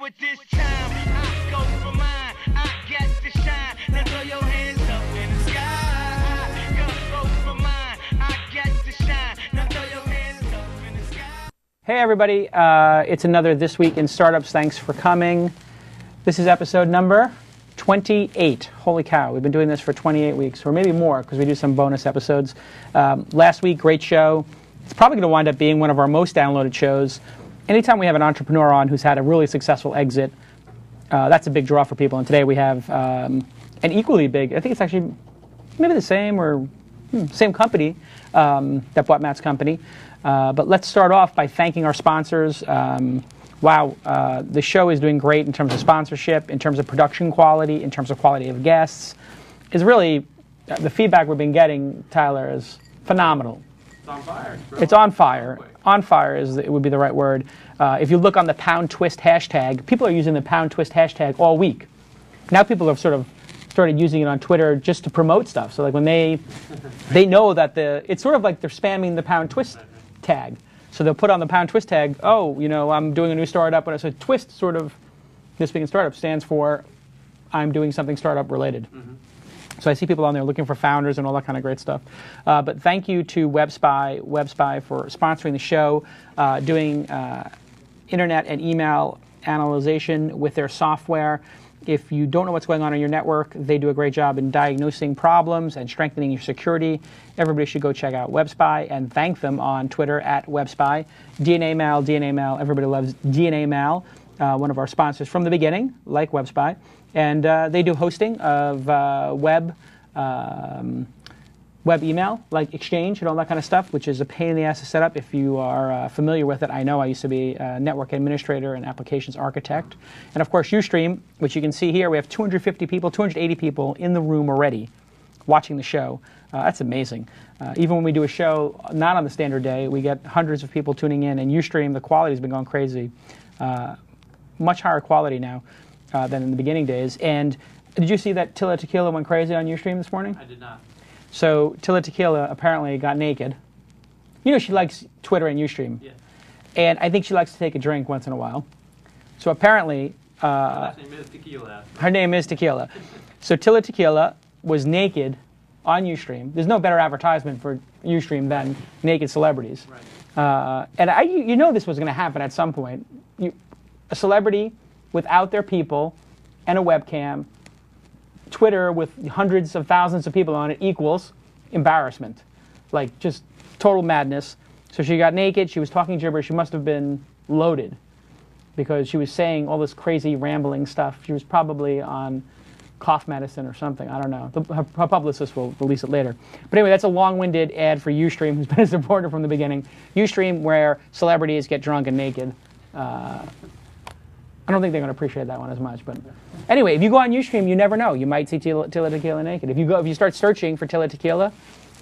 it this time. I go for mine. I get to shine. Now throw your hands up in the sky. I go for mine. I get to shine. Now throw your hands up in the sky. Hey everybody, it's another This Week in Startups. Thanks for coming. This is episode number 28. Holy cow, we've been doing this for 28 weeks, or maybe more, because we do some bonus episodes. Last week, great show. It's probably going to wind up being one of our most downloaded shows. Anytime we have an entrepreneur on who's had a really successful exit, that's a big draw for people. And today we have an equally big, I think it's actually maybe the same or same company that bought Matt's company. But let's start off by thanking our sponsors. Wow, the show is doing great in terms of sponsorship, in terms of production quality, in terms of quality of guests. It's really, the feedback we've been getting, Tyler, is phenomenal. It's on fire. It's on fire. On fire would be the right word. If you look on the TWiST hashtag, people are using the TWiST hashtag all week. Now people have sort of started using it on Twitter just to promote stuff. So like when they know that it's sort of like they're spamming the TWiST tag. So they'll put on the TWiST tag, oh, you know, I'm doing a new startup. So TWiST sort of, This Week in Startup, stands for I'm doing something startup related. Mm-hmm. So I see people on there looking for founders and all that kind of great stuff. But thank you to WebSpy for sponsoring the show, doing internet and email analyzation with their software. If you don't know what's going on in your network, they do a great job in diagnosing problems and strengthening your security. Everybody should go check out WebSpy and thank them on Twitter at WebSpy. DNA Mail, everybody loves DNA Mail, one of our sponsors from the beginning, like WebSpy. And they do hosting of web email, like Exchange and all that kind of stuff, which is a pain in the ass to set up. If you are familiar with it, I know I used to be a network administrator and applications architect. And of course, Ustream, which you can see here, we have 250 people, 280 people in the room already watching the show. That's amazing. Even when we do a show not on the standard day, we get hundreds of people tuning in, and Ustream, the quality's been going crazy. Much higher quality now than in the beginning days. And did you see that Tilla Tequila went crazy on Ustream this morning? I did not. So Tilla Tequila apparently got naked. You know she likes Twitter and Ustream. Yeah. And I think she likes to take a drink once in a while. So apparently... Her last name is Tequila. Her name is Tequila. So Tilla Tequila was naked on Ustream. There's no better advertisement for Ustream than naked celebrities. Right. And you know this was going to happen at some point. A celebrity without their people and a webcam, Twitter with hundreds of thousands of people on it equals embarrassment. Like just total madness. So she got naked, she was talking gibberish, she must have been loaded because she was saying all this crazy rambling stuff. She was probably on cough medicine or something, I don't know. Her publicist will release it later. But anyway, that's a long-winded ad for Ustream, who's been a supporter from the beginning. Ustream, where celebrities get drunk and naked. I don't think they're going to appreciate that one as much, but anyway, if you go on Ustream, you never know. You might see Tilla Tequila naked. If you start searching for Tilla Tequila,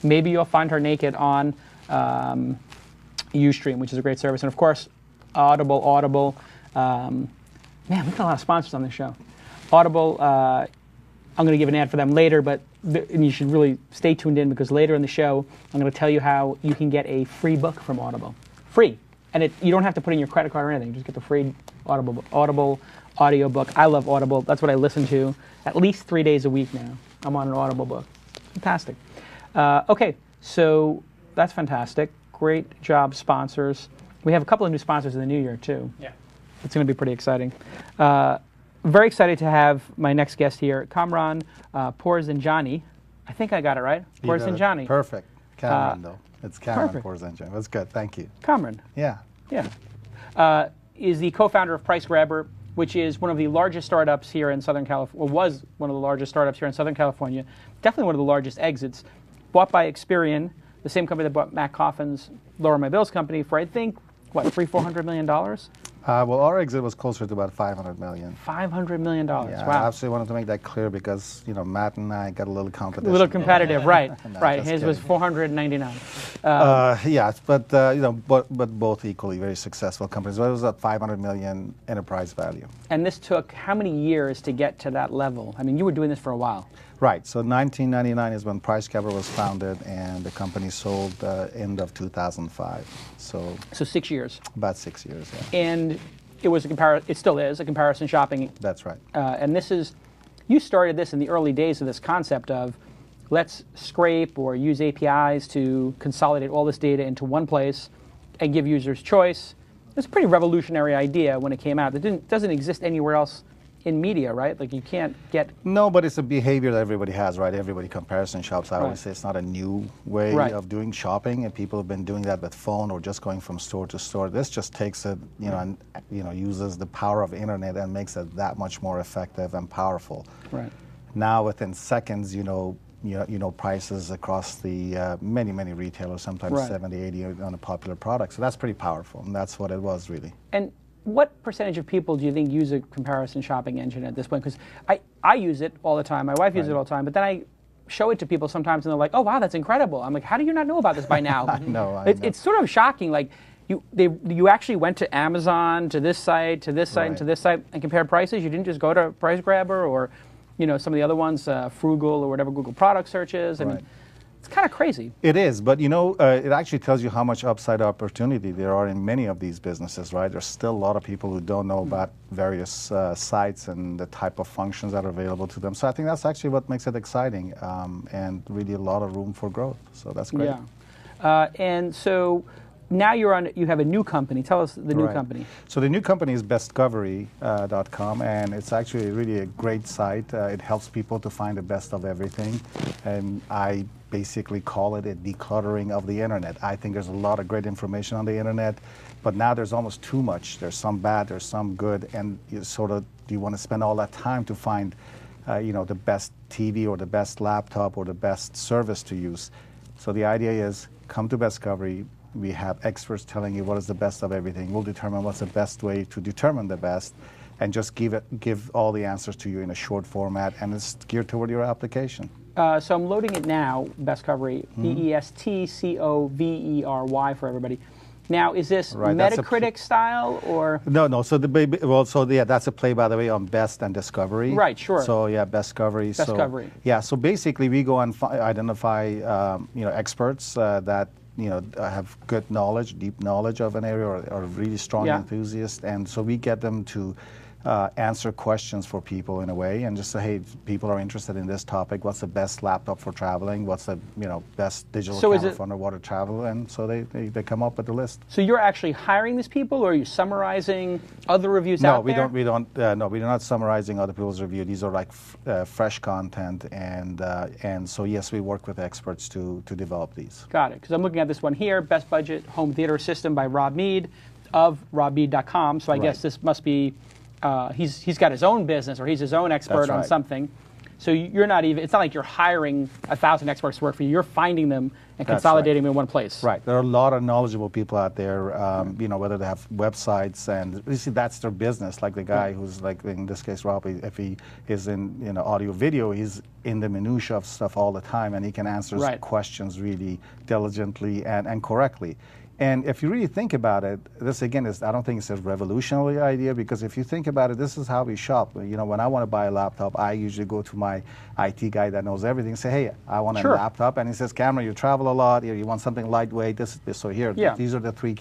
maybe you'll find her naked on Ustream, which is a great service. And of course, Audible. Man, we've got a lot of sponsors on this show. Audible, I'm going to give an ad for them later, but and you should really stay tuned in because later in the show, I'm going to tell you how you can get a free book from Audible. Free. And you don't have to put in your credit card or anything. Just get the free Audible audio book. I love Audible. That's what I listen to at least 3 days a week now. I'm on an Audible book. Fantastic. Okay, so that's fantastic. Great job, sponsors. We have a couple of new sponsors in the new year, too. Yeah. It's going to be pretty exciting. Very excited to have my next guest here, Kamran Pourzanjani. I think I got it right. Pourzanjani. Perfect. Kamran, though. It's Kamran Pourzanjani. That's good. Thank you. Kamran. Yeah. Yeah. Is the co-founder of PriceGrabber, which is one of the largest startups here in Southern California, or was one of the largest startups here in Southern California. Definitely one of the largest exits. Bought by Experian, the same company that bought Matt Coffin's Lower My Bills company for, I think, what, $400 million? Well, our exit was closer to about $500 million. $500 million. Yeah, wow. I absolutely wanted to make that clear because, you know, Matt and I got a little competition. A little competitive, right? No, right. His kidding. was $499. Yeah, but you know, but both equally very successful companies. Well, it was at $500 million enterprise value. And this took how many years to get to that level? I mean, you were doing this for a while. Right. So 1999 is when PriceGrabber was founded, and the company sold end of 2005. So 6 years. about 6 years. Yeah. And it was it still is a comparison shopping. That's right. And this is, you started this in the early days of this concept of let's scrape or use APIs to consolidate all this data into one place and give users choice. It's a pretty revolutionary idea when it came out. It doesn't exist anywhere else in media, right? Like you can't get... No, but it's a behavior that everybody has, right? Everybody comparison shops. I Right. always say it's not a new way Right. of doing shopping, and people have been doing that with phone or just going from store to store. This just takes it, and uses the power of internet and makes it that much more effective and powerful. Right. Now, within seconds, prices across the many retailers, sometimes Right. 70, 80 on a popular product. So that's pretty powerful, and that's what it was really. And what percentage of people do you think use a comparison shopping engine at this point? Because I use it all the time. My wife uses it all the time. But then I show it to people sometimes, and they're like, "Oh, wow, that's incredible." I'm like, "How do you not know about this by now?" I know. It's sort of shocking. Like you actually went to Amazon, to this site, to this site, and to Right. this site, and compared prices. You didn't just go to Price Grabber or some of the other ones, Frugal or whatever Google product search is. I mean, Right. it's kind of crazy. It is, but it actually tells you how much upside opportunity there are in many of these businesses, right? There's still a lot of people who don't know about various sites and the type of functions that are available to them. So I think that's actually what makes it exciting, and really a lot of room for growth. So that's great. Yeah. And so now you have a new company. Tell us the new Right. company. So the new company is bestcovery.com, and it's actually really a great site. It helps people to find the best of everything, and I basically call it a decluttering of the internet. I think there's a lot of great information on the internet, but now there's almost too much. There's some bad, there's some good, and do you want to spend all that time to find the best TV or the best laptop or the best service to use? So the idea is, come to Bestcovery. We have experts telling you what is the best of everything. We'll determine what's the best way to determine the best, and just give all the answers to you in a short format, and it's geared toward your application. So I'm loading it now, Bestcovery, BESTCOVERY for everybody. Now, is this Right, that's a Metacritic style or? No. So that's a play, by the way, on Best and Discovery. Right, sure. So yeah, Bestcovery. Bestcovery. So basically, we go and identify experts that have good knowledge, deep knowledge of an area, or are really strong Yeah. enthusiasts, and so we get them to answer questions for people in a way, and just say, hey, people are interested in this topic. What's the best laptop for traveling? What's the best digital So is camera it- for underwater travel? And so they come up with the list. So you're actually hiring these people, or are you summarizing other reviews out there? No, we're not summarizing other people's review. These are like fresh content, and so yes, we work with experts to develop these. Got it. Because I'm looking at this one here, Best Budget Home Theater System by Rob Mead of robmead.com. So I Right. guess this must be, he's got his own business, or he's his own expert That's on right. something. So you're not even, it's not like you're hiring 1,000 experts to work for you. You're finding them and That's consolidating them in one place. Right. There are a lot of knowledgeable people out there, whether they have websites, and you see that's their business. Like the guy who's, like in this case, Rob, if he is in audio video, he's in the minutia of stuff all the time, and he can answer Right. questions really diligently and correctly. And if you really think about it, this again is, I don't think it's a revolutionary idea, because if you think about it, this is how we shop. When I want to buy a laptop, I usually go to my IT guy that knows everything and say, hey, I want a Sure. laptop. And he says, Cameron, you travel a lot, you want something lightweight, so here, Yeah. these are the three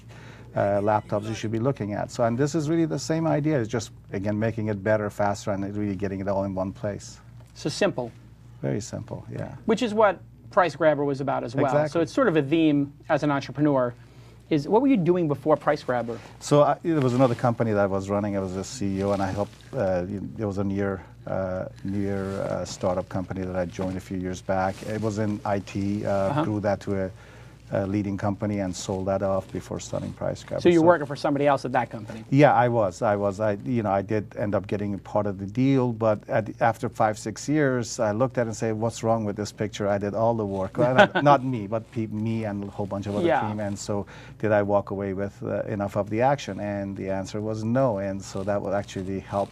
laptops you should be looking at. So, and this is really the same idea. It's just, again, making it better, faster, and really getting it all in one place. So simple, Very simple, yeah. which is what Price Grabber was about as well. Exactly. So it's sort of a theme as an entrepreneur. What were you doing before Price Grabber? So there was another company that I was running. I was the CEO, and I helped. It was a near startup company that I joined a few years back. It was in IT. Grew that to a leading company and sold that off before starting Price Grabber. So you're working for somebody else at that company. Yeah, I was. I did end up getting a part of the deal, but after 5-6 years, I looked at it and said, "What's wrong with this picture?" I did all the work. Well, not me, but me and a whole bunch of other team. And so, did I walk away with enough of the action? And the answer was no. And so that would actually help,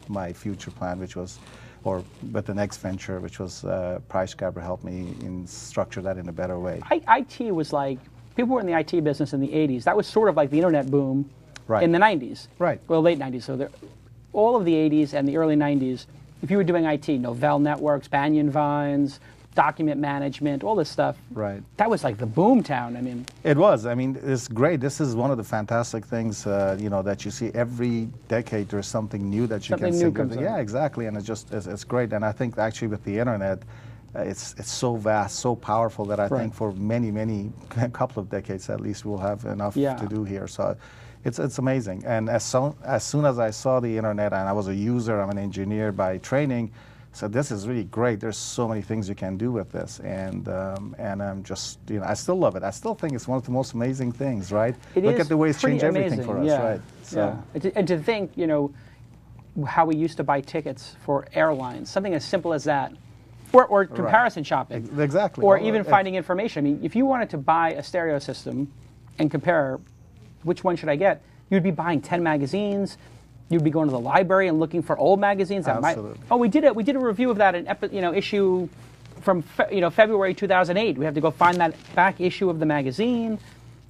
my future plan, which was, or with the next venture, which was Price Grabber, helped me structure that in a better way. IT was like, people were in the IT business in the 80s. That was sort of like the internet boom Right. in the 90s. Right. Well, late 90s. So all of the 80s and the early 90s, if you were doing IT, Novell Networks, Banyan Vines, document management, all this stuff. Right. That was like the boom town. I mean, It was. I mean, it's great. This is one of the fantastic things, that you see every decade. There's something new that you Something can new see. comes out. Yeah, exactly. And it's great. And I think actually with the internet, it's so vast, so powerful that I Right. think for many, a couple of decades at least, we'll have enough Yeah. to do here. So it's amazing. And as soon as I saw the internet, and I was a user, I'm an engineer by training, so this is really great. There's so many things you can do with this, and I'm just, I still love it. I still think it's one of the most amazing things, right? it Look is at the way it's pretty changed everything amazing. for us, Yeah. right? So Yeah. And to think, how we used to buy tickets for airlines, something as simple as that, or comparison shopping. Exactly. Or Well, even finding information. I mean, if you wanted to buy a stereo system and compare which one should I get, you'd be buying 10 magazines. You'd be going to the library and looking for old magazines. That Absolutely. we did a review of that in issue from February 2008. We have to go find that back issue of the magazine,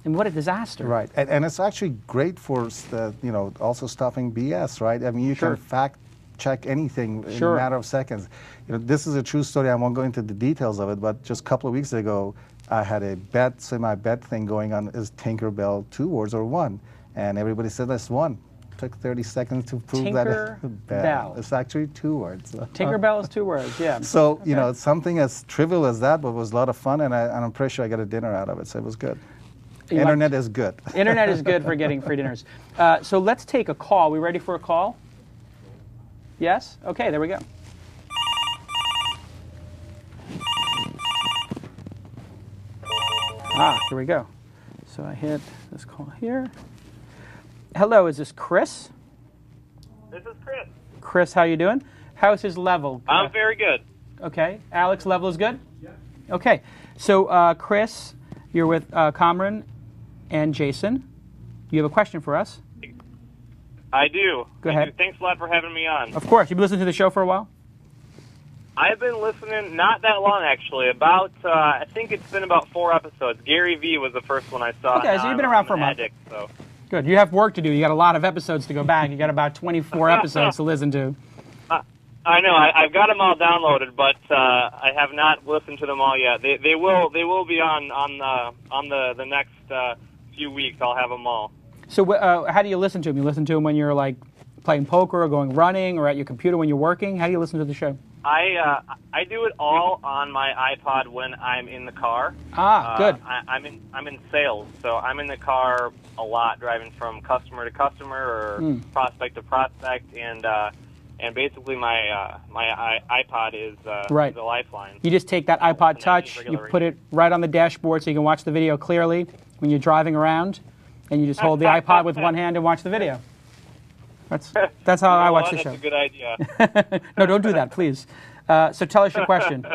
and what a disaster. Right, and it's actually great for also stopping BS, right? I mean, you Sure. can fact check anything in Sure. a matter of seconds. This is a true story. I won't go into the details of it, but just a couple of weeks ago, I had a semi-bet thing going on. Is Tinkerbell 2 words or 1? And everybody said that's 1. Took 30 seconds to prove Tinkerbell. that it's actually 2 words. Tinkerbell is 2 words. Yeah. So it's something as trivial as that, but it was a lot of fun, and I'm pretty sure I got a dinner out of it. So it was good. You Internet is good. Internet is good for getting free dinners. So let's take a call. We ready for a call? Yes? Okay, there we go. Here we go. So I hit this call here. Hello, is this Chris? This is Chris. Chris, how you doing? How's his level? I'm very good. Okay. Alex, level is good? Yeah. Okay. So, Chris, you're with Kamran and Jason. You have a question for us? I do. Go I ahead. do. Thanks a lot for having me on. Of course. You've been listening to the show for a while? I've been listening not that long, actually. I think it's been about 4 episodes. Gary Vee was the first one I saw. Okay, so you've been around for a month. Addict, so. Good. You have work to do. You got a lot of episodes to go back. You got about 24 episodes to listen to. I know. I've got them all downloaded, but I have not listened to them all yet. They will be on the next few weeks. I'll have them all. So how do you listen to them? You listen to them when you're like playing poker or going running or at your computer when you're working? How do you listen to the show? I do it all on my iPod when I'm in the car. Good. I'm in sales, so I'm in the car a lot, driving from customer to customer or prospect to prospect, and basically my iPod is Right. the lifeline. You just take that iPod And I use Touch, you regular put it right on the dashboard so you can watch the video clearly when you're driving around, and you just hold the iPod with one hand and watch the video. That's how I watch the show. That's a good idea. No, don't do that, please. So tell us your question.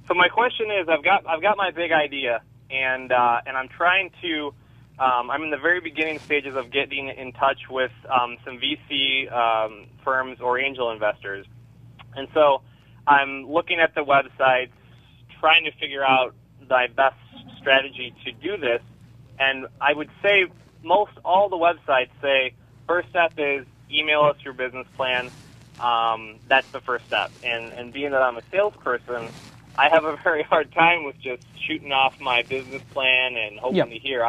So my question is, I've got my big idea, and I'm trying to. I'm in the very beginning stages of getting in touch with some VC firms or angel investors, and so I'm looking at the websites, trying to figure out my best strategy to do this. And I would say most all the websites say first step is email us your business plan. That's the first step. And being that I'm a salesperson, I have a very hard time with just shooting off my business plan and hoping to hear.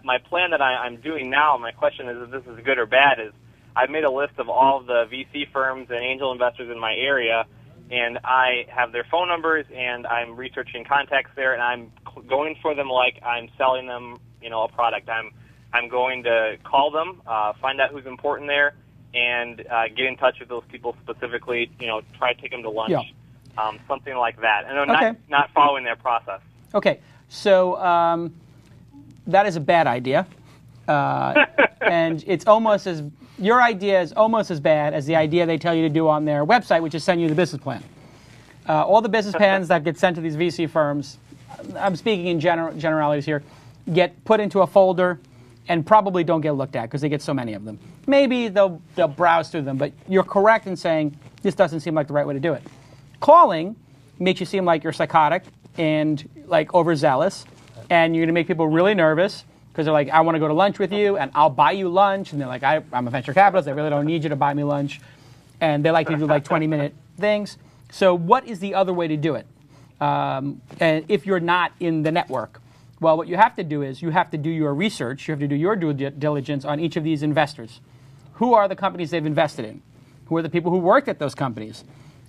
My plan that I'm doing now, my question is if this is good or bad, is I've made a list of all of the VC firms and angel investors in my area, and I have their phone numbers, and I'm researching contacts there, and I'm going for them like I'm selling them, a product. I'm going to call them, find out who's important there, and get in touch with those people specifically. Try to take them to lunch, something like that. And I'm not following their process. Okay, so that is a bad idea, and your idea is almost as bad as the idea they tell you to do on their website, which is send you the business plan. All the business plans that get sent to these VC firms, I'm speaking in generalities here, get put into a folder and probably don't get looked at because they get so many of them. Maybe they'll browse through them, but you're correct in saying this doesn't seem like the right way to do it. Calling makes you seem like you're psychotic and like overzealous, and you're going to make people really nervous because they're like, I want to go to lunch with you, and I'll buy you lunch. And they're like, I'm a venture capitalist. I really don't need you to buy me lunch. And they like to do like 20-minute things. So what is the other way to do it? and if you're not in the network. Well, what you have to do is you have to do your research, you have to do your due diligence on each of these investors. Who are the companies they've invested in? Who are the people who worked at those companies?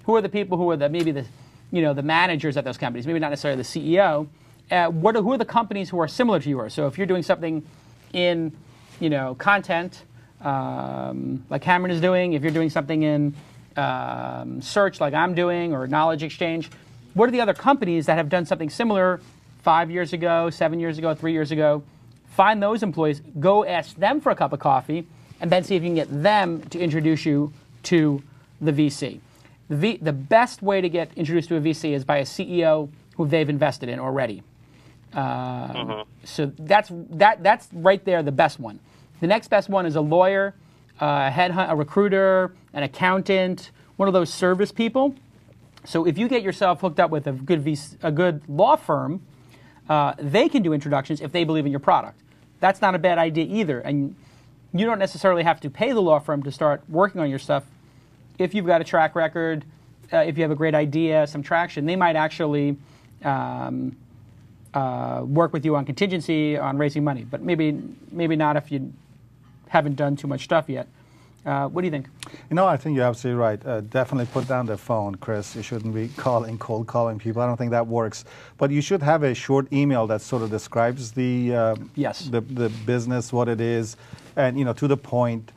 Who are the people who are maybe the managers at those companies? Maybe not necessarily the CEO. Who are the companies who are similar to yours? So if you're doing something in, content, like Kamran is doing, if you're doing something in search like I'm doing, or knowledge exchange, what are the other companies that have done something similar 5 years ago, 7 years ago, 3 years ago? Find those employees, go ask them for a cup of coffee, and then see if you can get them to introduce you to the VC. The best way to get introduced to a VC is by a CEO who they've invested in already. So that's right there the best one. The next best one is a lawyer, a recruiter, an accountant, one of those service people. So if you get yourself hooked up with a good law firm, they can do introductions if they believe in your product. That's not a bad idea either. And you don't necessarily have to pay the law firm to start working on your stuff. If you've got a track record, if you have a great idea, some traction, they might actually work with you on contingency, on raising money. But maybe not if you haven't done too much stuff yet. What do you think? I think you're absolutely right. Definitely put down the phone, Chris. You shouldn't be cold calling people. I don't think that works. But you should have a short email that sort of describes the business, what it is, and to the point.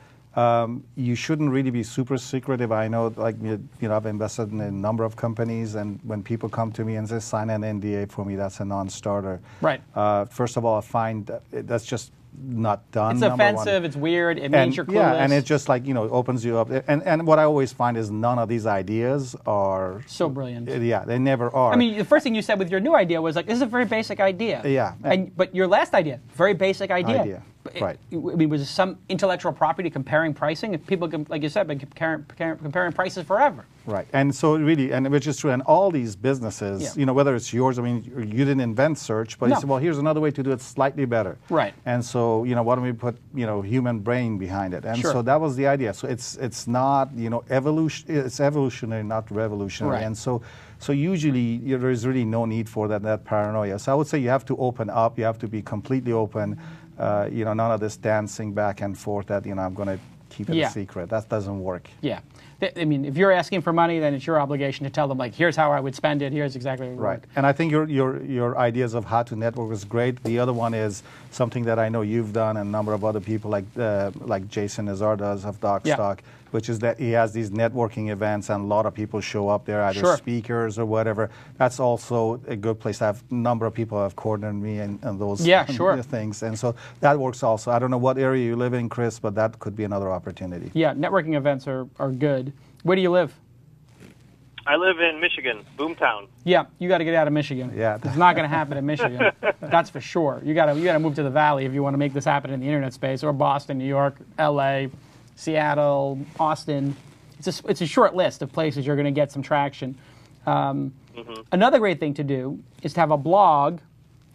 You shouldn't really be super secretive. I know, I've invested in a number of companies, and when people come to me and say sign an NDA for me, that's a non-starter. Right. First of all, I find that's just not done. It's offensive. It's weird. It means you're clueless. Yeah, and it just opens you up. And what I always find is none of these ideas are so brilliant. Yeah, they never are. I mean, the first thing you said with your new idea was this is a very basic idea. Yeah. But your last idea, very basic idea. Right. I mean, was some intellectual property comparing pricing? If people, like you said, been comparing prices forever. Right. And so really, and which is true, and all these businesses, whether it's yours, I mean, you didn't invent search, but you said, well, here's another way to do it slightly better. Right. And so, why don't we put, human brain behind it? And so that was the idea. So it's not, evolution, it's evolutionary, not revolutionary. Right. And so usually there is really no need for that paranoia. So I would say you have to open up, you have to be completely open. None of this dancing back and forth that, I'm going to keep it a secret. That doesn't work. Yeah. I mean, if you're asking for money, then it's your obligation to tell them, here's how I would spend it, here's exactly what it would work. And I think your ideas of how to network is great. The other one is something that I know you've done and a number of other people like Jason Nazar does of DocStock, which is that he has these networking events and a lot of people show up there, either speakers or whatever. That's also a good place. I have a number of people who have coordinated me and those things. And so that works also. I don't know what area you live in, Chris, but that could be another opportunity. Yeah, networking events are good. Where do you live? I live in Michigan, Boomtown. Yeah, you got to get out of Michigan. Yeah, it's not going to happen in Michigan. That's for sure. You got to move to the Valley if you want to make this happen in the internet space, or Boston, New York, L.A., Seattle, Austin. It's a short list of places you're going to get some traction. Another great thing to do is to have a blog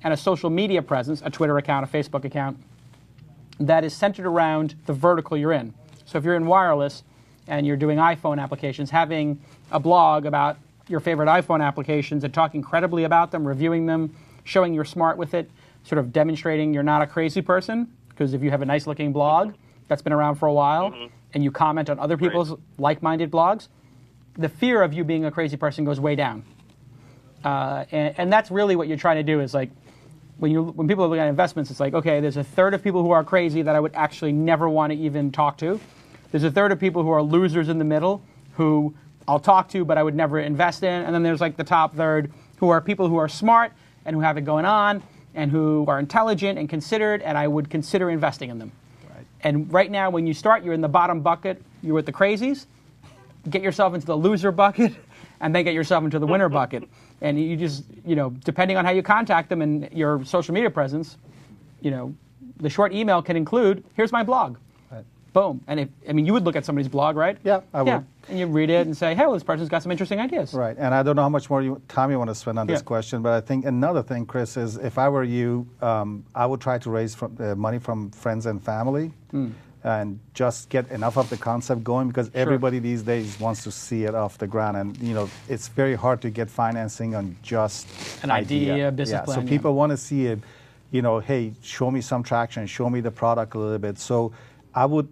and a social media presence, a Twitter account, a Facebook account, that is centered around the vertical you're in. So if you're in wireless and you're doing iPhone applications, having a blog about your favorite iPhone applications and talking credibly about them, reviewing them, showing you're smart with it, sort of demonstrating you're not a crazy person, because if you have a nice looking blog that's been around for a while and you comment on other people's like-minded blogs, the fear of you being a crazy person goes way down. And that's really what you're trying to do, is when people are looking at investments, it's okay, there's a third of people who are crazy that I would actually never want to even talk to. There's a third of people who are losers in the middle who I'll talk to, but I would never invest in. And then there's the top third who are people who are smart and who have it going on and who are intelligent and considered, and I would consider investing in them. Right. And right now, when you start, you're in the bottom bucket. You're with the crazies. Get yourself into the loser bucket, and then get yourself into the winner bucket. And you just, depending on how you contact them and your social media presence, the short email can include, here's my blog. Right. Boom. And you would look at somebody's blog, right? Yeah, I would. Yeah. And you read it and say, hey, well, this person's got some interesting ideas. Right. And I don't know how much more time you want to spend on this question, but I think another thing, Chris, is if I were you, I would try to raise money from friends and family. and just get enough of the concept going, because everybody these days wants to see it off the ground, and it's very hard to get financing on just An idea, business plan. So people want to see it, hey, show me some traction, show me the product a little bit. So I would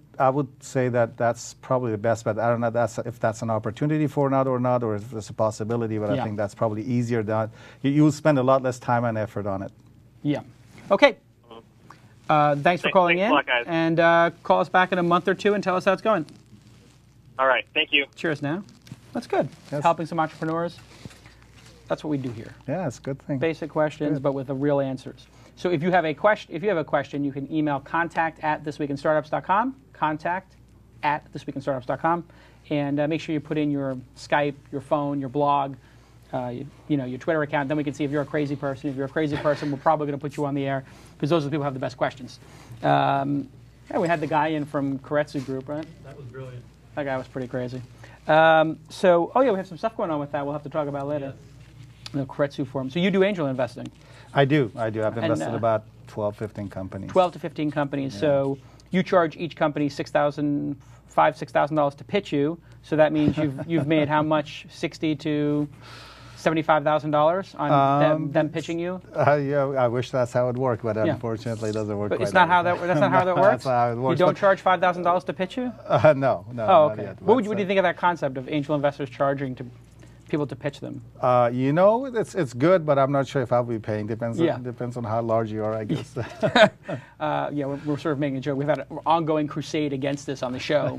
say that that's probably the best bet. I don't know if that's an opportunity for not or not, or if it's a possibility, but I think that's probably easier. You'll spend a lot less time and effort on it. Yeah. Okay. Thanks for calling in, lot, guys. and call us back in a month or two and tell us how it's going. All right. Thank you. Cheers now. That's good. Yes. Helping some entrepreneurs. That's what we do here. Yeah, it's a good thing. Basic questions, but with the real answers. So if you have a question, you can email contact@thisweekinstartups.com, contact@thisweekinstartups.com, and make sure you put in your Skype, your phone, your blog, your Twitter account. Then we can see if you're a crazy person. If you're a crazy person, we're probably going to put you on the air, because those are the people who have the best questions. Yeah, we had the guy in from Keiretsu Group, right? That was brilliant. That guy was pretty crazy. We have some stuff going on with that we'll have to talk about later. Yes. The Keiretsu Forum. So you do angel investing. I do. I've invested about 12, 15 companies. 12 to 15 companies. Yeah. So you charge each company $6,000 to pitch you. So that means you've made how much? $60,000 to $75,000 on them pitching you. Yeah, I wish that's how it worked, but unfortunately, it doesn't work. But quite it's not that how that. That's not how that works. That's not how it works. You don't charge $5,000 to pitch you? No. Oh, okay. Not yet. What do you think of that concept of angel investors charging to people to pitch them? It's good, but I'm not sure if I'll be paying. Depends on how large you are, I guess. We're sort of making a joke. We've had an ongoing crusade against this on the show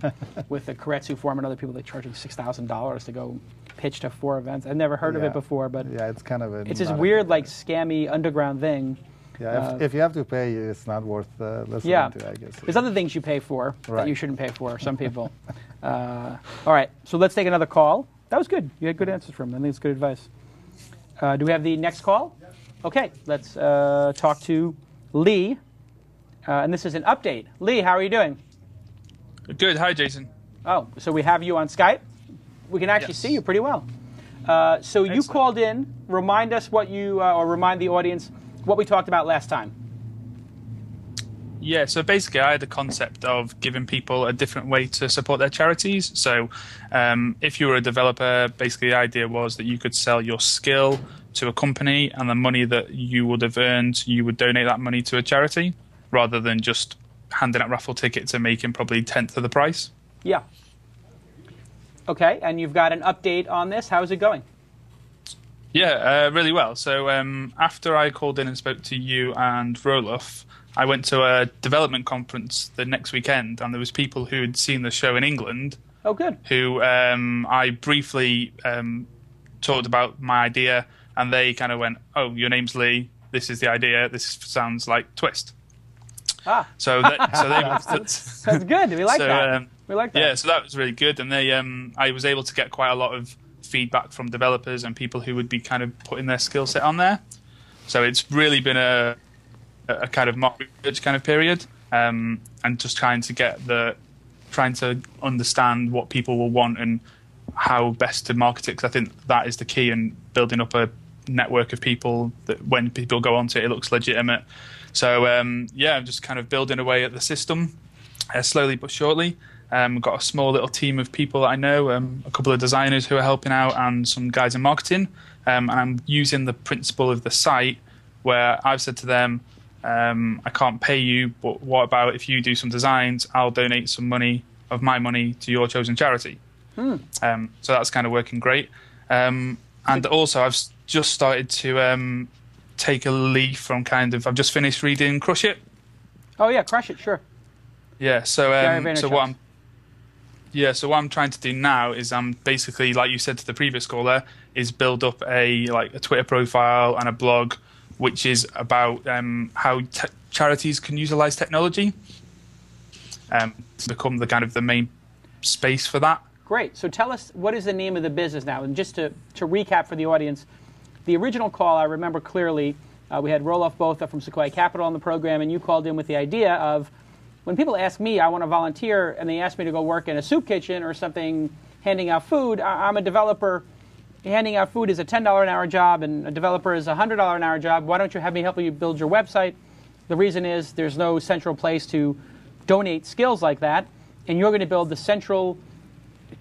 with the Keiretsu Forum and other people that charging $6,000 to go pitch to 4 events. I've never heard of it before, but it's kind of it's this weird, scammy underground thing. Yeah, if you have to pay, it's not worth listening to, I guess. There's other things you pay for that you shouldn't pay for, some people. All right, so let's take another call. That was good. You had good answers from him. I think it's good advice. Do we have the next call? Okay, let's talk to Lee. And this is an update. Lee, how are you doing? Good. Hi, Jason. Oh, so we have you on Skype. We can actually see you pretty well. So you called in. Remind us what or remind the audience what we talked about last time. Yeah, so basically I had the concept of giving people a different way to support their charities. So if you were a developer, basically the idea was that you could sell your skill to a company, and the money that you would have earned, you would donate that money to a charity, rather than just handing out raffle tickets and making probably 1/10 of the price. Yeah. Okay, and you've got an update on this. How's it going? Yeah, really well. So after I called in and spoke to you and Roloff, I went to a development conference the next weekend, and there was people who had seen the show in England. Oh, good. Who I briefly talked about my idea, and they kind of went, "Oh, your name's Lee. This is the idea. This sounds like TWiST." Ah. So that's good. We like that. We like that. Yeah, so that was really good, and I was able to get quite a lot of feedback from developers and people who would be kind of putting their skill set on there. So it's really been a kind of mock research kind of period, and just trying to understand what people will want and how best to market it, because I think that is the key in building up a network of people that when people go onto it, it looks legitimate. So I'm just kind of building away at the system slowly but surely. We've got a small little team of people that I know, a couple of designers who are helping out, and some guys in marketing. And I'm using the principle of the site where I've said to them, I can't pay you, but what about if you do some designs, I'll donate some of my money to your chosen charity. So that's kind of working great. And also I've just started to take a leaf from I've just finished reading Crush It. Oh yeah, Crush It, sure. Yeah, so what I'm trying to do now is I'm basically, like you said to the previous caller, is build up a Twitter profile and a blog, which is about how charities can utilize technology to become the main space for that. Great. So tell us, what is the name of the business now? And just to recap for the audience, the original call, I remember clearly, we had Roloff Botha from Sequoia Capital on the program, and you called in with the idea of, when people ask me, I want to volunteer, and they ask me to go work in a soup kitchen or something, handing out food, I'm a developer. Handing out food is a $10 an hour job, and a developer is a $100 an hour job. Why don't you have me help you build your website? The reason is there's no central place to donate skills like that, and you're going to build the central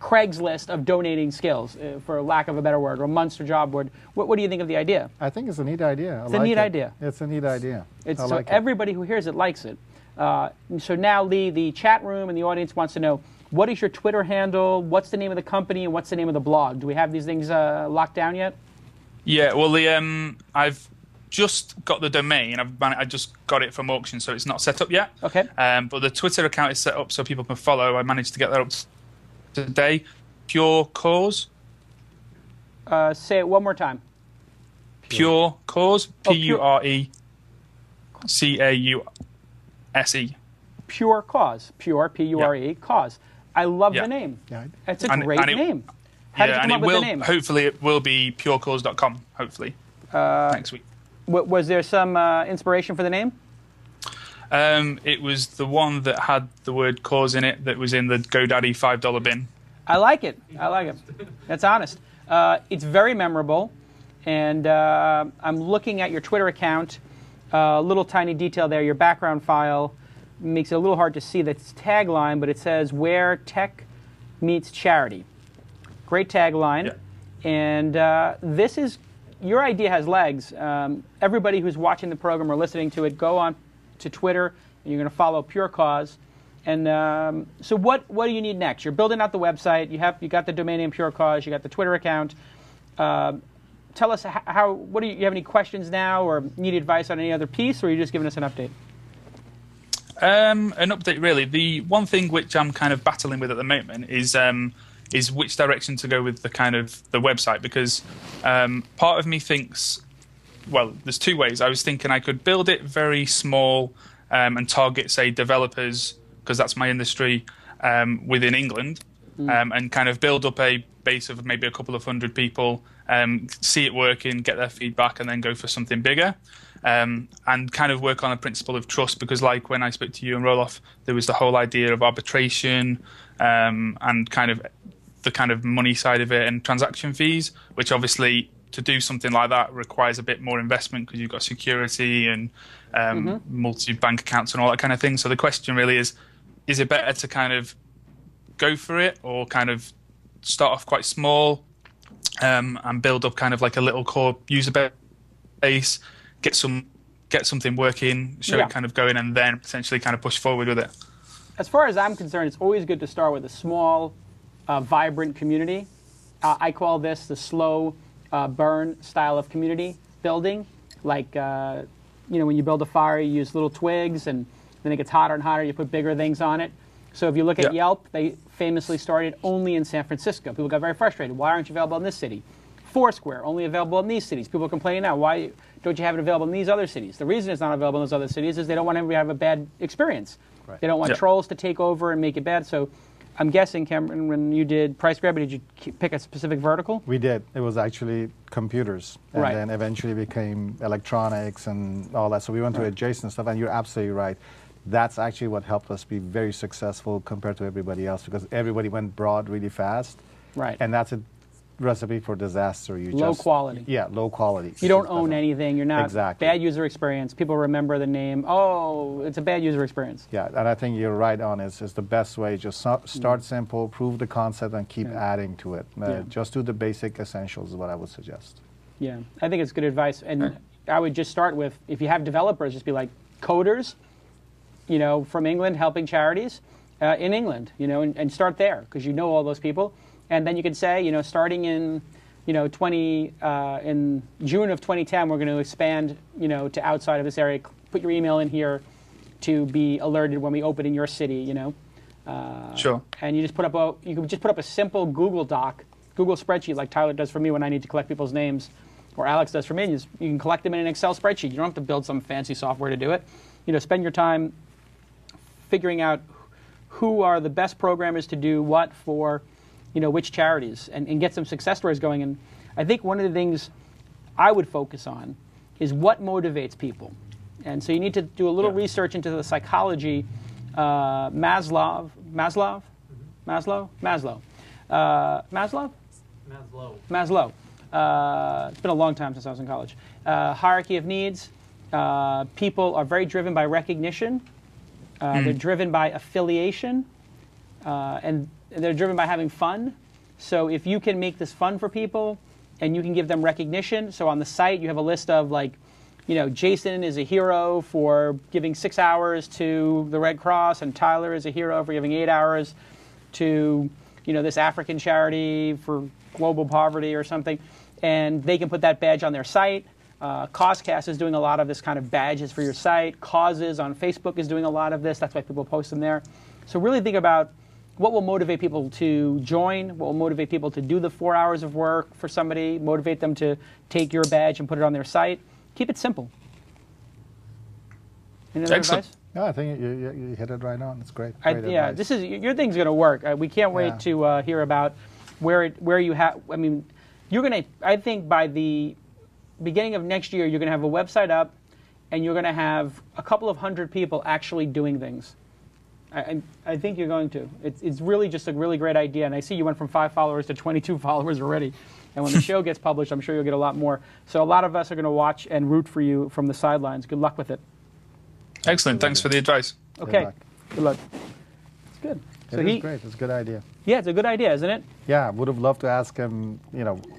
Craigslist of donating skills, for lack of a better word, or Munster job board. What do you think of the idea? I think it's a neat idea. It's a neat idea. It's a neat idea. It's, I so like it. everybody who hears it likes it. So now, Lee, the chat room and the audience wants to know, what is your Twitter handle? What's the name of the company? And what's the name of the blog? Do we have these things locked down yet? Yeah, well, I've just got the domain. I just got it from auction, so it's not set up yet. Okay. But the Twitter account is set up so people can follow. I managed to get that up today. Pure Cause. Say it one more time. Pure Cause. Pure- PureCause. Pure Cause. Pure, P-U-R-E, Cause. I love the name. Yeah. It's a great name. How did you come up with the name? Hopefully it will be purecause.com, hopefully, next week. Was there some inspiration for the name? It was the one that had the word cause in it that was in the GoDaddy $5 bin. I like it. I like it. That's honest. It's very memorable, and I'm looking at your Twitter account. Little tiny detail there, your background file makes it a little hard to see the tagline, but it says, "Where Tech Meets Charity." Great tagline. Yeah. And this is, your idea has legs. Everybody who's watching the program or listening to it, go on to Twitter, and you're going to follow Pure Cause. And so what do you need next? You're building out the website. You got the domain name Pure Cause. You got the Twitter account. Tell us what do you have any questions now, or need advice on any other piece, or are you just giving us an update? An update, really. The one thing which I'm kind of battling with at the moment is which direction to go with the website, because part of me thinks, well, there's two ways. I was thinking I could build it very small and target, say, developers, because that's my industry, within England, and kind of build up a base of maybe a couple of hundred people, see it working, get their feedback, and then go for something bigger. And kind of work on a principle of trust, because like when I spoke to you and Roloff, there was the whole idea of arbitration and kind of the kind of money side of it and transaction fees, which obviously to do something like that requires a bit more investment, because you've got security and multi-bank accounts and all that kind of thing. So the question really is it better to kind of go for it, or kind of start off quite small and build up kind of like a little core user base, get something working, show it kind of going, and then potentially kind of push forward with it? As far as I'm concerned, it's always good to start with a small, vibrant community. I call this the slow burn style of community building. Like, when you build a fire, you use little twigs, and then it gets hotter and hotter, you put bigger things on it. So if you look at Yelp, they famously started only in San Francisco. People got very frustrated. Why aren't you available in this city? Foursquare, only available in these cities. People are complaining now. Why don't you have it available in these other cities? The reason it's not available in those other cities is they don't want everybody to have a bad experience. Right. They don't want trolls to take over and make it bad. So I'm guessing, Cameron, when you did Price Grabber, did you pick a specific vertical? We did. It was actually computers, and then eventually became electronics and all that. So we went to adjacent stuff, and you're absolutely right. That's actually what helped us be very successful compared to everybody else, because everybody went broad really fast. Right. And that's a recipe for disaster. Low quality. Yeah, low quality. You don't own anything. You're not. Exactly. Bad user experience. People remember the name. Oh, it's a bad user experience. Yeah, and I think you're right on. It's the best way. Just start simple, prove the concept, and keep adding to it. Just do the basic essentials is what I would suggest. Yeah, I think it's good advice. And I would just start with, if you have developers, just be like coders, from England helping charities in England, and start there, because you know all those people. And then you could say, starting in, in June of 2010, we're going to expand, to outside of this area. Put your email in here to be alerted when we open in your city, Sure. And you just put up a simple Google Doc, Google spreadsheet, like Tyler does for me when I need to collect people's names, or Alex does for me. You can collect them in an Excel spreadsheet. You don't have to build some fancy software to do it. Spend your time figuring out who are the best programmers to do what for, which charities, and get some success stories going. And I think one of the things I would focus on is what motivates people. And so you need to do a little research into the psychology. Maslow. It's been a long time since I was in college. Hierarchy of needs. People are very driven by recognition. They're driven by affiliation, and they're driven by having fun. So if you can make this fun for people, and you can give them recognition, so on the site you have a list of like, Jason is a hero for giving 6 hours to the Red Cross, and Tyler is a hero for giving 8 hours to, this African charity for global poverty or something, and they can put that badge on their site. Causecast is doing a lot of this kind of badges for your site. Causes on Facebook is doing a lot of this. That's why people post them there. So really think about what will motivate people to join, what will motivate people to do the 4 hours of work for somebody, motivate them to take your badge and put it on their site. Keep it simple. Any other Excellent. advice? No, I think you hit it right on. It's great. Yeah, advice. Your thing's going to work. We can't wait to hear about where you have. I mean, you're going to. I think by the beginning of next year, you're going to have a website up, and you're going to have a couple of hundred people actually doing things. I think you're going to. It's really just a really great idea, and I see you went from 5 followers to 22 followers already. And when the show gets published, I'm sure you'll get a lot more. So a lot of us are going to watch and root for you from the sidelines. Good luck with it. Excellent. Thanks for the advice. Okay. Good luck. It's good. It is great. It's a good idea. Yeah, it's a good idea, isn't it? Yeah, would have loved to ask him,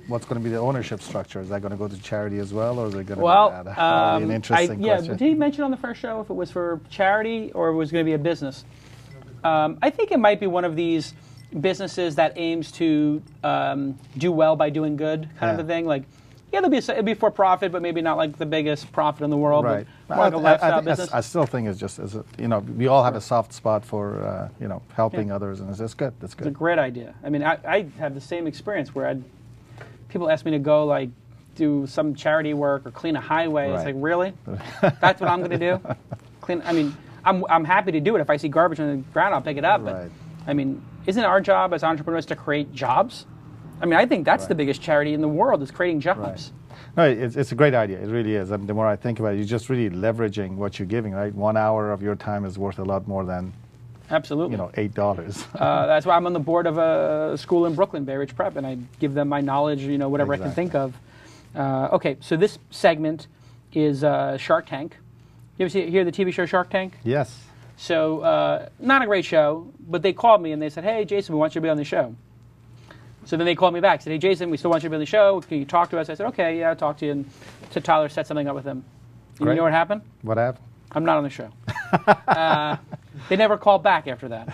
what's going to be the ownership structure? Is that going to go to charity as well, or is it going to be that? Be an interesting question. Did he mention on the first show if it was for charity or it was going to be a business? I think it might be one of these businesses that aims to do well by doing good, kind of a thing. Like, it'll be for profit, but maybe not like the biggest profit in the world. Right. But more like a lifestyle think business. I still think it's just, we all have a soft spot for, helping others, and it's good. That's good. It's a great idea. I mean, I have the same experience where people ask me to go like do some charity work or clean a highway. Right. It's like, really? That's what I'm going to do? Clean? I mean, I'm happy to do it. If I see garbage on the ground, I'll pick it up. Right. But I mean, isn't our job as entrepreneurs to create jobs? I mean, I think that's the biggest charity in the world is creating jobs. Right. No, it's a great idea. It really is. I mean, the more I think about it, you're just really leveraging what you're giving, right? 1 hour of your time is worth a lot more than, Absolutely. $8. That's why I'm on the board of a school in Brooklyn, Bay Ridge Prep, and I give them my knowledge, whatever I can think of. Okay, so this segment is Shark Tank. You ever hear the TV show Shark Tank? Yes. So, not a great show, but they called me and they said, hey, Jason, we want you to be on the show. So then they called me back, said, hey, Jason, we still want you to be on the show. Can you talk to us? I said, okay, yeah, I'll talk to you. And so Tyler set something up with him. And you know what happened? What happened? I'm not on the show. They never called back after that.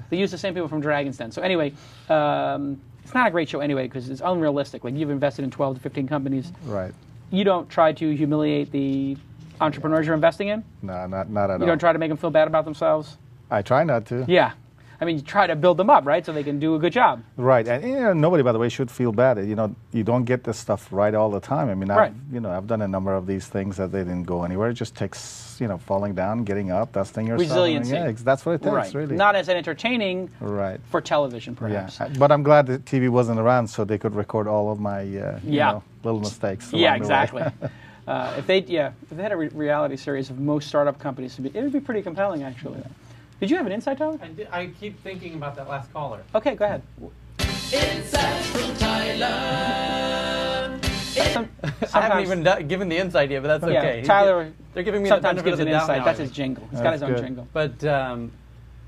They used the same people from Dragon's Den. So anyway, it's not a great show anyway because it's unrealistic. Like, you've invested in 12 to 15 companies. Right. You don't try to humiliate the entrepreneurs you're investing in. No, not at all. You don't try to make them feel bad about themselves. I try not to. Yeah. I mean, you try to build them up, right, so they can do a good job. Right, and nobody, by the way, should feel bad. You don't get this stuff right all the time. I mean, I've done a number of these things that they didn't go anywhere. It just takes, falling down, getting up, dusting yourself. Resiliency. Yeah, that's what it takes, really. Not as entertaining for television, perhaps. Yeah, but I'm glad the TV wasn't around so they could record all of my, little mistakes. Yeah, exactly. If they had a reality series of most startup companies, it would be pretty compelling, actually. Did you have an insight, Tyler? I keep thinking about that last caller. Okay, go ahead. Insight from Tyler. I haven't even given the insight yet, but that's okay. Tyler, they're giving me sometimes the benefit gives of an the doubt insight. now. That's his jingle. He's got his own jingle. But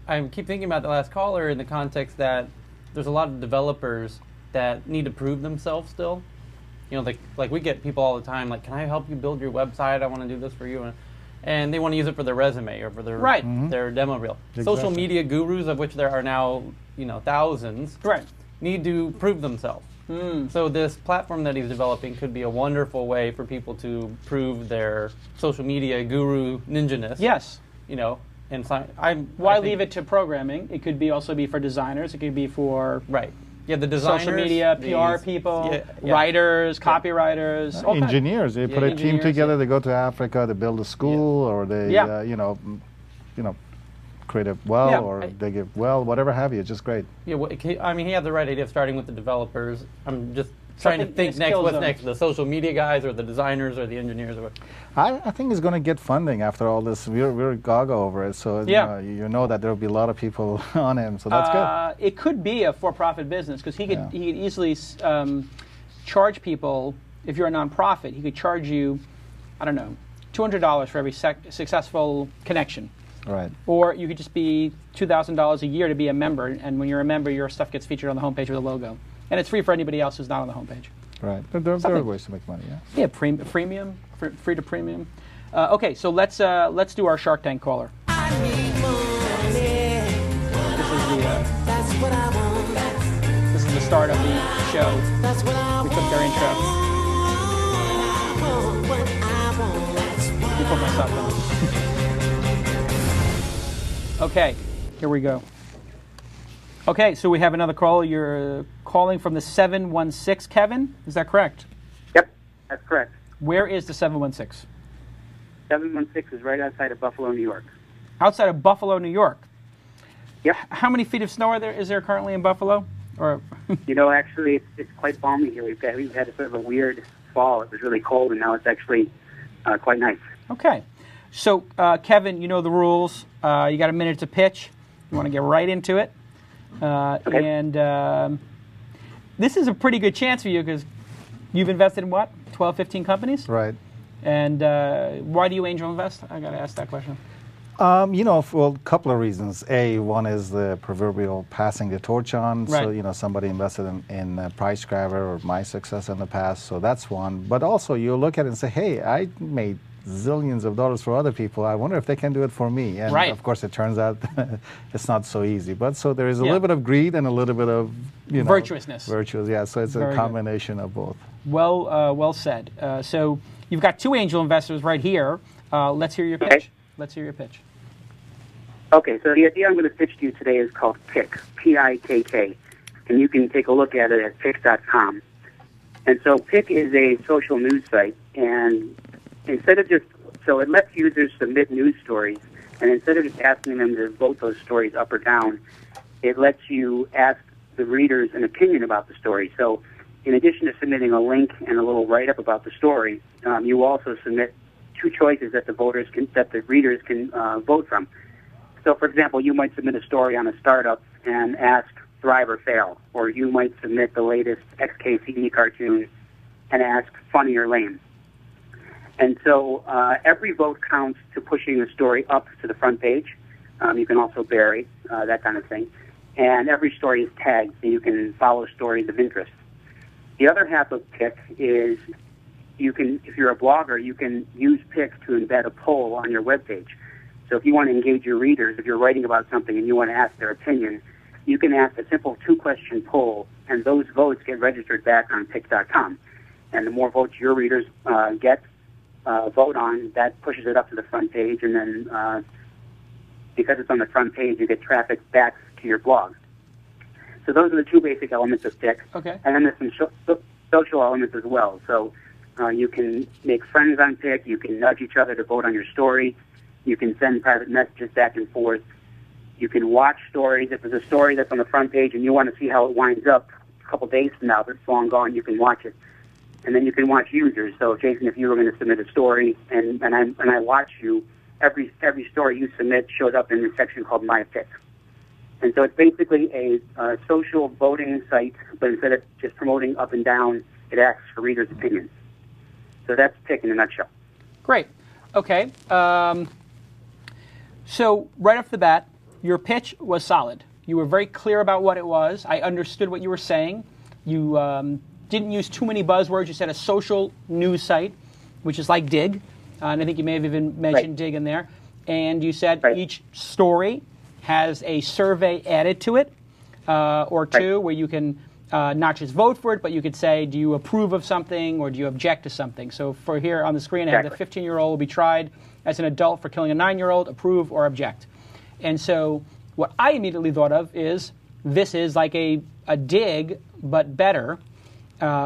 I keep thinking about the last caller in the context that there's a lot of developers that need to prove themselves still. Like we get people all the time, like, can I help you build your website? I want to do this for you. And they want to use it for their resume or for their their demo reel. Exactly. Social media gurus, of which there are now thousands, need to prove themselves. So this platform that he's developing could be a wonderful way for people to prove their social media guru ninja-ness. Yes. And why leave it to programming? It could also be for designers. It could be for the designers, social media, PR people, writers, copywriters, engineers. They put a team together. They go to Africa. They build a school, or they, create a well, or they give whatever have you. It's just great. Yeah, I mean, he had the right idea of starting with the developers. I'm just trying to think what's next. The social media guys, or the designers, or the engineers, or what? I think he's going to get funding after all this. We're gaga over it, so you know that there will be a lot of people on him. So that's good. It could be a for-profit business because he could easily charge people. If you're a nonprofit, he could charge you, I don't know, $200 for every successful connection. Right. Or you could just be $2,000 a year to be a member, and when you're a member, your stuff gets featured on the homepage with a logo. And it's free for anybody else who's not on the homepage. Right. There are ways to make money, yeah. Yeah, freemium, free to premium. Okay, so let's do our Shark Tank caller. This is the start of the show. We took their intro. Let me put myself on. Okay, here we go. Okay, so we have another call. You're calling from the 716, Kevin? Is that correct? Yep, that's correct. Where is the 716? 716 is right outside of Buffalo, New York. Outside of Buffalo, New York. Yep. How many feet of snow is there currently in Buffalo? Or Actually, it's quite balmy here. We've had a sort of a weird fall. It was really cold, and now it's actually quite nice. Okay. So, Kevin, you know the rules. You got a minute to pitch. You want to get right into it. Okay. And this is a pretty good chance for you because you've invested in what? 12, 15 companies? Right. And why do you angel invest? I got to ask that question. A couple of reasons. One is the proverbial passing the torch on. Right. So, somebody invested in Price Grabber or my success in the past. So that's one. But also you look at it and say, hey, I made zillions of dollars for other people. I wonder if they can do it for me. And right. Of course, it turns out it's not so easy. But so there is a little bit of greed and a little bit of, virtuousness. Virtuous, yeah. So it's a combination of both. Well said. So you've got two angel investors right here. Let's hear your pitch. Okay. Let's hear your pitch. Okay, so the idea I'm going to pitch to you today is called PICK, P-I-K-K, and you can take a look at it at pick.com. And so PICK is a social news site, and it lets users submit news stories, and instead of just asking them to vote those stories up or down, it lets you ask the readers an opinion about the story. So in addition to submitting a link and a little write-up about the story, you also submit two choices that the readers can vote from. So, for example, you might submit a story on a startup and ask thrive or fail, or you might submit the latest XKCD cartoon and ask funny or lame. And so every vote counts to pushing the story up to the front page. You can also bury, that kind of thing. And every story is tagged, so you can follow stories of interest. The other half of PICK is if you're a blogger, you can use PICK to embed a poll on your webpage. So if you want to engage your readers, if you're writing about something and you want to ask their opinion, you can ask a simple two-question poll, and those votes get registered back on pick.com. And the more votes your readers vote on, that pushes it up to the front page, and then because it's on the front page, you get traffic back to your blog. So those are the two basic elements of PICK. Okay. And then there's some social elements as well. So you can make friends on PICK, you can nudge each other to vote on your story, you can send private messages back and forth. You can watch stories. If there's a story that's on the front page and you want to see how it winds up a couple days from now, if it's long gone, you can watch it. And then you can watch users. So, Jason, if you were going to submit a story and I watch you, every story you submit shows up in a section called My Pick. And so it's basically a social voting site, but instead of just promoting up and down, it asks for readers' opinions. So that's PICK in a nutshell. Great. Okay. So right off the bat, your pitch was solid. You were very clear about what it was. I understood what you were saying. You didn't use too many buzzwords. You said a social news site, which is like Dig. And I think you may have even mentioned Dig in there. And you said each story has a survey added to it, or two, where you can not just vote for it, but you could say, do you approve of something or do you object to something? So for here on the screen, I have the 15-year-old will be tried as an adult for killing a 9-year-old, approve or object. And so what I immediately thought of is this is like a Dig, but better,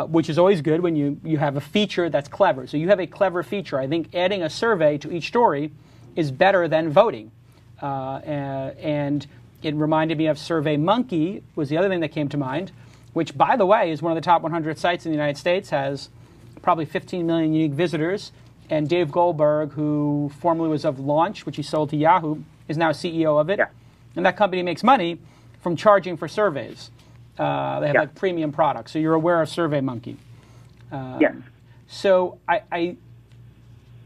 which is always good when you have a feature that's clever. So you have a clever feature. I think adding a survey to each story is better than voting. And it reminded me of SurveyMonkey was the other thing that came to mind, which, by the way, is one of the top 100 sites in the United States, has probably 15 million unique visitors. And Dave Goldberg, who formerly was of Launch, which he sold to Yahoo, is now CEO of it. Yeah. And that company makes money from charging for surveys. They have like premium products. So you're aware of SurveyMonkey. Yes. So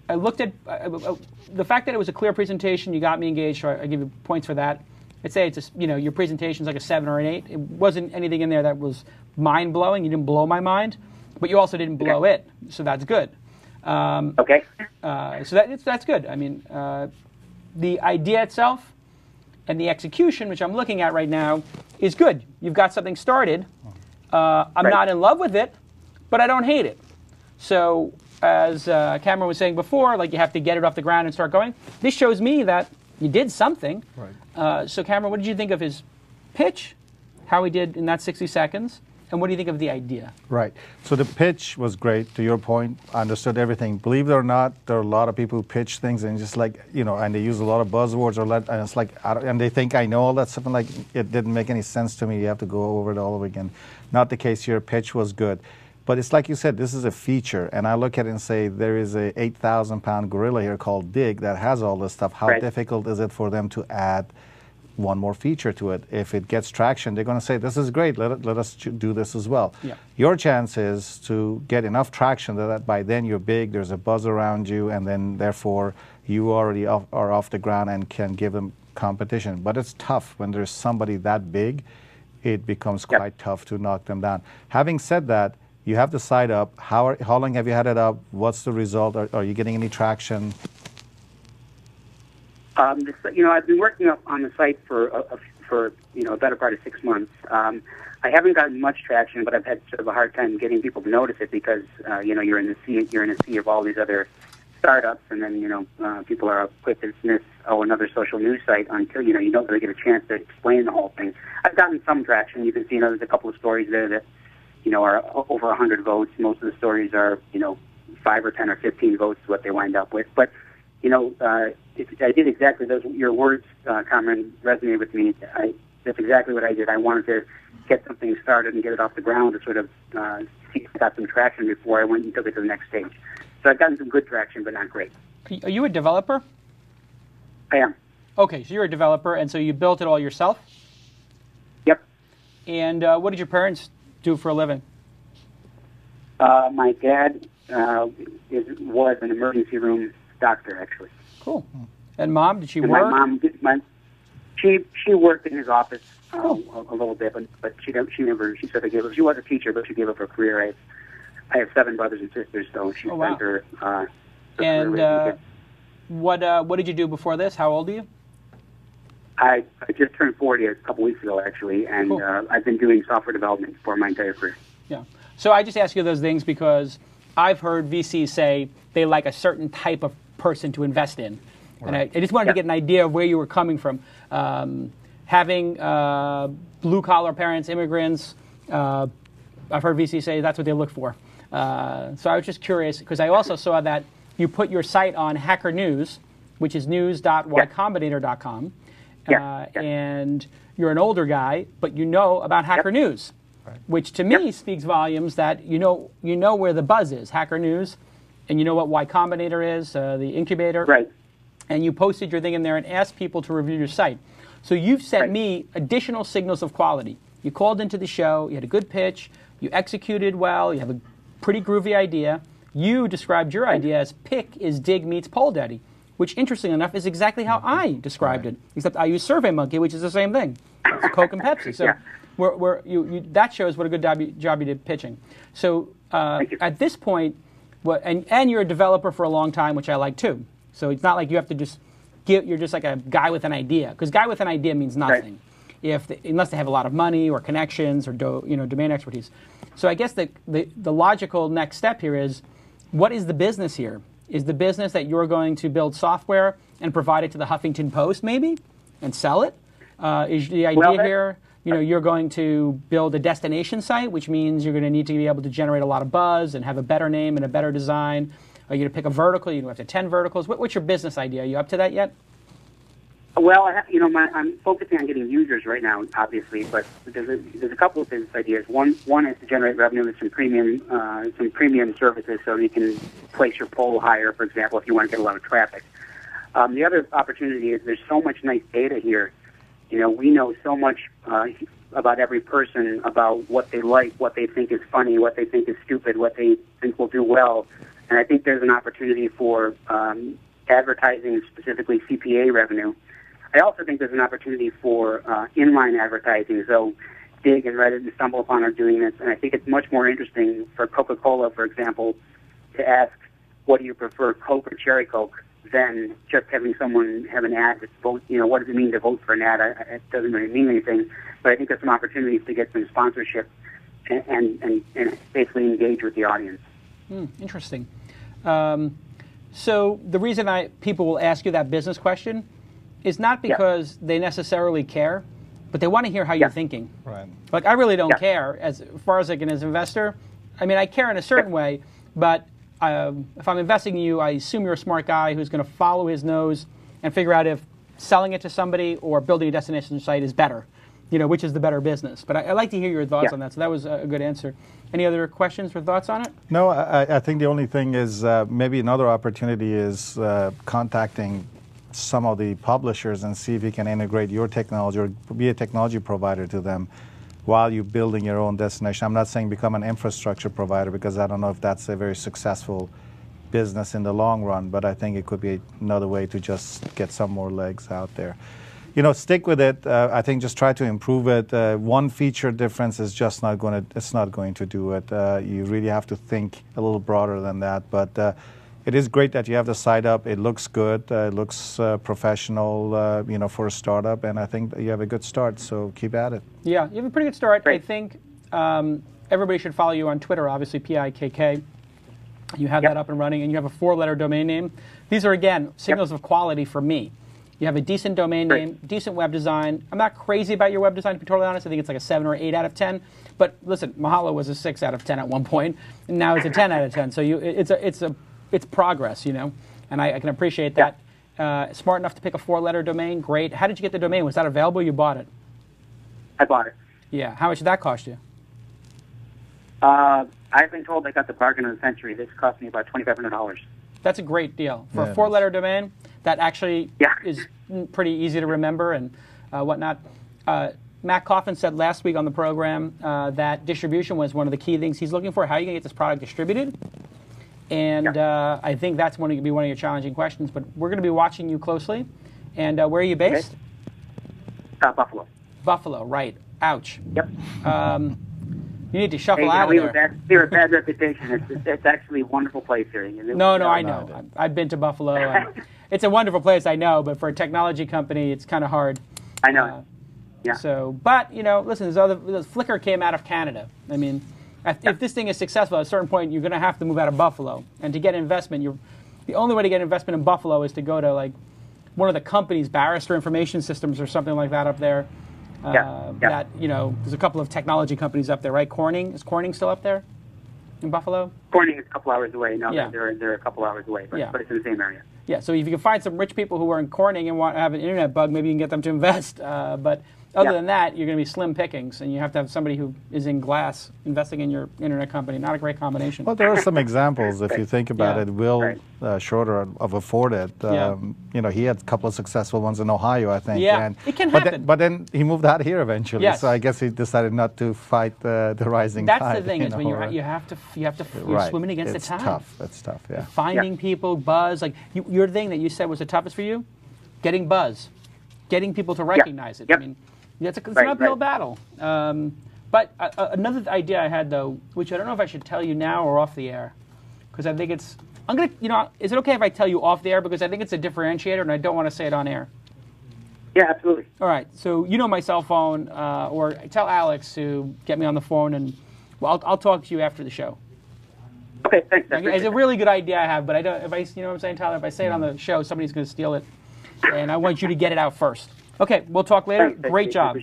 I looked at the fact that it was a clear presentation. You got me engaged, so I give you points for that. I'd say it's your presentation's like a 7 or an 8. It wasn't anything in there that was mind blowing. You didn't blow my mind, but you also didn't blow it, so that's good. Okay. So that's good. I mean, the idea itself and the execution, which I'm looking at right now, is good. You've got something started. I'm not in love with it, but I don't hate it. So as Cameron was saying before, like you have to get it off the ground and start going. This shows me that you did something. Right. So Cameron, what did you think of his pitch, how he did in that 60 seconds, and what do you think of the idea? Right. So the pitch was great. To your point, I understood everything. Believe it or not, there are a lot of people who pitch things and just like, and they use a lot of buzzwords and it's like, and they think I know all that stuff. And like, it didn't make any sense to me. You have to go over it all over again. Not the case. Your pitch was good. But it's like you said, this is a feature. And I look at it and say, there is a 8,000-pound gorilla here called Dig that has all this stuff. How difficult is it for them to add one more feature to it? If it gets traction, they're going to say, this is great, let us do this as well. Yeah. Your chance is to get enough traction that by then you're big, there's a buzz around you, and then therefore you already are off the ground and can give them competition. But it's tough when there's somebody that big, it becomes quite tough to knock them down. Having said that, you have the site up. How long have you had it up? What's the result? Are you getting any traction? I've been working up on the site for a better part of 6 months. I haven't gotten much traction, but I've had sort of a hard time getting people to notice it because you're in a sea of all these other startups, and then people are quick to dismiss another social news site until you don't really get a chance to explain the whole thing. I've gotten some traction. You can see there's a couple of stories there that are over 100 votes. Most of the stories are 5 or 10 or 15 votes is what they wind up with, but. I did exactly those. Your words, Kamran, resonated with me. That's exactly what I did. I wanted to get something started and get it off the ground to sort of see if I got some traction before I went and took it to the next stage. So I've gotten some good traction, but not great. Are you a developer? I am. Okay, so you're a developer, and so you built it all yourself? Yep. And what did your parents do for a living? My dad was an emergency room doctor, actually. Cool. And Mom, did she and work? My mom, she worked in his office a little bit, but she sort of gave up. She was a teacher, but she gave up her career. I have 7 brothers and sisters, so she spent her and career. What did you do before this? How old are you? I just turned 40 a couple weeks ago, actually, and I've been doing software development for my entire career. Yeah. So I just ask you those things because I've heard VCs say they like a certain type of person to invest in. Right. And I just wanted to get an idea of where you were coming from. Having blue-collar parents, immigrants, I've heard VCs say that's what they look for. So I was just curious, because I also saw that you put your site on Hacker News, which is news.ycombinator.com. And you're an older guy, but you know about Hacker News, which to me speaks volumes that you know where the buzz is, Hacker News, and you know what Y Combinator is, the incubator. Right. And you posted your thing in there and asked people to review your site. So you've sent me additional signals of quality. You called into the show, you had a good pitch, you executed well, you have a pretty groovy idea. You described your idea as Pick is Dig meets Pole Daddy, which interestingly enough is exactly how I described it, except I use SurveyMonkey, which is the same thing. It's Coke and Pepsi. So that shows what a good job you did pitching. So at this point, and you're a developer for a long time, which I like too. So it's not like you have to just you're just like a guy with an idea, because guy with an idea means nothing, unless they have a lot of money or connections or domain expertise. So I guess the logical next step here is, what is the business here? Is the business that you're going to build software and provide it to the Huffington Post maybe and sell it? Is the idea here, you're going to build a destination site, which means you're going to need to be able to generate a lot of buzz and have a better name and a better design? Are you going to pick a vertical? You go after 10 verticals? What's your business idea? Are you up to that yet? Well, I'm focusing on getting users right now, obviously, but there's a couple of business ideas. One is to generate revenue with some premium services, so you can place your poll higher, for example, if you want to get a lot of traffic. The other opportunity is there's so much nice data here. We know so much about every person, about what they like, what they think is funny, what they think is stupid, what they think will do well. And I think there's an opportunity for advertising, specifically CPA revenue. I also think there's an opportunity for inline advertising. So Dig and Reddit and StumbleUpon are doing this, and I think it's much more interesting for Coca-Cola, for example, to ask, what do you prefer, Coke or Cherry Coke, than just having someone have an ad that's vote. What does it mean to vote for an ad? It doesn't really mean anything, but I think there's some opportunities to get some sponsorship and basically engage with the audience. Interesting. So the reason people will ask you that business question is not because they necessarily care, but they want to hear how you're thinking. Right. Like, I really don't care as far as like an investor. I mean, I care in a certain way, but if I'm investing in you, I assume you're a smart guy who's going to follow his nose and figure out if selling it to somebody or building a destination site is better, which is the better business. But I'd like to hear your thoughts on that. So that was a good answer. Any other questions or thoughts on it? No, I think the only thing is maybe another opportunity is contacting some of the publishers and see if you can integrate your technology or be a technology provider to them while you're building your own destination. I'm not saying become an infrastructure provider, because I don't know if that's a very successful business in the long run, but I think it could be another way to just get some more legs out there. Stick with it. I think just try to improve it. One feature difference is just not going to, it's not going to do it. You really have to think a little broader than that, but it is great that you have the site up. It looks good. It looks professional, for a startup, and I think you have a good start. So keep at it. Yeah, you have a pretty good start. Great. I think everybody should follow you on Twitter. Obviously, PIKK. You have that up and running, and you have a 4-letter domain name. These are again signals of quality for me. You have a decent domain name, decent web design. I'm not crazy about your web design, to be totally honest. I think it's like a 7 or 8 out of 10. But listen, Mahalo was a 6 out of 10 at one point, and now it's a 10 out of 10. So it's progress, and I can appreciate that. Smart enough to pick a 4-letter domain, great. How did you get the domain? Was that available? You bought it? I bought it. Yeah. How much did that cost you? I've been told I got the bargain of the century. This cost me about $2,500. That's a great deal. For a 4-letter domain, that actually is pretty easy to remember and whatnot. Matt Coffin said last week on the program that distribution was one of the key things he's looking for. How are you going to get this product distributed? And I think that's going to be one of your challenging questions. But we're going to be watching you closely. And where are you based? Buffalo. Buffalo, right. Ouch. Yep. You need to shuffle out of there. We have a bad reputation. It's actually a wonderful place here. No, I know. I've been to Buffalo. It's a wonderful place, I know. But for a technology company, it's kind of hard. I know. So, but, listen, Flickr came out of Canada. I mean, if this thing is successful, at a certain point, you're going to have to move out of Buffalo. And to get investment, the only way to get investment in Buffalo is to go to, like, one of the companies, Barrister Information Systems or something like that up there. That, there's a couple of technology companies up there, right? Corning? Is Corning still up there in Buffalo? Corning is a couple hours away. No, they're a couple hours away, but it's in the same area. Yeah, so if you can find some rich people who are in Corning and want to have an internet bug, maybe you can get them to invest. But other than that, you're going to be slim pickings, and you have to have somebody who is in glass investing in your internet company. Not a great combination. Well, there are some examples, if you think about it. Will Schroeder of Afforded, he had a couple of successful ones in Ohio, I think. Yeah, it can happen. But then he moved out here eventually, so I guess he decided not to fight the rising tide. That's the thing, is when you have to you're swimming against the tide. It's tough, yeah. Finding people, buzz, like your thing that you said was the toughest for you, getting buzz, getting people to recognize it. I mean, it's an uphill battle. But another idea I had, though, which I don't know if I should tell you now or off the air, because I think is it okay if I tell you off the air, because I think it's a differentiator and I don't want to say it on air. Yeah, absolutely. All right, so my cell phone, or tell Alex to get me on the phone, and I'll talk to you after the show. Okay, thanks. It's a really good idea I have, but I don't. If I, you know what I'm saying, Tyler? If I say it on the show, somebody's going to steal it, and I want you to get it out first. Okay, we'll talk later. Thanks. Great job.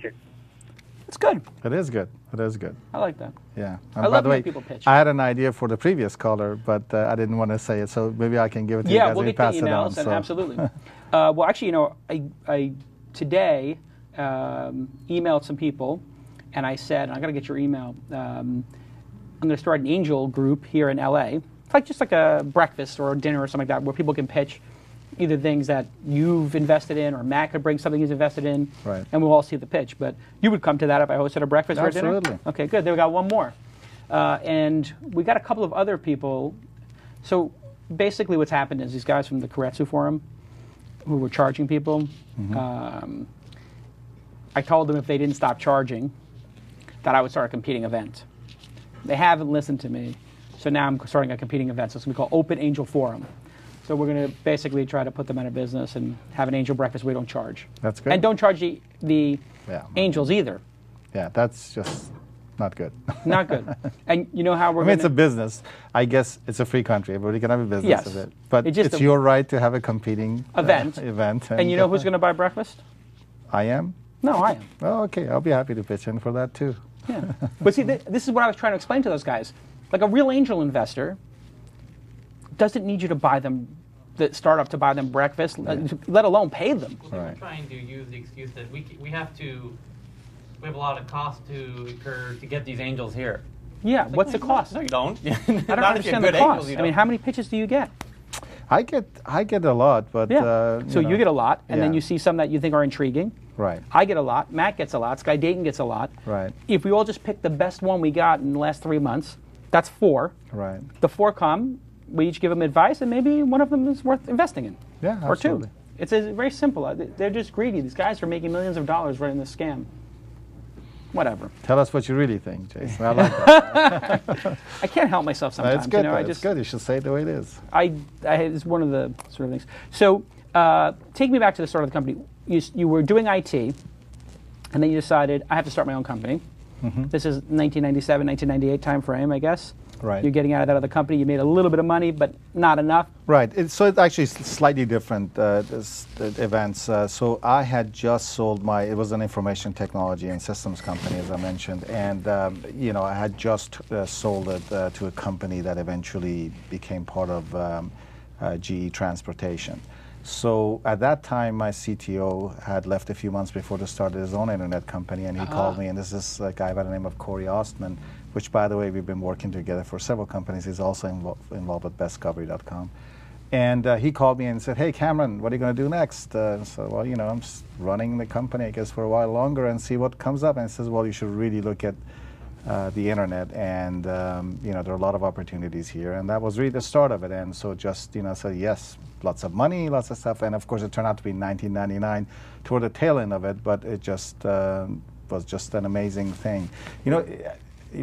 It's good. It is good. I like that. Yeah. I love when people pitch. I had an idea for the previous caller, but I didn't want to say it, so maybe I can give it to you guys. Yeah, we'll get the emails, and absolutely. Well, actually, I today emailed some people, and I said, I got to get your email. I'm going to start an angel group here in LA. It's just like a breakfast or a dinner or something like that, where people can pitch either things that you've invested in, or Matt could bring something he's invested in, and we'll all see the pitch. But you would come to that if I hosted a breakfast or a dinner? Absolutely. Okay, good. Then we got one more. And we got a couple of other people. So basically what's happened is these guys from the Keiretsu forum who were charging people, I told them if they didn't stop charging, that I would start a competing event. They haven't listened to me, so now I'm starting a competing event. So it's going to be called Open Angel Forum. So we're going to basically try to put them out of business and have an angel breakfast where we don't charge. That's good. And don't charge the angels either. Yeah, that's just not good. Not good. And you know how we're I mean, it's a business. I guess it's a free country. Everybody can have a business Yes. of it. But It's just it's a- your right to have a competing Event. event. And you know who's going to buy breakfast? I am? No, I am. Oh, okay. I'll be happy to pitch in for that too. Yeah. But see, this is what I was trying to explain to those guys. Like a real angel investor doesn't need you to buy them, the startup to buy them breakfast, let alone pay them. Well, they were trying to use the excuse that we have a lot of cost to incur to get these angels here. Yeah, what's the cost? No, you don't. I don't understand the cost. I mean, how many pitches do you get? I get a lot, but Yeah. So you get a lot, and then Yeah. you see some that you think are intriguing. Right. I get a lot. Matt gets a lot. Sky Dayton gets a lot. Right. If we all just pick the best one we got in the last 3 months, that's 4. Right. The 4 come, we each give them advice, and maybe one of them is worth investing in. Yeah, Or absolutely. 2. It's very simple. They're just greedy. These guys are making millions of dollars running this scam. Whatever. Tell us what you really think, Jason. I like that. I can't help myself sometimes. It's good. You know, though. I It's just, good. You should say it the way it is. it's one of the sort of things. So take me back to the start of the company. You were doing IT, and then you decided, I have to start my own company. This is 1997, 1998 time frame, I guess. Right. You're getting out of that other company. You made a little bit of money, but not enough. Right. So it's actually slightly different events. So I had just sold it was an information technology and systems company, as I mentioned, and I had just sold it to a company that eventually became part of GE Transportation. So at that time, my CTO had left a few months before to start his own internet company, and he called me, and this is a guy by the name of Corey Ostman, which, by the way, we've been working together for several companies. He's also involved with bestcovery.com. And he called me and said, hey, Kamran, what are you going to do next? So, well, I'm just running the company, I guess, for a while longer and see what comes up. And he says, well, you should really look at the internet, and there are a lot of opportunities here. And that was really the start of it. And so just, said yes, lots of money, lots of stuff. And of course, it turned out to be 1999 toward the tail end of it, but it just was just an amazing thing.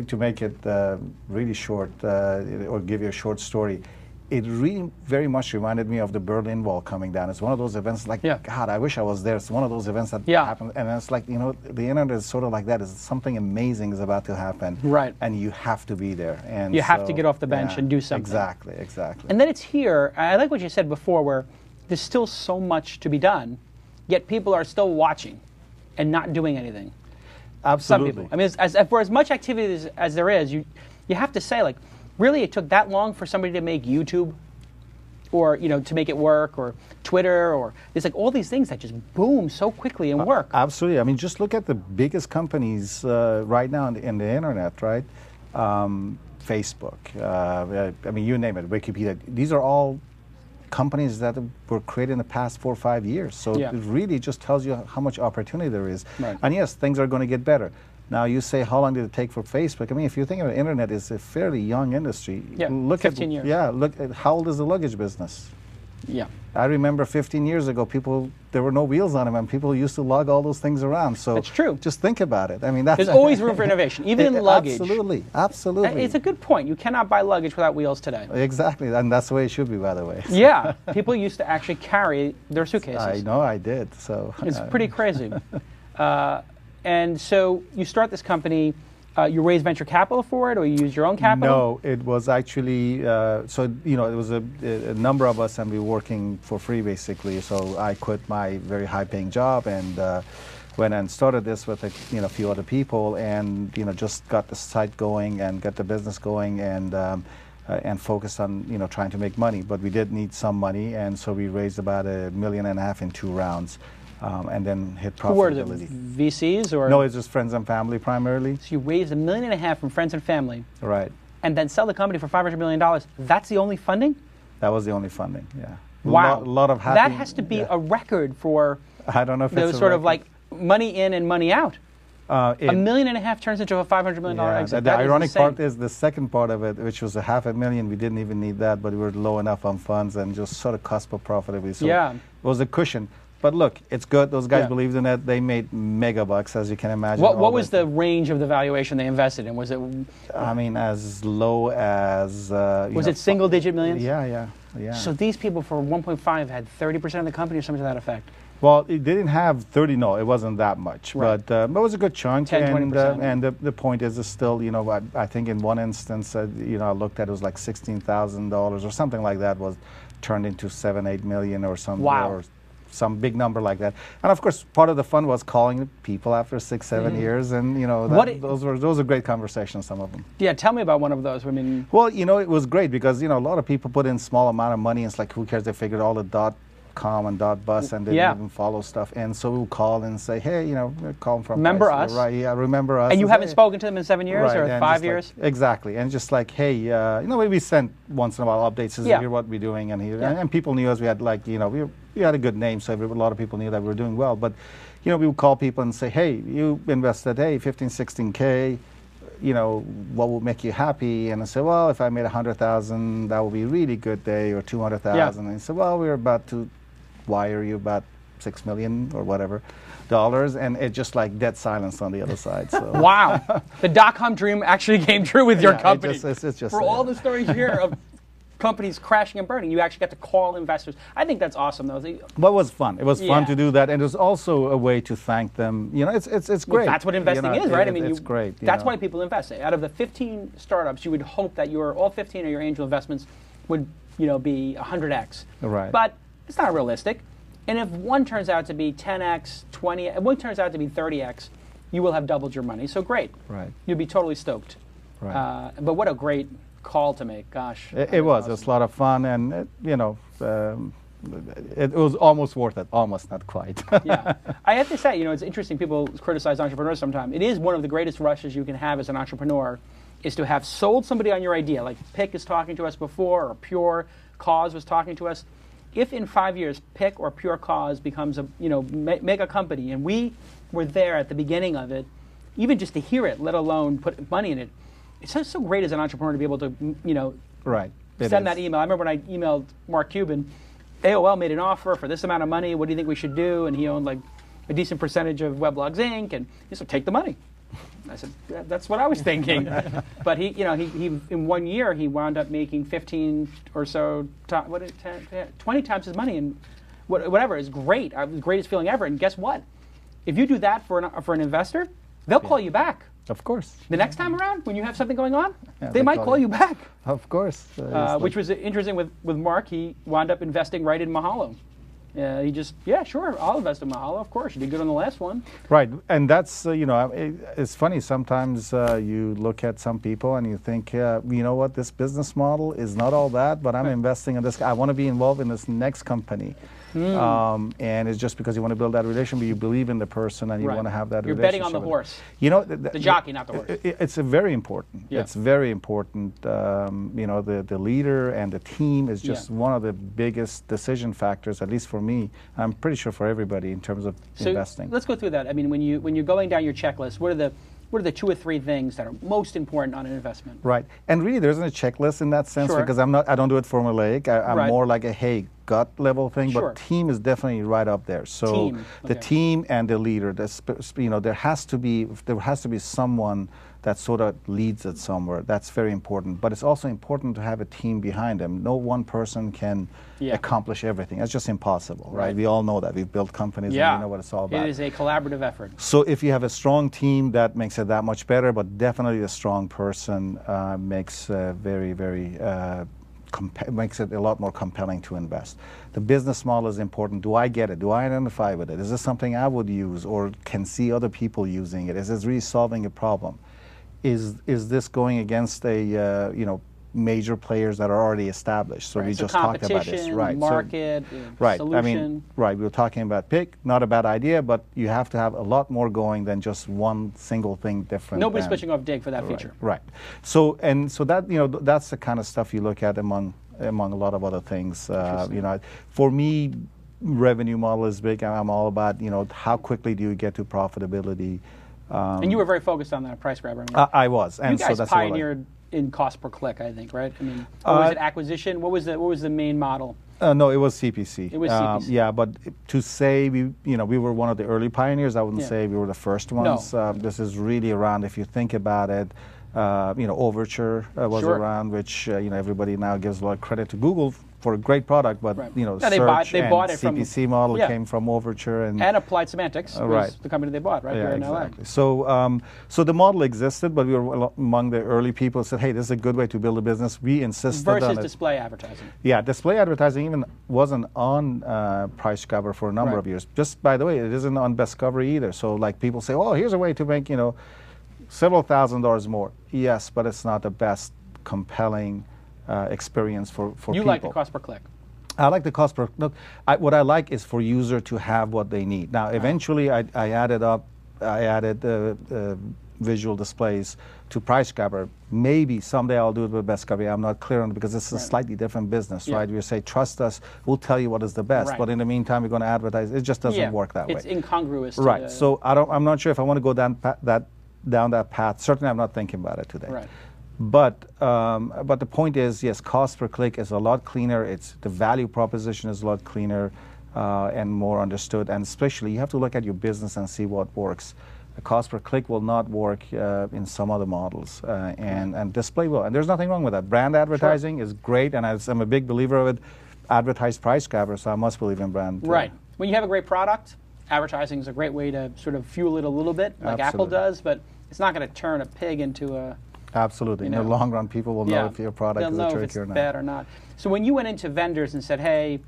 To make it really short, or give you a short story, it really very much reminded me of the Berlin Wall coming down. It's one of those events like, God, I wish I was there. It's one of those events that happened. And it's like, the internet is sort of like that. It's something amazing is about to happen. Right. And you have to be there. And you have to get off the bench and do something. Exactly. And then it's here. I like what you said before, where there's still so much to be done, yet people are still watching and not doing anything. Absolutely. Some people. I mean, for as much activity as there is, you have to say, like, really, it took that long for somebody to make YouTube, or to make it work, or Twitter, or there's like all these things that just boom so quickly and work. Absolutely. I mean, just look at the biggest companies right now in the internet, right? Facebook. I mean, you name it. Wikipedia. These are all companies that were created in the past 4 or 5 years. So it really just tells you how much opportunity there is. Right. And yes, things are going to get better. Now, you say, how long did it take for Facebook? I mean, if you think of the internet, it's a fairly young industry. Yeah, look 15 years. Yeah, look at how old is the luggage business? Yeah. I remember 15 years ago, there were no wheels on them, and people used to lug all those things around. So that's true. Just think about it. I mean, that's there's always room for innovation, even in luggage. Absolutely, absolutely. It's a good point. You cannot buy luggage without wheels today. Exactly, and that's the way it should be, by the way. Yeah, people used to actually carry their suitcases. I know, I did. So it's pretty crazy. And so you start this company. You raise venture capital for it, or you use your own capital? No, it was actually, it was a number of us, and we were working for free, basically. So I quit my very high-paying job and went and started this with a few other people, and just got the site going and got the business going, and focused on trying to make money. But we did need some money, and so we raised about $1.5 million in 2 rounds. And then hit profitability. Who were the VCs, or? No, it's just friends and family primarily. So you raised $1.5 million from friends and family. Right. And then sell the company for $500 million. That's the only funding? That was the only funding, yeah. Wow. A lot of happy... That has to be a record for... I don't know if those it's sort of like money in and money out. $1.5 million turns into a $500 million exit. The That is ironic insane. part is the second part of it, which was a $500,000. We didn't even need that, but we were low enough on funds and just sort of cusp of profitability. So Yeah. it was a cushion. But look, it's good. Those guys Yeah. believed in it. They made mega bucks, as you can imagine. What was the range of the valuation they invested in? Was it I mean, as low as. was it single-digit millions? Yeah. So these people for 1.5 had 30% of the company or something to that effect. Well, it didn't have 30. No, it wasn't that much. Right. But it was a good chunk. 10, and 20%. And the point is still, I think in one instance, I looked at it was like $16,000 or something like that was turned into 7-8 million or something. Wow. Or some big number like that. And of course, part of the fun was calling people after 6-7 years, and those were great conversations. Some of them. Yeah, tell me about one of those. I mean, well, it was great because a lot of people put in small amount of money. And it's like, who cares? They figured all the .com and .bus and didn't even follow stuff. And so we'll call and say, hey, we're calling from. Remember Price. us? Right? Yeah, remember us. And you haven't spoken to them in 7 years or and 5 years? Exactly, and just like, hey, we sent once in a while updates. Says, here's what we're doing, and people knew us. We had we had a good name, so a lot of people knew that we were doing well. But we would call people and say, hey, you invested 15, 16K. What would make you happy? And I said, well, if I made 100,000, that would be a really good day, or 200,000. And he said, well, we're about to wire you about $6 million or whatever dollars, and it's just like dead silence on the other side. So. Wow, the .com dream actually came true with your company. It's just for all the stories you hear of companies crashing and burning, you actually got to call investors. I think that's awesome, though. Well, it was fun. It was fun to do that, and it was also a way to thank them. It's great. Well, that's what investing is, right? It's great. That's why people invest. Out of the 15 startups, you would hope that all 15 of your angel investments would be 100x. Right. But it's not realistic. And if one turns out to be 10x, 20, and one turns out to be 30x, you will have doubled your money. So great. Right. You'll be totally stoked. Right. But what a great call to make. Gosh. It was. Awesome. It was a lot of fun, and it was almost worth it. Almost, not quite. Yeah. I have to say, it's interesting. People criticize entrepreneurs sometimes. It is one of the greatest rushes you can have as an entrepreneur, is to have sold somebody on your idea. Like Pick is talking to us before, or Pure Cause was talking to us. If in 5 years Pick or Pure Cause becomes a mega company, and we were there at the beginning of it, even just to hear it, let alone put money in it, it's so great as an entrepreneur to be able to send that email. I remember when I emailed Mark Cuban, AOL made an offer for this amount of money. What do you think we should do? And he owned like a decent percentage of Weblogs Inc. And he said, take the money. I said, yeah, that's what I was thinking. But he in 1 year he wound up making 15 or so, 20 times his money, and whatever is great. The greatest feeling ever. And guess what? If you do that for an investor, they'll call you back. Of course. The next time around, when you have something going on, they might call you back. Of course. Which was interesting with Mark. He wound up investing right in Mahalo. He just, sure, I'll invest in Mahalo. Of course, you did good on the last one. Right, and that's, it's funny. Sometimes you look at some people and you think, what, this business model is not all that, but I'm investing in this. I want to be involved in this next company. And it's just because you want to build that relation, but you believe in the person and you want to have that You're relationship. betting on the horse. The jockey, not the horse. It's very important. Yeah. It's very important. The leader and the team is just one of the biggest decision factors, at least for me. I'm pretty sure for everybody in terms of investing. Let's go through that. I mean, when you're going down your checklist, what are the 2 or 3 things that are most important on an investment? Right, and really there isn't a checklist in that sense because I don't do it formulaic. I'm more like a gut level thing, but team is definitely right up there. So the team and the leader, there has to be someone that sort of leads it somewhere. That's very important. But it's also important to have a team behind them. No one person can accomplish everything. That's just impossible, right? We all know that. We've built companies and we know what it's all about. It is a collaborative effort. So if you have a strong team, that makes it that much better, but definitely a strong person makes makes it a lot more compelling to invest. The business model is important. Do I get it? Do I identify with it? Is this something I would use or can see other people using it? Is this really solving a problem? Is this going against a major players that are already established? So we just talked about this, right? Market, solution. I mean, we were talking about Pick, not a bad idea, but you have to have a lot more going than just one single thing different. Nobody's switching off Dig for that feature. Right. So that that's the kind of stuff you look at among a lot of other things. For me, revenue model is big. I'm all about how quickly do you get to profitability. And you were very focused on that price grabber. I was, and you guys so that's what I- pioneered in cost per click, I think, right? I mean, or was it acquisition? What was the main model? No, it was CPC. It was CPC. Yeah, but to say we were one of the early pioneers, I wouldn't Yeah. say we were the first ones. No. This is really around, if you think about it, Overture was Sure. around, which everybody now gives a lot of credit to Google for a great product, but Right. search they bought and it from- CPC model yeah. came from Overture and Applied Semantics was right. the company they bought, right? yeah, Here in exactly. So the model existed, but we were among the early people who said, hey, this is a good way to build a business. We insisted LA. Versus on it. display advertising. Yeah, display advertising even wasn't on Price Grabber for a number Right. of years. Just by the way, it isn't on Discovery either. So like people say, oh, here's a way to make several $1,000s more. Yes, but it's not the best compelling experience for You people. like the cost per click. I like the cost per look. What I like is for user to have what they need. Now, eventually, I added visual displays to Price Grabber. Maybe someday I'll do it with Discovery. I'm not clear on it because it's a slightly different business, Yeah. right? We say trust us, we'll tell you what is the best. Right. But in the meantime, we're going to advertise. It just doesn't work that It's way. incongruous. To Right. the- So I'm not sure if I want to go down that path. Certainly, I'm not thinking about it today. Right. But the point is, yes, cost per click is a lot cleaner. The value proposition is a lot cleaner and more understood. And especially, you have to look at your business and see what works. The cost per click will not work in some other models, and display will. And there's nothing wrong with that. Brand advertising is great, and I'm a big believer of it. Advertise Price Grabber, so I must believe in brand. Right. When you have a great product, advertising is a great way to sort of fuel it a little bit, like Apple Absolutely. does, but it's not going to turn a pig into a... Absolutely. In the know. long run, people will know if your product They'll is know a if trick it's or not. bad or not. So when you went into vendors and said, hey,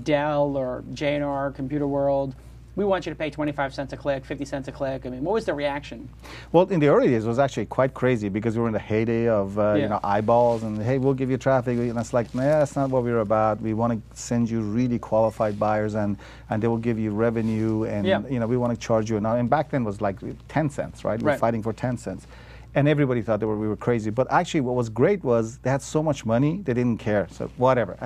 Dell or J&R, Computer World, we want you to pay 25 cents a click, 50 cents a click. I mean, what was the reaction? Well, in the early days, it was actually quite crazy because we were in the heyday of eyeballs and hey, we'll give you traffic. And it's like, nah, that's not what we're about. We want to send you really qualified buyers, and they will give you revenue, and we want to charge you. And back then it was like 10 cents, right? We're fighting for 10 cents. And everybody thought we were crazy. But actually, what was great was they had so much money, they didn't care. So whatever.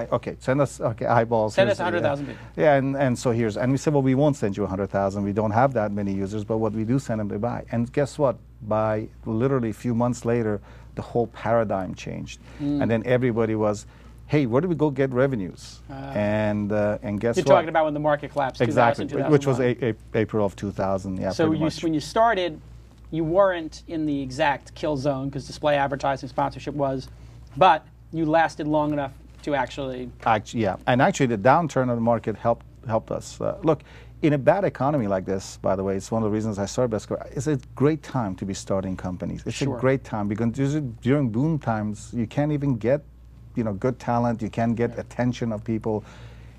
Send us eyeballs. Send us 100,000 people. Yeah, and so and we said, well, we won't send you 100,000. We don't have that many users, but what we do send them, they buy. And guess what? By literally a few months later, the whole paradigm changed. And then everybody was, hey, where do we go get revenues? And guess You're what? talking about when the market collapsed, Exactly, 2000, which was 2001. April of 2000. Yeah, So pretty much. when you started, you weren't in the exact kill zone because display advertising sponsorship was, but you lasted long enough to actually... And actually the downturn of the market helped us. Look, in a bad economy like this, by the way, it's one of the reasons I started Discovery. It's a great time to be starting companies. It's a great time because during boom times, you can't even get good talent. You can't get attention of people.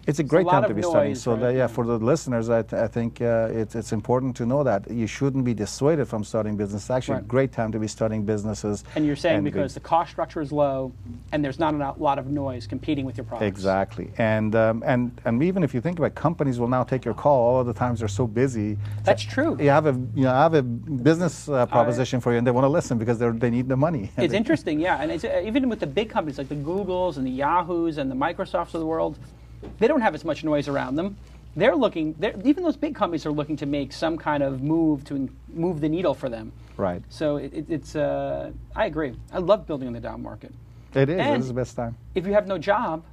It's a great time to be starting. So for the listeners, I think it's important to know that you shouldn't be dissuaded from starting business. It's actually a great time to be starting businesses. And you're saying because the cost structure is low and there's not a lot of noise competing with your products. Exactly. And even if you think about it, companies will now take your call. All of the times they're so busy. That's true. You have a business proposition for you, and they want to listen because they need the money. It's interesting, yeah. And it's, even with the big companies like the Googles and the Yahoos and the Microsofts of the world, they don't have as much noise around them. Even those big companies are looking to make some kind of move to move the needle for them. Right. So it's I agree. I love building in the down market. It is. And it is the best time. If you have no job,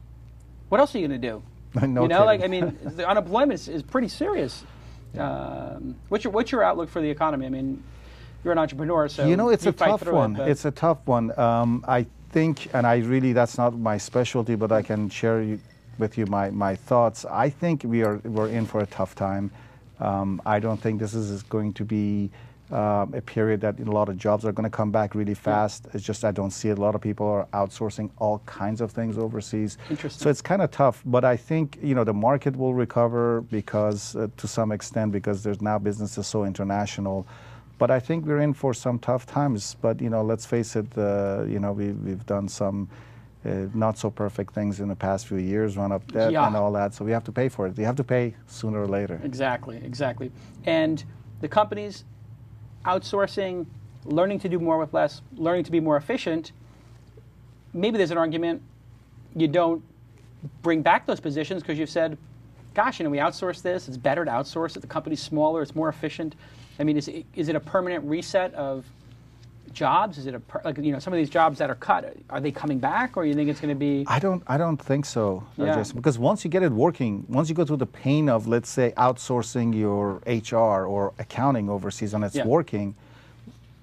what else are you going to do? No kidding. The unemployment is pretty serious. What's your outlook for the economy? I mean, you're an entrepreneur, so it's a fight tough through one. it, It's a tough one. I think, and that's not my specialty, but I can share with you my thoughts. I think we're in for a tough time. I don't think this is going to be a period that a lot of jobs are going to come back really fast. It's just I don't see it. A lot of people are outsourcing all kinds of things overseas. Interesting. So it's kind of tough. But I think the market will recover because to some extent because there's now businesses so international. But I think we're in for some tough times. But let's face it. We've done some not so perfect things in the past few years, run up debt and all that. So we have to pay for it. You have to pay sooner or later. Exactly. And the companies outsourcing, learning to do more with less, learning to be more efficient. Maybe there's an argument you don't bring back those positions because you've said, gosh, we outsource this. It's better to outsource it. The company's smaller. It's more efficient. I mean, is it a permanent reset of jobs? Is it some of these jobs that are cut, are they coming back, or you think it's going to be? I don't think so, Yeah. Jason, because once you get it working, once you go through the pain of, let's say, outsourcing your HR or accounting overseas and it's Yeah. working,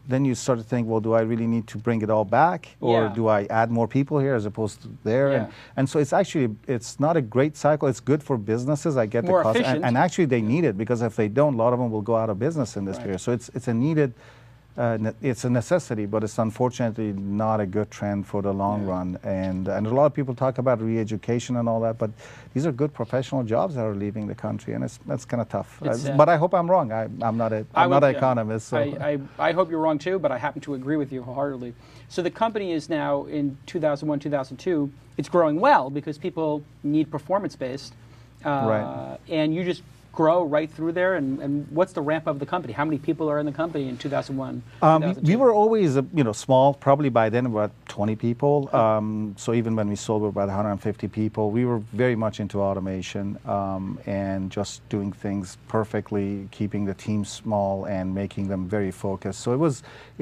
then you start to think, well, do I really need to bring it all back, or Yeah. do I add more people here as opposed to there? Yeah. And so it's not a great cycle. It's good for businesses. I get More the cost, efficient. and actually they need it, because if they don't, a lot of them will go out of business in this Right. period. So it's a needed. It's a necessity, but it's unfortunately not a good trend for the long run. And a lot of people talk about re-education and all that, but these are good professional jobs that are leaving the country, and that's kind of tough. But I hope I'm wrong. I'm not an economist. So. I hope you're wrong too, but I happen to agree with you wholeheartedly. So the company is now in 2001, 2002. It's growing well because people need performance-based, Right. and you just grow right through there. And what's the ramp of the company? How many people are in the company in 2001? We were always small, probably by then about 20 people. So even when we sold, we were about 150 people. We were very much into automation and just doing things perfectly, keeping the team small and making them very focused. So it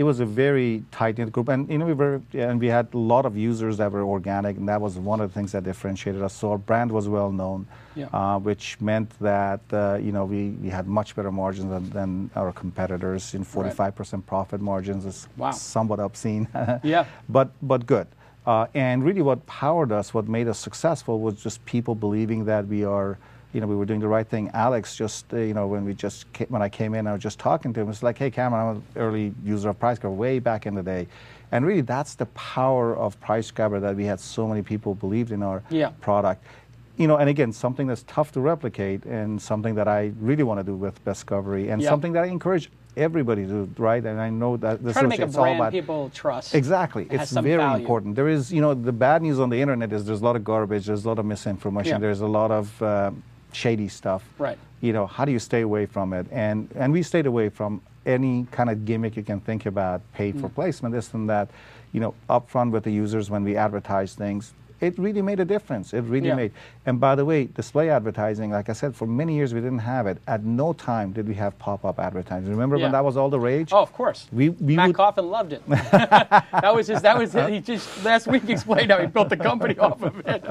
was a very tight-knit group, and we had a lot of users that were organic, and that was one of the things that differentiated us. So our brand was well known. Yeah. Which meant that we had much better margins than our competitors. 45% profit margins is somewhat obscene. Yeah. But good. And really, what powered us, what made us successful, was just people believing that we were doing the right thing. Alex when I came in, I was just talking to him. It's like, hey, Kamran, I'm an early user of PriceGrabber way back in the day. And really, that's the power of PriceGrabber, that we had so many people believed in our product. And again, something that's tough to replicate, and something that I really want to do with Bestcovery, and something that I encourage everybody to do, right? And I know that this Try to make a it's all brand about people trust. Exactly, it's very value. important. There is, the bad news on the internet is there's a lot of garbage, there's a lot of misinformation, there's a lot of shady stuff. Right. How do you stay away from it? And we stayed away from any kind of gimmick you can think about, paid for placement, this and that. Upfront with the users when we advertise things. It really made a difference. It really made. And by the way, display advertising, like I said, for many years we didn't have it. At no time did we have pop-up advertising. Remember when that was all the rage? Oh, of course. Matt Coffin loved it. That was it. He just last week explained how he built the company off of it.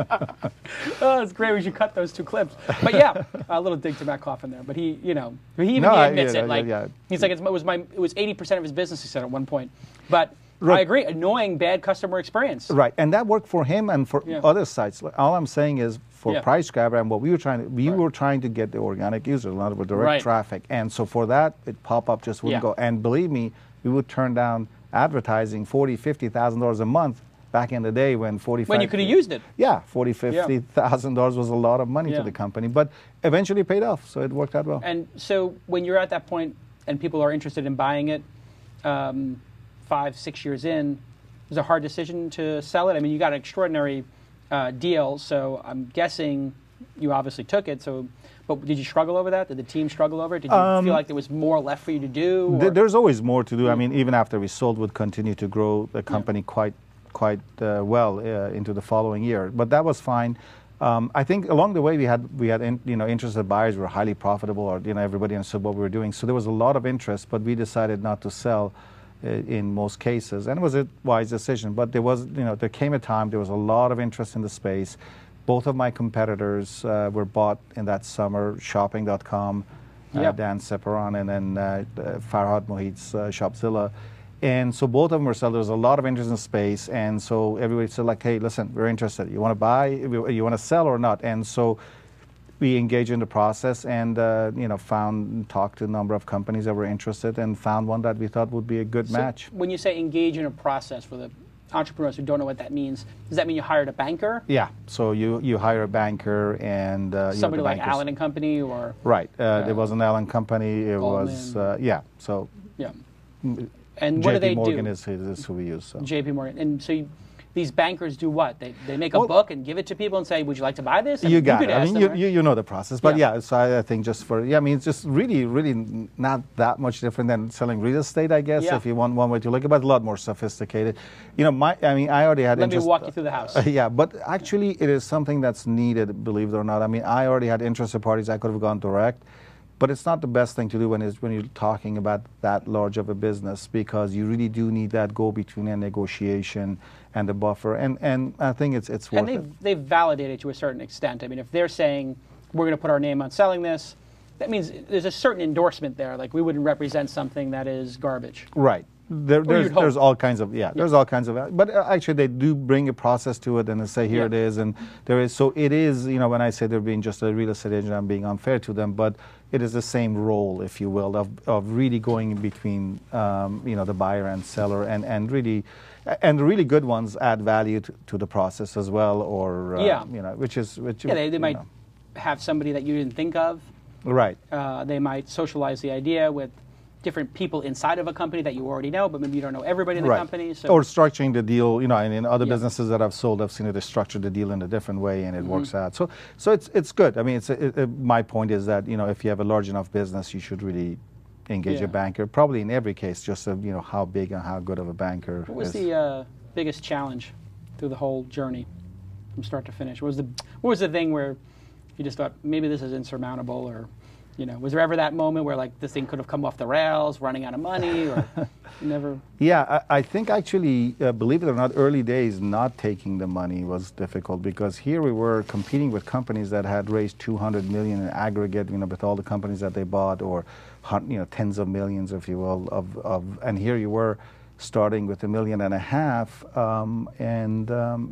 Oh, it's great. We should cut those two clips. But yeah, a little dig to Matt Coffin there. But he admits it. He's like, it was 80% of his business, he said at one point. But I agree. Annoying, bad customer experience. Right, and that worked for him and for other sites. All I'm saying is, for PriceGrabber and what we were trying to get the organic users, a lot of direct traffic, and so for that, pop-up just wouldn't go. And believe me, we would turn down advertising $40,000-$50,000 a month back in the day when when you could have used it. Yeah, $40,000-$50,000 was a lot of money to the company, but eventually paid off, so it worked out well. And so when you're at that point and people are interested in buying it, 5-6 years in, it was a hard decision to sell it. I mean, you got an extraordinary deal, so I'm guessing you obviously took it. But did you struggle over that? Did the team struggle over it? Did you feel like there was more left for you to do? There's always more to do. I mean, even after we sold, we'd continue to grow the company quite well into the following year. But that was fine. I think along the way we had interested buyers. We were highly profitable, or everybody understood what we were doing. So there was a lot of interest, but we decided not to sell in most cases, and it was a wise decision. But there came a time, there was a lot of interest in the space. Both of my competitors were bought in that summer, shopping.com, Dan Separan, and then Farhad Mohit's Shopzilla. And so both of them were sold. There was a lot of interest in the space, and so everybody said, like, hey, listen, we're interested. You want to buy? You want to sell or not? And so we engaged in the process and talked to a number of companies that were interested, and found one that we thought would be a good match. When you say engage in a process, for the entrepreneurs who don't know what that means, does that mean you hired a banker? Yeah. So you hire a banker and somebody like Allen and Company, or right. There was an Allen Company. It Goldman. was So And what do they do? JP Morgan is who we use. So. JP Morgan. And so these bankers do what? They make a book and give it to people and say, would you like to buy this? And you got it. I mean, you know the process. But so I think just it's just really not that much different than selling real estate, I guess, if you want one way to look at it, but a lot more sophisticated. I already had Let me walk you through the house. But actually it is something that's needed, believe it or not. I mean, I already had interested parties. I could have gone direct. But it's not the best thing to do when you're talking about that large of a business, because you really do need that go-between and negotiation and the buffer. And I think it's worth it. And they've validated to a certain extent. I mean, if they're saying we're going to put our name on selling this, that means there's a certain endorsement there. Like, we wouldn't represent something that is garbage. Right. There's all kinds of there's all kinds of, but actually they do bring a process to it, and they say here it is, and there is, so it is, you know, when I say they're being just a real estate agent, I'm being unfair to them, but it is the same role, if you will, of really going in between you know, the buyer and seller, and really, and the really good ones add value to the process as well, or you know, which they might have somebody that you didn't think of, right. They might socialize the idea with different people inside of a company that you already know, but maybe you don't know everybody in the company. So. Or structuring the deal, you know, and in other businesses that I've sold, I've seen it, they structure the deal in a different way, and it works out. So it's good. I mean, my point is that, you know, if you have a large enough business, you should really engage a banker. Probably in every case, just so, you know, how big and how good of a banker. What was the biggest challenge through the whole journey, from start to finish? What was the thing where you just thought maybe this is insurmountable, or? You know, was there ever that moment where, like, this thing could have come off the rails, running out of money, or never? Yeah, I think actually, believe it or not, early days not taking the money was difficult, because here we were competing with companies that had raised 200 million in aggregate, you know, with all the companies that they bought, or, you know, tens of millions, if you will, and here you were starting with $1.5 million,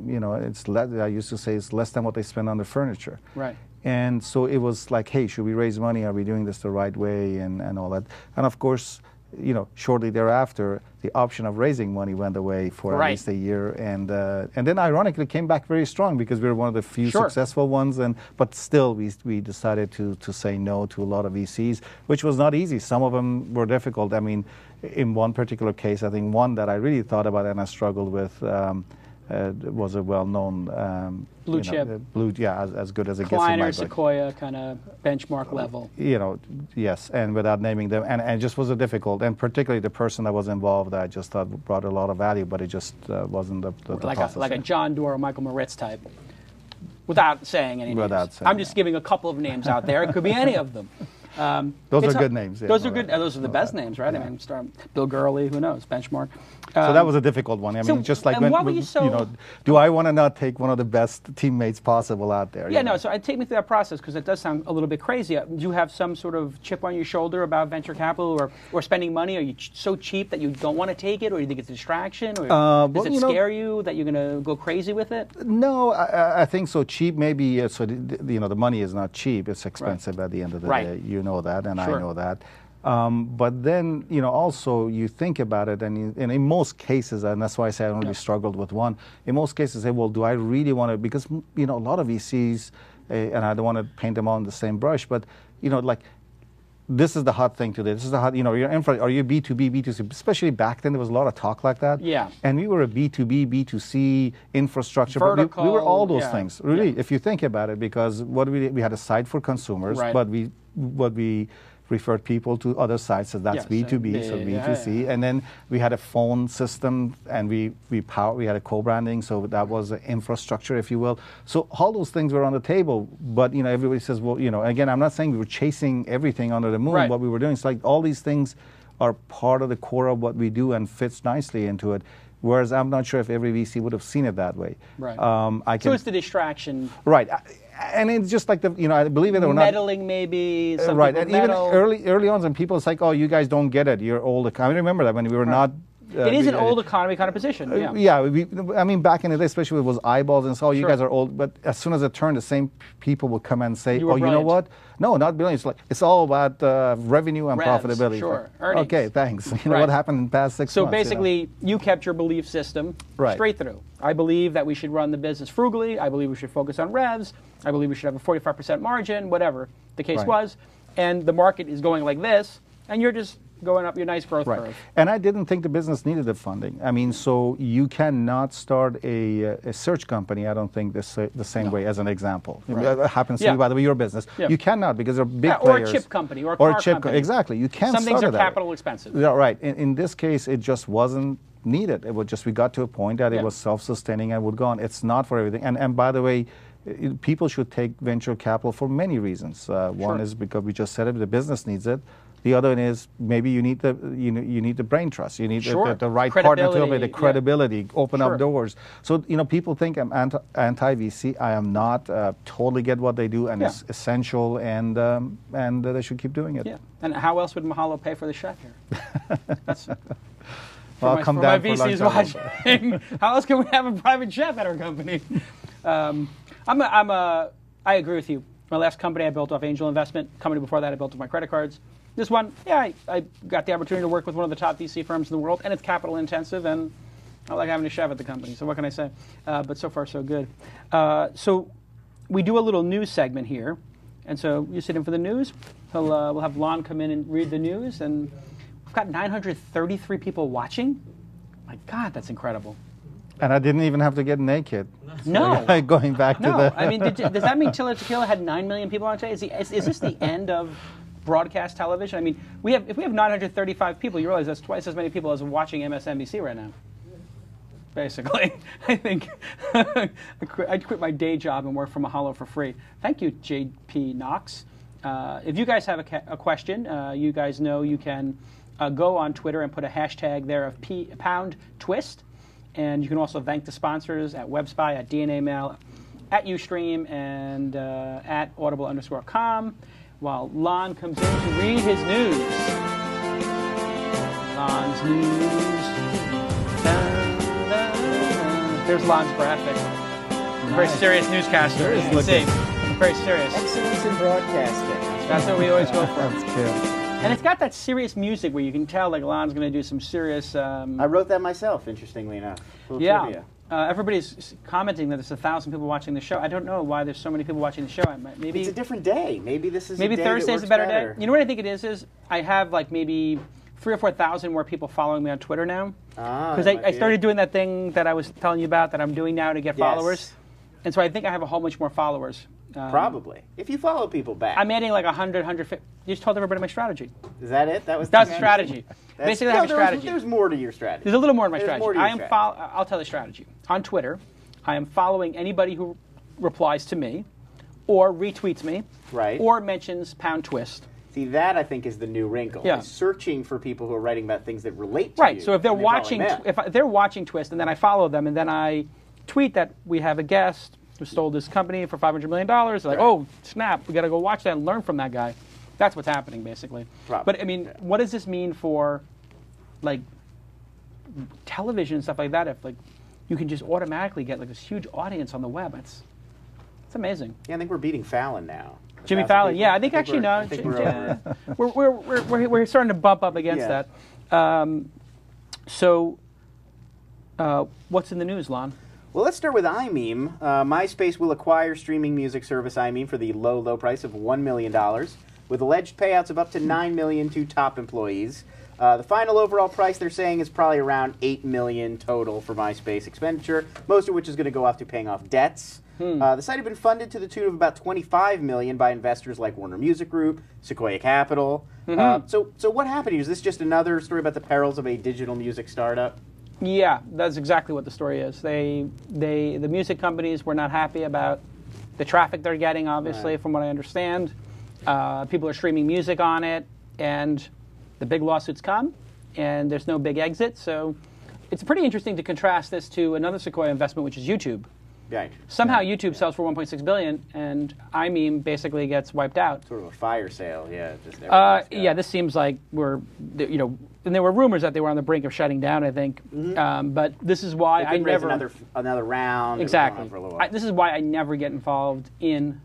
you know, it's I used to say it's less than what they spend on the furniture. Right. And so it was like, hey, should we raise money? Are we doing this the right way? And all that. And of course, you know, shortly thereafter, the option of raising money went away for at least a year. And then ironically came back very strong, because we were one of the few successful ones. But still, we decided to say no to a lot of VCs, which was not easy. Some of them were difficult. I mean, in one particular case, I think one that I really thought about and I struggled with, was a well-known blue chip, as good as it gets. Kleiner, Sequoia kind of benchmark level. You know, yes, and without naming them, and it just was a difficult, and particularly the person that was involved, I just thought brought a lot of value, but it just wasn't the process. Like a John Doerr or Michael Moritz type, without saying any names. I'm just giving a couple of names out there. It could be any of them. Those are good names. Yeah, those are good. Those are the best names, right? Yeah. I mean, Bill Gurley, who knows? Benchmark. So that was a difficult one. I mean, just like when you know, do I want to not take one of the best teammates possible out there? Yeah, no. So take me through that process, because it does sound a little bit crazy. Do you have some sort of chip on your shoulder about venture capital or spending money? Are you so cheap that you don't want to take it, or you think it's a distraction, or does it scare you that you're going to go crazy with it? No, I think so. Cheap, maybe. You know, the money is not cheap. It's expensive at the end of the day. You know that, and I know that. But then, you know, also you think about it, and in most cases, and that's why I say I only struggled with one, in most cases, say, well, do I really want to, because, you know, a lot of VCs, and I don't want to paint them all in the same brush, but, you know, like, this is the hot thing today. This is the hot, you know, are you B2B, B2C? Especially back then, there was a lot of talk like that. Yeah. And we were a B2B, B2C, infrastructure. Vertical, we were all those things, really, if you think about it, because we had a site for consumers, but we referred people to other sites, so that's B2B, so B2C, and then we had a phone system, and we had a co-branding, so that was infrastructure, if you will. So all those things were on the table, but, you know, everybody says, well, you know, again, I'm not saying we were chasing everything under the moon. What we were doing, it's like all these things are part of the core of what we do and fits nicely into it. Whereas I'm not sure if every VC would have seen it that way. Right. So it's the distraction. Right. And it's just like you know, I believe it or not. Meddling, maybe. Right. And even early on, and people, it's like, oh, you guys don't get it. You're old. I remember that when we were not. It is an old economy kind of position. I mean, back in the day, especially it was eyeballs and so, you guys are old. But as soon as it turned, the same people would come and say, oh, you know what? No, not brilliant. It's like, it's all about revenue and profitability. Earnings. Okay, thanks. You know what happened in the past 6 months. So basically, you kept your belief system straight through. I believe that we should run the business frugally. I believe we should focus on revs. I believe we should have a 45% margin, whatever the case was. And the market is going like this, and you're just going up your nice growth curve. And I didn't think the business needed the funding. I mean, so you cannot start a search company, I don't think, the same way, as an example. It happens to be, by the way, your business. You cannot, because they're big players. Or a chip company, or a car company. Exactly. You can't Some things are capital expensive. Yeah, right. In this case, it just wasn't needed. It was just, we got to a point that it was self-sustaining and would go on. It's not for everything. And by the way, people should take venture capital for many reasons. One is because we just said it, the business needs it. The other one is maybe you need the you need the brain trust. You need the right partner to help it, the credibility, open up doors. So people think I'm anti-VC. I am not. Totally get what they do, and it's essential, and they should keep doing it. Yeah. And how else would Mahalo pay for the chef here? That's well, for my VCs watching. How else can we have a private chef at our company? I agree with you. My last company I built off angel investment. Company before that I built off my credit cards. This one, I got the opportunity to work with one of the top VC firms in the world, and it's capital intensive, and I like having a chef at the company. So what can I say? But so far so good. So we do a little news segment here, and so you sit in for the news. We'll have Lon come in and read the news, and we've got 933 people watching. My God, that's incredible. And I didn't even have to get naked. No. So going back to the... I mean, does that mean Tiller Tequila had 9 million people on today? Is this the end of broadcast television? I mean, if we have 935 people, you realize that's twice as many people as watching MSNBC right now. Basically, I think I'd quit my day job and work for Mahalo for free. Thank you, JP Knox. If you guys have a question, you guys know you can go on Twitter and put a hashtag there of #TWiST. And you can also thank the sponsors at WebSpy, at DNA Mail, at Ustream, and at audible_com, while Lon comes in to read his news. Lon's news. Dun, dun, dun. There's Lon's graphic. Very serious newscaster, as you can see. Very serious. Excellence in broadcasting. That's what we always go for. That's good. And it's got that serious music where you can tell like Lon's going to do some serious... I wrote that myself, interestingly enough. Yeah. Everybody's commenting that there's 1,000 people watching the show. I don't know why there's so many people watching the show. Maybe it's a different day. Maybe this is maybe a day Thursday's that a better better. day. You know what I think it is I have like maybe 3,000 or 4,000 more people following me on Twitter now. Because I started doing that thing that I was telling you about that I'm doing now to get followers. And so I think I have a whole bunch more followers. Probably. If you follow people back. I'm adding like 100, 150. You just told everybody my strategy. Is that it? That was the strategy. Basically, I have a strategy. There's more to your strategy. There's a little more to my strategy. More to your strategy. I'll tell the strategy. On Twitter, I am following anybody who replies to me or retweets me or mentions #TWiST. See, that I think is the new wrinkle. Yeah. Searching for people who are writing about things that relate to you. Right. So if they're watching, they're watching TWiST, and then I follow them, and then I tweet that we have a guest who stole this company for $500 million. They're like, oh, snap, we got to go watch that and learn from that guy. That's what's happening, basically. Probably. But, I mean, what does this mean for, like, television and stuff like that? If, like, you can just automatically get, like, this huge audience on the web. It's amazing. Yeah, I think we're beating Fallon now. Jimmy Fallon, yeah, I think actually no. I think We're starting to bump up against that. What's in the news, Lon? Well, let's start with iMeme. MySpace will acquire streaming music service iMeme for the low price of $1 million, with alleged payouts of up to $9 million to top employees. The final overall price they're saying is probably around $8 million total for MySpace expenditure, most of which is going to go off to paying off debts. The site had been funded to the tune of about $25 million by investors like Warner Music Group, Sequoia Capital. So what happened here? Is this just another story about the perils of a digital music startup? Yeah, that's exactly what the story is. The music companies were not happy about the traffic they're getting, obviously, from what I understand. People are streaming music on it, and the big lawsuits come, and there's no big exit. So it's pretty interesting to contrast this to another Sequoia investment, which is YouTube. Right. Somehow YouTube sells for $1.6 billion, and iMeme basically gets wiped out. Sort of a fire sale, yeah. This seems like and there were rumors that they were on the brink of shutting down, I think. But this is why I never another round. Exactly. This is why I never get involved in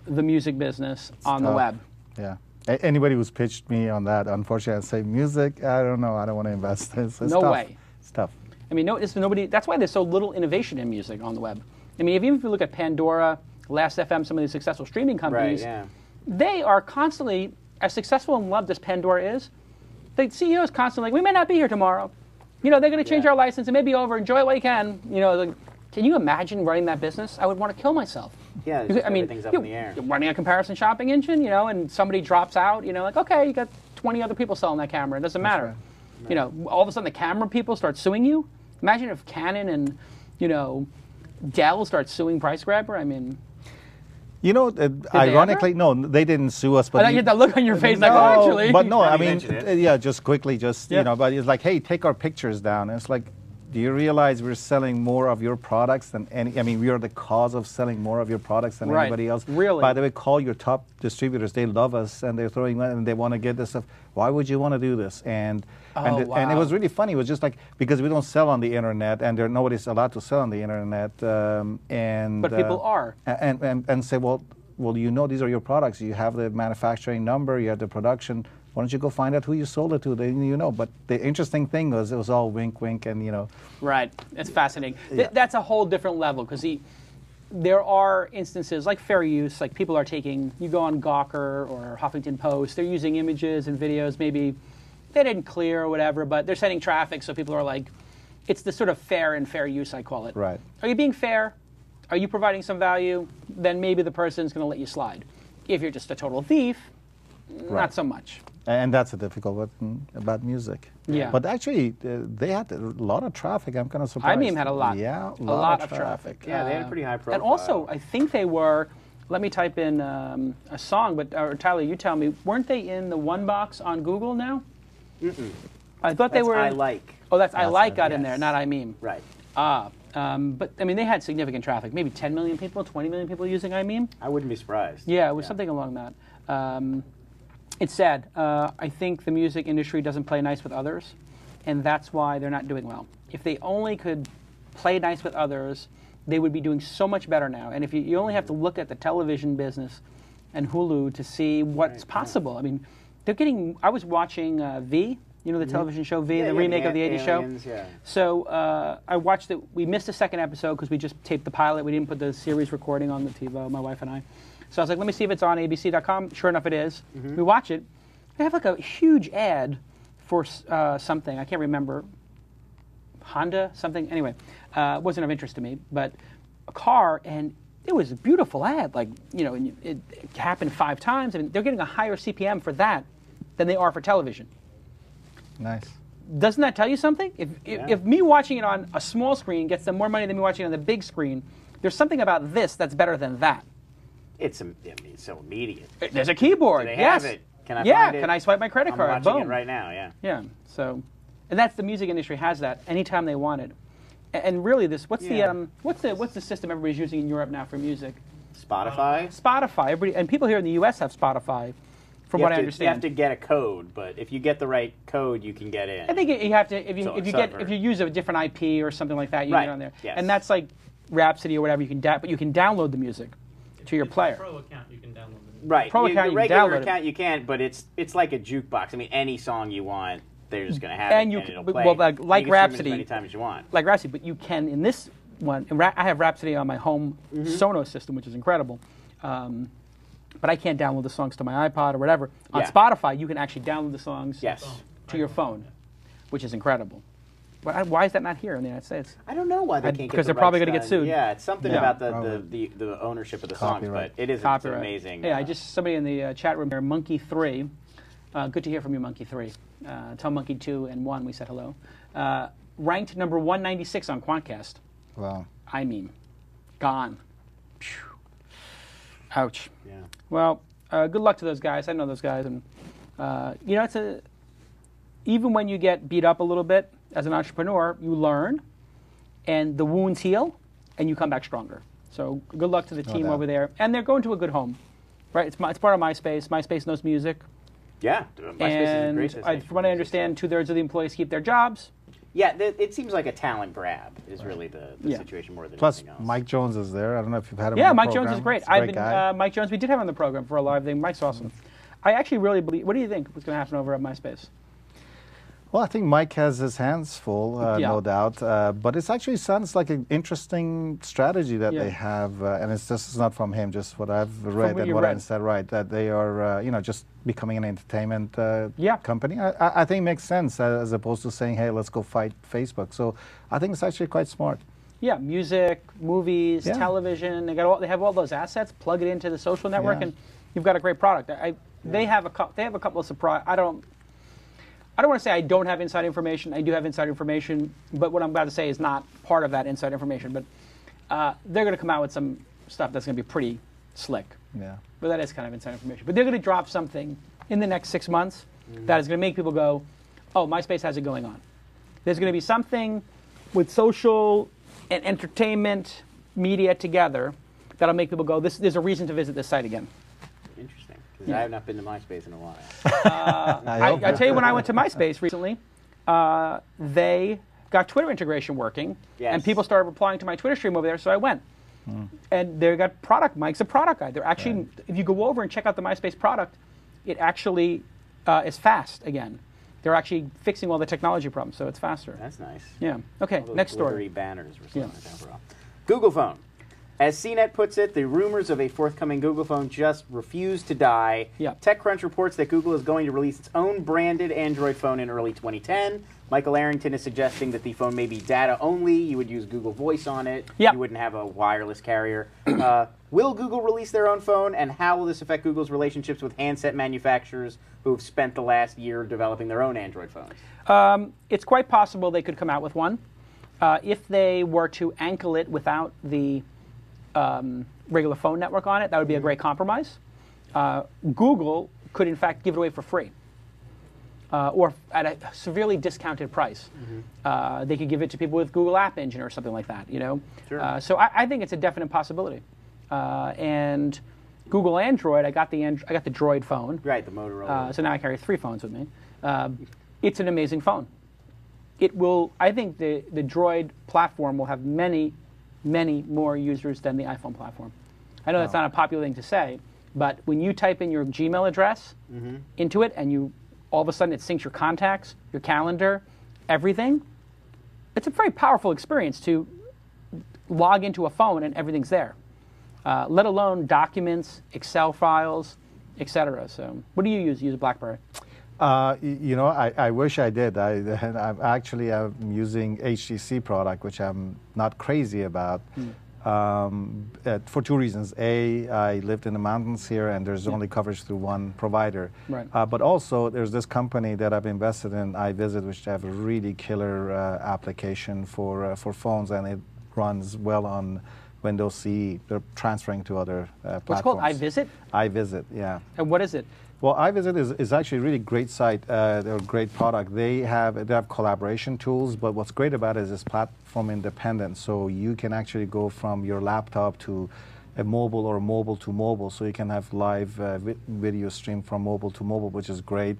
the music business on the web. Yeah. Anybody who's pitched me on that, unfortunately, I say music. I don't know. I don't want to invest. It's no tough. way. It's tough. I mean, nobody. That's why there's so little innovation in music on the web. I mean, even if you look at Pandora, Last.fm, some of these successful streaming companies, they are constantly, as successful and loved as Pandora is, the CEO is constantly like, we may not be here tomorrow. They're going to change our license. It may be over. Enjoy it while you can. Can you imagine running that business? I would want to kill myself. Yeah, everything's up in the air. You're running a comparison shopping engine, and somebody drops out, like, okay, you got 20 other people selling that camera. It doesn't matter. Right. All of a sudden the camera people start suing you. Imagine if Canon and, Dell start suing Price Grabber. I mean, You know, ironically, no, they didn't sue us. But I get that look on your face, like, no, oh, actually. But no, I You mean, mentioned it. yeah, just quickly, just Yeah. you know, but it's like, hey, take our pictures down. And it's like, do you realize we're selling more of your products than any? I mean, we are the cause of selling more of your products than Right. anybody else. Really? By the way, call your top distributors. They love us, and they're throwing money, and they want to get this stuff. Why would you want to do this? And Oh, and it wow. was really funny. It was just like, because we don't sell on the internet, and nobody's allowed to sell on the internet. And But people are. and say, well, you know, these are your products. You have the manufacturing number, you have the production. Why don't you go find out who you sold it to? Then you know. But the interesting thing was, it was all wink, wink, and you know. Right. It's fascinating. Yeah. That's a whole different level, because there are instances like fair use, like people are taking, you go on Gawker or Huffington Post, they're using images and videos, maybe they didn't clear or whatever, but they're sending traffic, so people are like, it's the sort of fair and fair use, I call it. Right. Are you being fair? Are you providing some value? Then maybe the person's going to let you slide. If you're just a total thief, not so much. And that's a difficult one about music. Yeah. But actually, they had a lot of traffic. I'm kind of surprised. IMEM had a lot. Yeah, a lot of traffic. Yeah, they had a pretty high profile. And also, I think they were, let me type in a song, but or Tyler, you tell me, weren't they in the one box on Google now? Mm-mm. I thought they That's were. I like. Oh, that's I That's like it, got in yes. there, not IMEM. Right. But I mean, they had significant traffic. Maybe 10 million people, 20 million people using IMEM. I wouldn't be surprised. Yeah, it was something along that. It's sad. I think the music industry doesn't play nice with others, and that's why they're not doing well. If they only could play nice with others, they would be doing so much better now. And if you only have to look at the television business and Hulu to see what's possible. I mean, they're getting. I was watching V. You know the television show V, Yeah, the yeah, remake of the '80s show. Aliens, yeah. So I watched it. We missed the second episode because we just taped the pilot. We didn't put the series recording on the TiVo, my wife and I. So I was like, let me see if it's on ABC.com. Sure enough, it is. We watch it. They have like a huge ad for something. I can't remember. Honda, something. Anyway, it wasn't of interest to me, but a car, and it was a beautiful ad. Like, you know, and it happened 5 times. I mean, they're getting a higher CPM for that than they are for television. Nice. Doesn't that tell you something? If me watching it on a small screen gets them more money than me watching it on the big screen, there's something about this that's better than that. It's so immediate. There's a keyboard. Do they yes. have it? Can I yeah. find it? Can I swipe my credit I'm card? watching Boom. it right now. Yeah. Yeah. So, and that's the music industry has that anytime they want it. And really, this what's the system everybody's using in Europe now for music? Spotify. Spotify. Everybody and people here in the U.S. have Spotify, from what I You understand. have to get a code, but if you get the right code, you can get in. I think you have to if you So if you it's get over. if you use a different IP or something like that, you Right, get on there. yes. And that's like Rhapsody or whatever. You can but you can download the music to your player. Pro account, you can download them. Right. Pro account, the you can regular download it. account you can't, but it's like a jukebox. I mean, any song you want, they're just going to have And it, you and can- it'll but- play. well, like And you can stream it Rhapsody- as many times as you want. Like Rhapsody, but you can in this one. I have Rhapsody on my home Sonos system, which is incredible. But I can't download the songs to my iPod or whatever. On Yeah. Spotify, you can actually download the songs Yes. to your phone, which is incredible. Why is that not here in the United States? I don't know why they can't get because the they're probably rights gonna get done. sued. Yeah, it's something Yeah. about Probably. the ownership of the Copyright. songs, but it is it's Copyright. amazing. Yeah, I just somebody in the chat room here, Monkey3. Good to hear from you, Monkey3. Tell Monkey 2 and 1 we said hello. Ranked number 196 on Quantcast. Wow. I mean, gone. Phew. Ouch. Yeah. Well, good luck to those guys. I know those guys, and you know, even when you get beat up a little bit as an entrepreneur, you learn, and the wounds heal, and you come back stronger. So good luck to the team doubt. over there, and they're going to a good home, right? It's part of MySpace. MySpace knows music, Yeah. MySpace is a and great destination from what I for music. understand, 2/3 of the employees keep their jobs. Yeah, it seems like a talent grab is really the Yeah. situation more than Plus, anything else. Mike Jones is there. I don't know if you've had him. Yeah, on the Mike program. Jones is great. He's a great guy. Mike Jones. We did have him on the program for a live thing. Mike's awesome. I actually really believe. What do you think was going to happen over at MySpace? Well, I think Mike has his hands full, Yeah. no doubt. But it actually sounds like an interesting strategy that Yeah. they have, and it's just not from him, just what I've read what and you what read. I said. Right, that they are, just becoming an entertainment Yeah. company. I think it makes sense as opposed to saying, "Hey, let's go fight Facebook." So I think it's actually quite smart. Yeah, music, movies, Yeah. television. They have all those assets. Plug it into the social network, Yeah. and you've got a great product. They have a couple of surprise. I don't want to say I don't have inside information. I do have inside information, but what I'm about to say is not part of that inside information. But they're going to come out with some stuff that's going to be pretty slick. Yeah. But that is kind of inside information. But they're going to drop something in the next 6 months that is going to make people go, oh, MySpace has it going on. There's going to be something with social and entertainment media together that'll make people go, there's a reason to visit this site again. Interesting. Because I have not been to MySpace in a while. I tell you, when I went to MySpace recently, they got Twitter integration working, Yes. and people started replying to my Twitter stream over there, so I went. And they got product. Mike's a product guy. They're actually, if you go over and check out the MySpace product, it actually is fast again. They're actually fixing all the technology problems, so it's faster. That's nice. Yeah. Okay, All those next story. glittery banners were slowing it down for a while. Google phone. As CNET puts it, the rumors of a forthcoming Google phone just refuse to die. Yeah. TechCrunch reports that Google is going to release its own branded Android phone in early 2010. Michael Arrington is suggesting that the phone may be data only. You would use Google Voice on it. Yeah. You wouldn't have a wireless carrier. Will Google release their own phone, and how will this affect Google's relationships with handset manufacturers who have spent the last year developing their own Android phones? It's quite possible they could come out with one. If they were to ankle it without the regular phone network on it, that would be a great compromise. Google could, in fact, give it away for free. Or at a severely discounted price. They could give it to people with Google App Engine or something like that, you know? Sure. So I think it's a definite possibility. And Google Android, I got the Droid phone. Right, the Motorola. So now I carry 3 phones with me. It's an amazing phone. It will, I think the Droid platform will have many, many more users than the iPhone platform. I know that's not a popular thing to say, but when you type in your Gmail address into it and all of a sudden it syncs your contacts, your calendar, everything, it's a very powerful experience to log into a phone and everything's there, let alone documents, Excel files, etc. So what do you use? You use a BlackBerry? You know, I wish I did. I'm using HTC product, which I'm not crazy about, for 2 reasons. A, I lived in the mountains here, and there's only coverage through one provider. Right. But also, there's this company that I've invested in, iVisit, which have a really killer application for phones, and it runs well on Windows CE. They're transferring to other platforms. What's it called? iVisit? iVisit, yeah. And what is it? Well, iVisit is actually a really great site. They're a great product. They have collaboration tools, but what's great about it is it's platform independent. So you can actually go from your laptop to a mobile or mobile to mobile. So you can have live video stream from mobile to mobile, which is great.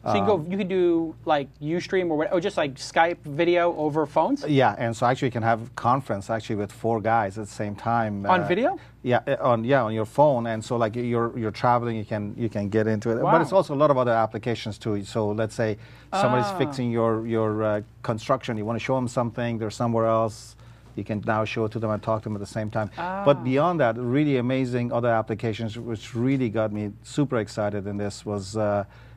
So you could do like Ustream or just like Skype video over phones? Yeah, and so actually you can have conference actually with 4 guys at the same time. On video? Yeah, on your phone, and so like you're traveling, you can get into it. Wow. But it's also a lot of other applications too. So let's say somebody's fixing your construction, you want to show them something, they're somewhere else. You can now show it to them and talk to them at the same time. But beyond that, really amazing other applications, which really got me super excited in this was.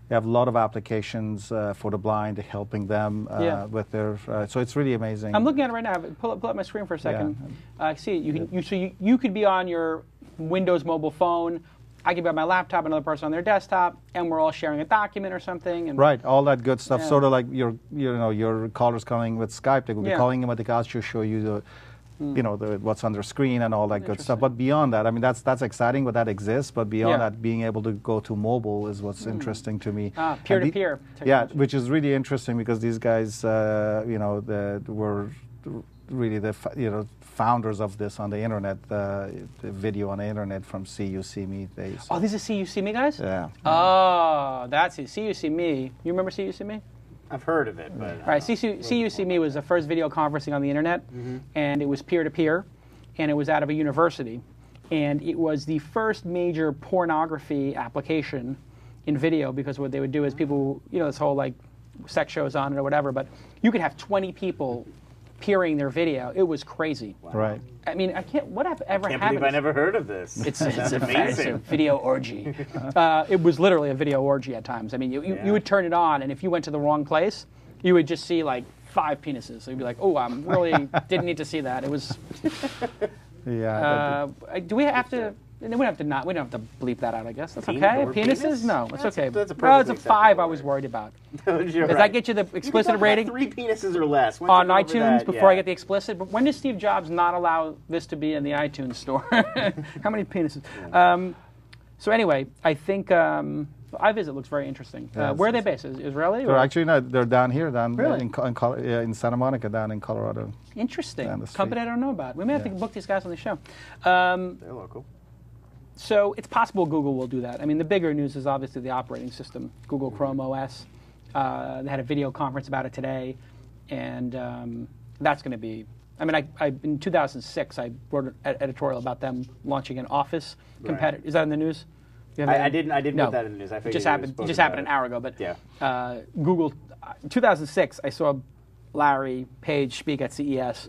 They have a lot of applications for the blind, helping them with their. So it's really amazing. I'm looking at it right now. Pull up my screen for a second. I see it. You could be on your Windows mobile phone. I could be on my laptop, another person on their desktop, and we're all sharing a document or something. And right, all that good stuff. Sort of like your callers calling with Skype. They could be calling them, but they can also show you the. What's on their screen and all that good stuff. But beyond that, I mean, that's exciting, but that exists. But beyond that, being able to go to mobile is what's interesting to me. Peer-to-peer. Yeah, which is really interesting because these guys, were really the founders of this on the internet, the video on the internet from See You See Me days. Oh, these are See You See Me guys? Yeah. Oh, that's it. See You See Me. You remember See You See Me? I've heard of it, but... All right, See You See Me was the first video conferencing on the internet, and it was peer-to-peer, and it was out of a university. And it was the first major pornography application in video, because what they would do is people, this whole, like, sex shows on it or whatever, but you could have 20 people peering their video. It was crazy. Wow. Right. I mean, I can't believe I never heard of this. It's a video orgy. It was literally a video orgy at times. I mean, you would turn it on, and if you went to the wrong place, you would just see like 5 penises. So you'd be like, oh, I really didn't need to see that. It was... Yeah. do we have to And we don't have to bleep that out. I guess that's Penis okay. or Penises? penis? No, it's okay. That's a Well, it's a perfectly 5. I acceptable was word. worried about. Does Does that get you the explicit rating 3 penises or less Once on you go over iTunes that, before I yeah. get the explicit? But when does Steve Jobs not allow this to be in the iTunes store? How many penises? So anyway, I think iVisit looks very interesting. Yeah, where are they based? Is Israeli? They're or? actually not. They're down here, Really? in Santa Monica, down in Colorado. Interesting. down the street. Company I don't know about. We may have to Yeah. book these guys on the show. They're local. So it's possible Google will do that. I mean, the bigger news is obviously the operating system, Google Chrome OS. They had a video conference about it today, and that's going to be. I mean, in 2006, I wrote an editorial about them launching an Office competitor. Is that in the news? You have that I in- didn't No. put that in the news. I It figured just you happened. It spoke just about happened an it. hour ago. But Yeah. Google, 2006, I saw Larry Page speak at CES,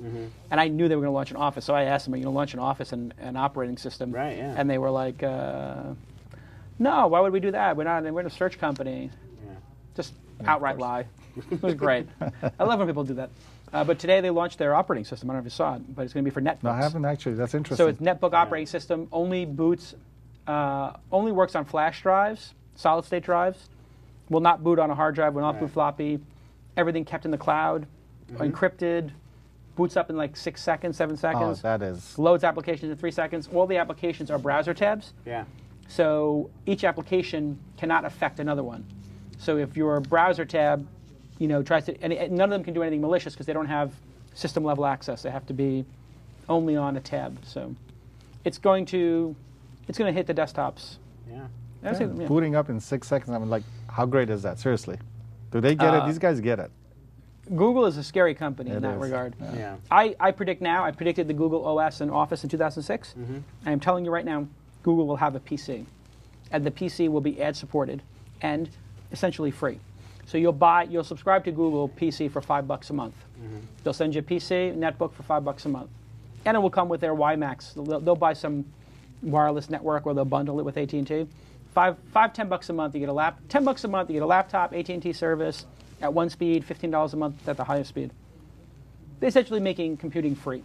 and I knew they were going to launch an Office. So I asked them, "Are you going to launch an Office and an operating system?" Right, yeah. And they were like, "No, why would we do that? We're a search company." Yeah. Just outright lie. It was great. I love when people do that. But today they launched their operating system. I don't know if you saw it, but it's going to be for netbooks. No, I haven't actually. That's interesting. So it's netbook operating system, only boots, only works on flash drives, solid state drives, will not boot on a hard drive, will not boot floppy, everything kept in the cloud, encrypted, boots up in like 6 seconds, 7 Oh, seconds, that is. loads applications in 3 seconds. All the applications are browser tabs, Yeah. so each application cannot affect another one. So if your browser tab, tries to, and none of them can do anything malicious because they don't have system level access. They have to be only on a tab. So it's going to hit the desktops. Yeah. That's it, yeah. Booting up in 6 seconds. I'm like, how great is that? Seriously, do they get it? These guys get it. Google is a scary company in It that is. regard. Yeah. I predict now. I predicted the Google OS and Office in 2006. I am telling you right now, Google will have a PC, and the PC will be ad supported and essentially free. So you'll subscribe to Google PC for $5 a month. They'll send you a PC netbook for $5 a month, and it will come with their WiMAX. They'll buy some wireless network, or they'll bundle it with AT&T. $10 a month you get $10 a month you get a laptop, AT&T service at one speed, $15 a month at the highest speed. They're essentially making computing free.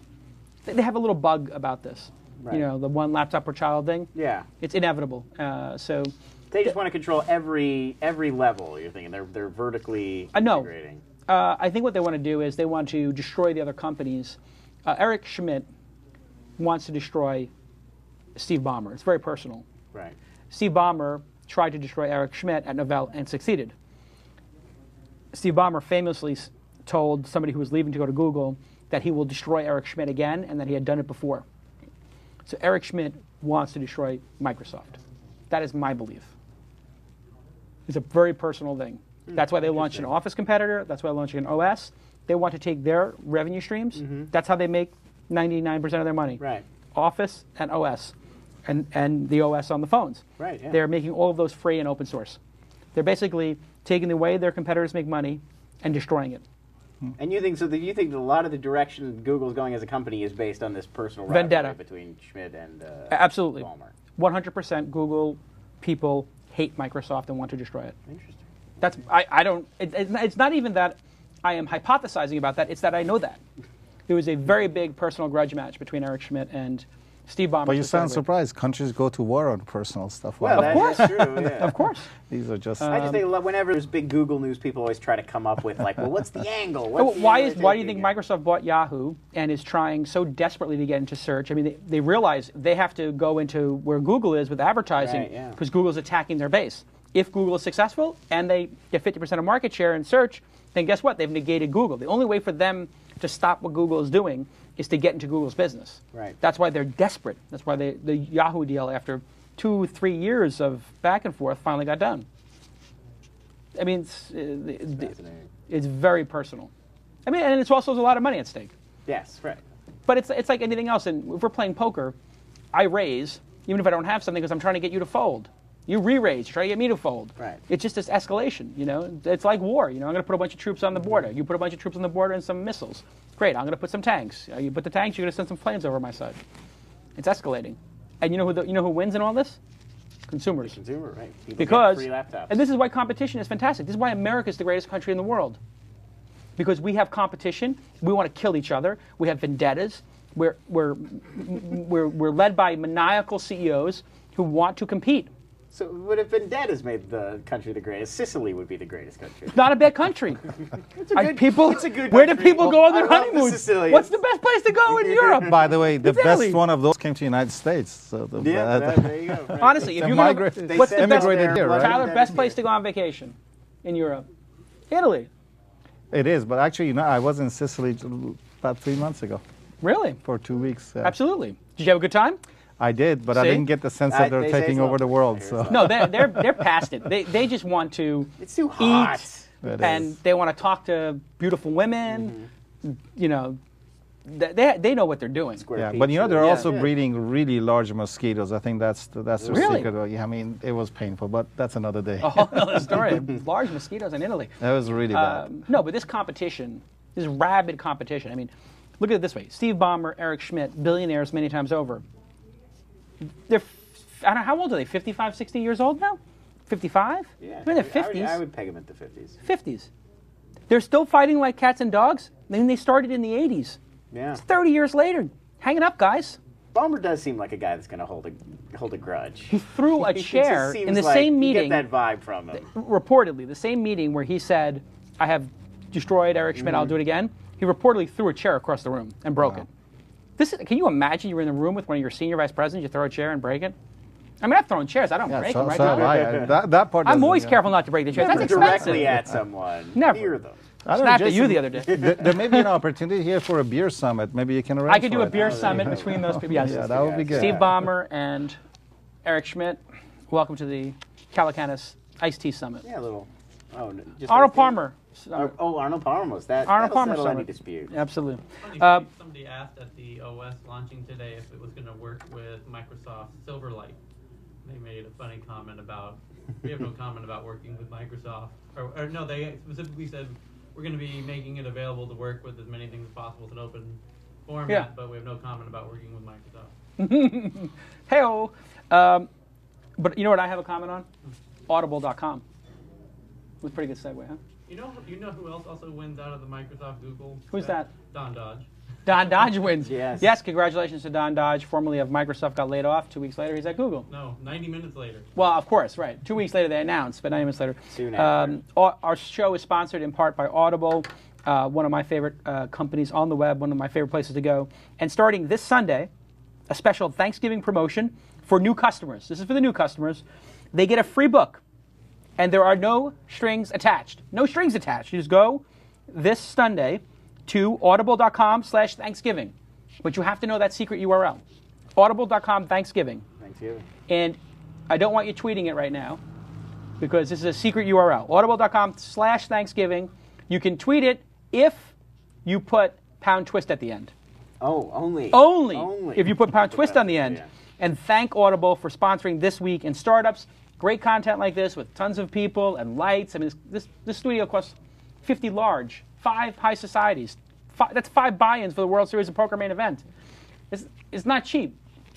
They have a little bug about this. Right. The one laptop per child thing. Yeah. It's inevitable. So They just want to control every level. You're thinking they're vertically No. integrating. I think what they want to do is they want to destroy the other companies. Eric Schmidt wants to destroy Steve Ballmer. It's very personal. Right. Steve Ballmer tried to destroy Eric Schmidt at Novell and succeeded. Steve Ballmer famously told somebody who was leaving to go to Google that he will destroy Eric Schmidt again, and that he had done it before. So Eric Schmidt wants to destroy Microsoft. That is my belief. It's a very personal thing. That's why they launched an Office competitor. That's why they're launching an OS. They want to take their revenue streams. That's how they make 99% of their money. Right. Office and OS, and the OS on the phones. Right, yeah. They're making all of those free and open source. They're basically taking the way their competitors make money and destroying it. And you think that a lot of the direction Google's going as a company is based on this personal Vendetta. rivalry between Schmidt and Absolutely. Ballmer. 100% Google people hate Microsoft and want to destroy it. Interesting. That's I don't. It's not even that I am hypothesizing about that. It's that I know that. There was a very big personal grudge match between Eric Schmidt and Steve Ballmer. But you sound specifically. surprised. Countries go to war on personal stuff. Well, Wow. that's true. Yeah. Of course. These are just. I just think whenever there's big Google news, people always try to come up with like, well, what's the angle? What's the Why angle do you they're think taking? Microsoft bought Yahoo and is trying so desperately to get into search? I mean, they realize they have to go into where Google is with advertising Right, yeah. because Google's attacking their base. If Google is successful and they get 50% of market share in search, then guess what? They've negated Google. The only way for them to stop what Google is doing is to get into Google's business. Right. That's why they're desperate. That's why the Yahoo deal, after 2-3 years of back and forth, finally got done. I mean, Fascinating. it's very personal. I mean, and it's also there's a lot of money at stake. Yes, right. But it's like anything else. And if we're playing poker, I raise, even if I don't have something, because I'm trying to get you to fold. You re-raise, try to get me to fold. Right. It's just this escalation, It's like war, I'm going to put a bunch of troops on the border. You put a bunch of troops on the border and some missiles. Great, I'm going to put some tanks. You put the tanks, you're going to send some planes over my side. It's escalating. And you know who wins in all this? Consumers. Consumer, right? People Because, get free laptops. and this is why competition is fantastic. This is why America is the greatest country in the world. Because we have competition, we want to kill each other, we have vendettas, We're led by maniacal CEOs who want to compete. So, what if Vendettas made the country the greatest? Sicily would be the greatest country. Not a bad country. It's a good, People, it's a good where do country. people go on their I love the honeymoons? Sicilians. What's the best place to go in Europe? By the way, the It's Italy. best one of those came to the United States. So There you go. Right. Honestly, if They you're gonna, migrated- They what's said the best? immigrated here, right? Tyler, That best is place here. to go on vacation in Europe? Italy. It is, but actually, I was in Sicily about 3 months ago Really? for 2 weeks. Absolutely. Did you have a good time? I did, but I See? didn't get the sense that They they're say taking so. over the world. Here's So No, they're past it. They just want to It's too hot. eat, It and is. they want to talk to beautiful women. You know, they know what they're doing. Square yeah, pizza. but they're also Yeah. breeding really large mosquitoes. I think that's the Really? secret. Yeah, I mean, it was painful, but that's another day. A whole other story. Large mosquitoes in Italy. That was really bad. No, but this competition, this rabid competition. I mean, look at it this way: Steve Ballmer, Eric Schmidt, billionaires many times over. They're, I don't know, how old are they? 55, 60 years old now? 55? Yeah, They're in their 50s. I would peg them at the 50s. 50s. They're still fighting like cats and dogs. I mean, they started in the 80s. Yeah. It's 30 years later. Hang it up, guys. Ballmer does seem like a guy that's going to hold a grudge. He threw a It just chair seems in the like same you meeting. get that vibe from him. Reportedly, the same meeting where he said, I have destroyed Eric Schmidt, I'll do it again. He reportedly threw a chair across the room and broke it. Can you imagine you were in the room with one of your senior vice presidents, you throw a chair and break it? I mean, I've thrown chairs, I don't Yeah, break so, them, right? so have Tyler? I. That part. I'm doesn't, always yeah. careful not to break the chairs. Never That's directly expensive. at someone. Never. Near them. I don't know, Snapped at Jason, you the other day. There may be an opportunity here for a beer summit. Maybe you can arrange. I could do for a it. beer summit between those people. Yes. Yeah, that would be good. Steve Ballmer and Eric Schmidt, welcome to the Calacanis Iced Tea Summit. Yeah, a little. Oh, no, just Arnold like- Palmer. Arnold Palmer was that. Arnold that'll Palmer settle any Summit. dispute. Absolutely. Somebody asked at the OS launching today if it was going to work with Microsoft Silverlight. They made a funny comment about, we have no comment about working with Microsoft. Or no, they specifically said we're going to be making it available to work with as many things as possible. It's an open format, Yeah. but we have no comment about working with Microsoft. Hey-o. But you know what I have a comment on? Audible.com. It was a pretty good segue, huh? You know who else also wins out of the Microsoft Google? Who's spec? that? Don Dodge. Don Dodge wins. Yes. Yes, congratulations to Don Dodge, formerly of Microsoft, got laid off. 2 weeks later, he's at Google. No, 90 minutes later. Well, of course, right. 2 weeks later, they announced, but 90 minutes later. Soon after. Our show is sponsored in part by Audible, one of my favorite companies on the web, one of my favorite places to go. And starting this Sunday, a special Thanksgiving promotion for new customers. This is for the new customers. They get a free book, and there are no strings attached. No strings attached. You just go this Sunday to audible.com/Thanksgiving. But you have to know that secret URL. Audible.com/Thanksgiving. Thanksgiving. And I don't want you tweeting it right now because this is a secret URL. Audible.com/Thanksgiving. You can tweet it if you put #twist at the end. Oh, only. Only if you put #twist on the end. Yeah. And thank Audible for sponsoring This Week in Startups. Great content like this with tons of people and lights. I mean, this studio costs 50 large, 5 high societies. That's 5 buy-ins for the World Series of Poker main event. It's not cheap.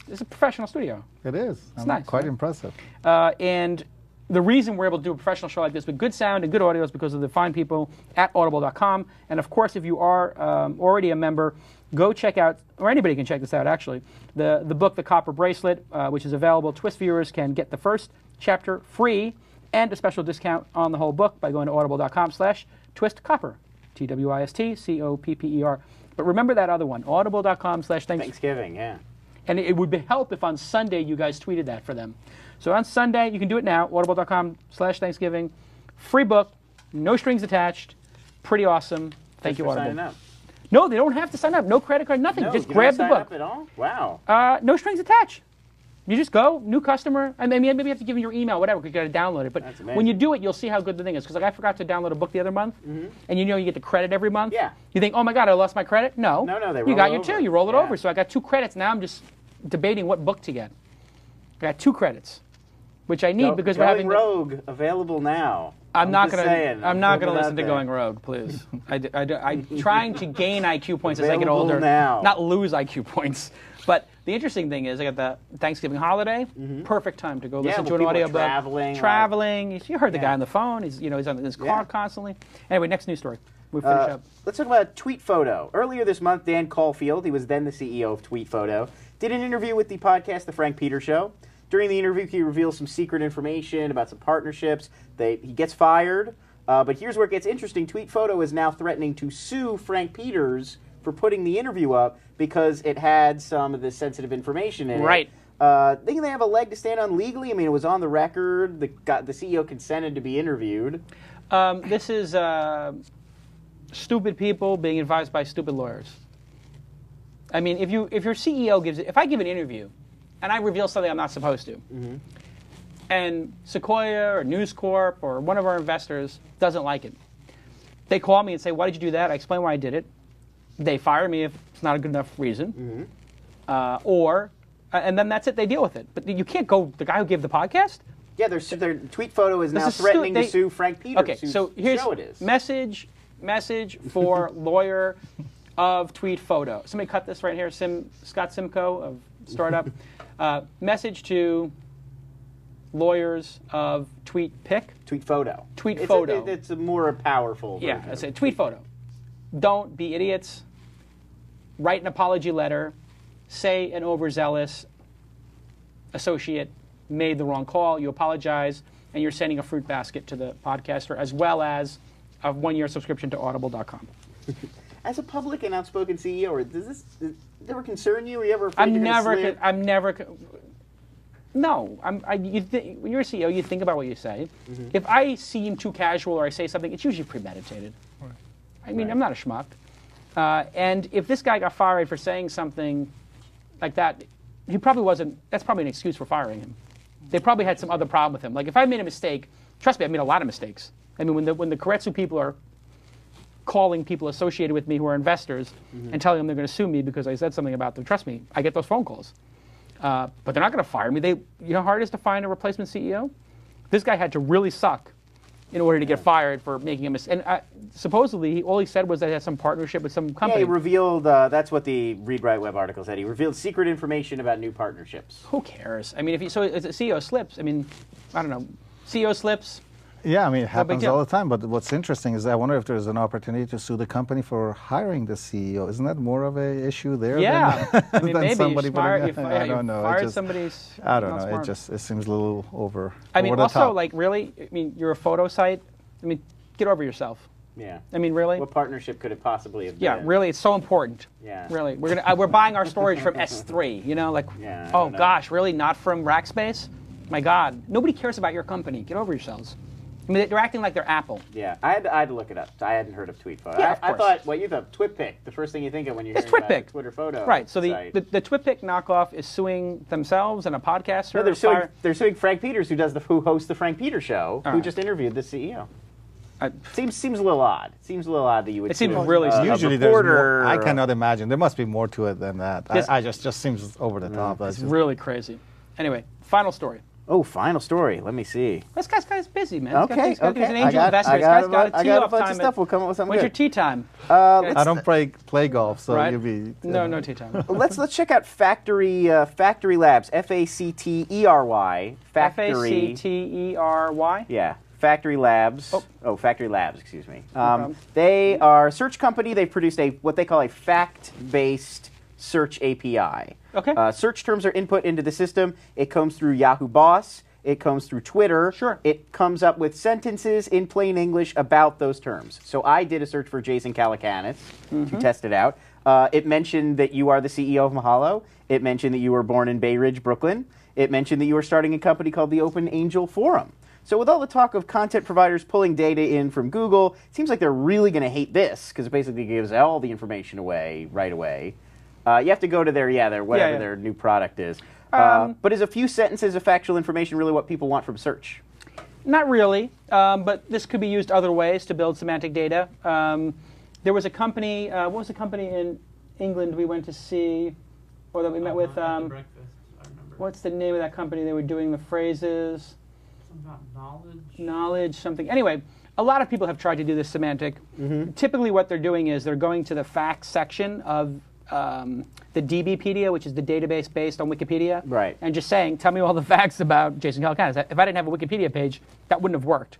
It's a professional studio. It is. It's nice, quite right? impressive. And the reason we're able to do a professional show like this with good sound and good audio is because of the fine people at audible.com. And of course, if you are already a member, go check out, or anybody can check this out actually, the book, The Copper Bracelet, which is available. Twist viewers can get the first chapter free and a special discount on the whole book by going to audible.com/twistcopper. TWiST, But remember that other one, audible.com/Thanksgiving. Thanksgiving, yeah. And it would help if on Sunday you guys tweeted that for them. So on Sunday, you can do it now, audible.com/Thanksgiving. Free book, no strings attached. Pretty awesome. Thank Thanks you, for Audible. signing up. No, they don't have to sign up. No credit card, nothing. No, Just you grab don't the sign book. up at all? Wow. No strings attached. You just go, new customer. I mean, maybe you have to give them your email, whatever, because you got to download it. But That's amazing. when you do it, you'll see how good the thing is. Because like I forgot to download a book the other month, and you get the credit every month. Yeah. You think, oh my God, I lost my credit? No. No, they You roll got it your over. 2. You roll it Yeah. over. So I got 2 credits. Now I'm just debating what book to get. I got 2 credits, which I need because we're having. Going Rogue available now. I'm not just gonna. saying, I'm not gonna putting it listen out to there. Going Rogue, please. I'm trying to gain IQ points as I get Available older, now. not lose IQ points. But the interesting thing is, I got the Thanksgiving holiday. Perfect time to go listen to when an people are audiobook. traveling. You heard the Yeah. guy on the phone. He's on his car Yeah. constantly. Anyway, next news story. We finish up. Let's talk about Tweet Photo. Earlier this month, Dan Caulfield, he was then the CEO of Tweet Photo, did an interview with the podcast The Frank Peters Show. During the interview, he reveals some secret information about some partnerships. He gets fired, but here's where it gets interesting. Tweet Photo is now threatening to sue Frank Peters for putting the interview up because it had some of the sensitive information in it. Right. Think they have a leg to stand on legally? I mean, it was on the record. The CEO consented to be interviewed. This is stupid people being advised by stupid lawyers. I mean, if your CEO if I give an interview and I reveal something I'm not supposed to, and Sequoia or News Corp or one of our investors doesn't like it, they call me and say, "Why did you do that?" I explain why I did it. They fire me if it's not a good enough reason, and then that's it. They deal with it. But you can't go the guy who gave the podcast. Yeah, their Tweet Photo is now threatening to sue Frank Peters. Okay, so here's message for lawyer of Tweet Photo. Somebody cut this right here. Scott Simcoe of Startup. Message to lawyers of Tweet Photo. It's a more powerful version. Yeah, I say Tweet Photo. Don't be idiots. Write an apology letter. Say an overzealous associate made the wrong call. You apologize, and you're sending a fruit basket to the podcaster, as well as a 1-year subscription to Audible.com. As a public and outspoken CEO, does this ever concern you? Are you ever afraid you're gonna slip? No. When you're a CEO, you think about what you say. If I seem too casual or I say something, it's usually premeditated. Right. I mean, I'm not a schmuck. And if this guy got fired for saying something like that, he probably wasn't. That's probably an excuse for firing him. They probably had some other problem with him. Like if I made a mistake, trust me, I made a lot of mistakes. I mean, when the Keiretsu people are calling people associated with me who are investors and telling them they're going to sue me because I said something about them, trust me, I get those phone calls. But they're not going to fire me. You know how hard it is to find a replacement CEO? This guy had to really suck in order to get fired for making a mistake. And supposedly, all he said was that he had some partnership with some company. Yeah, he revealed, that's what the Read Write Web article said. He revealed secret information about new partnerships. Who cares? I mean, if a CEO slips, I mean, I don't know, CEO slips. Yeah, I mean, it happens all the time. But what's interesting is I wonder if there's an opportunity to sue the company for hiring the CEO. Isn't that more of an issue there? Yeah, than, I mean, than maybe somebody I don't know. Fired somebody's. I don't know. It seems a little over. I mean, over the also, top. like, really, I mean, you're a photo site. I mean, get over yourself. Yeah. I mean, really. What partnership could it possibly have been? Yeah, really, it's so important. Yeah. Really, we're buying our storage from S3. You know, like, oh gosh, really, not from Rackspace? My God, nobody cares about your company. Get over yourselves. I mean, they're acting like they're Apple. Yeah, I had to look it up. I hadn't heard of Tweet Photo. Yeah, of course. I thought, you thought TwitPic. The first thing you think of when you're hearing about a Twitter photo. Right. So site. the TwitPic knockoff is suing themselves and a podcaster. No, they're suing Frank Peters, who hosts the Frank Peters Show, who just interviewed the CEO. Seems a little odd. Seems a little odd that you would. It seems really. Usually, there's more. I cannot imagine. There must be more to it than that. I just seems over the top. It's really crazy. Anyway, final story. Oh, final story. Let me see. This guy's busy, man. Okay. He's an angel investor. This guy's got a got a bunch of stuff. We'll come up with something. When's good. your tea time? I don't play golf, so right? you'll be. No tea time. Let's check out Factory Labs. FACTERY. Factory. FACTERY. Yeah. Factory Labs. Oh, Factory Labs. Excuse me. They are a search company. They produced what they call a fact-based search API. Okay. Search terms are input into the system. It comes through Yahoo Boss. It comes through Twitter. Sure. It comes up with sentences in plain English about those terms. So I did a search for Jason Calacanis to test it out. It mentioned that you are the CEO of Mahalo. It mentioned that you were born in Bay Ridge, Brooklyn. It mentioned that you were starting a company called the Open Angel Forum. So with all the talk of content providers pulling data in from Google, it seems like they're really going to hate this because it basically gives all the information away right away. You have to go to their whatever their new product is. But is a few sentences of factual information really what people want from search? Not really, but this could be used other ways to build semantic data. There was a company, what was the company in England we went to see, or that we met with? What's the name of that company? They were doing the phrases. About knowledge, something. Anyway, a lot of people have tried to do this semantic. Typically what they're doing is they're going to the facts section of the DBpedia, which is the database based on Wikipedia, and just saying, tell me all the facts about Jason Calacanis. If I didn't have a Wikipedia page, that wouldn't have worked.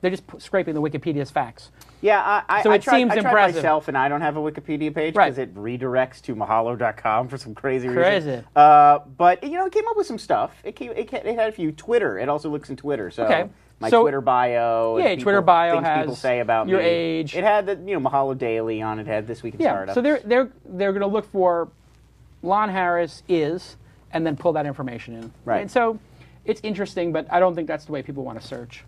They're just scraping the Wikipedia's facts. Yeah, So it seems I tried impressive. myself, and I don't have a Wikipedia page Right. because it redirects to mahalo.com for some crazy reason. Crazy. But it came up with some stuff. It had a few Twitter. It also looks in Twitter. So Okay. my So- Twitter bio. Yeah, and Twitter bio things has people say about your me. age. It had the Mahalo Daily on it. Had This Week in Yeah. Startups. So they're going to look for Lon Harris is, and then pull that information in. Right. And so it's interesting, but I don't think that's the way people want to search.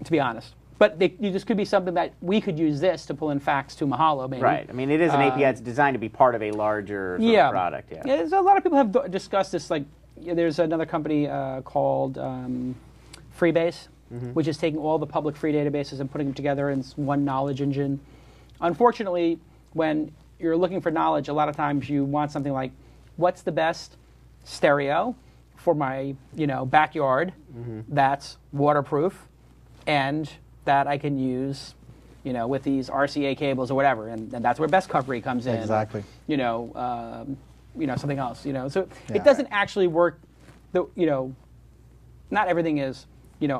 To be honest. But this could be something that we could use this to pull in facts to Mahalo, maybe. Right. I mean, it is an API. It's designed to be part of a larger sort of product. Yeah. Yeah, so a lot of people have discussed this. Like, there's another company called Freebase, which is taking all the public free databases and putting them together in one knowledge engine. Unfortunately, when you're looking for knowledge, a lot of times you want something like, what's the best stereo for my backyard that's waterproof and that I can use, with these RCA cables or whatever, and that's where Best Covery comes in. Exactly. Something else. So it doesn't actually work. Not everything is.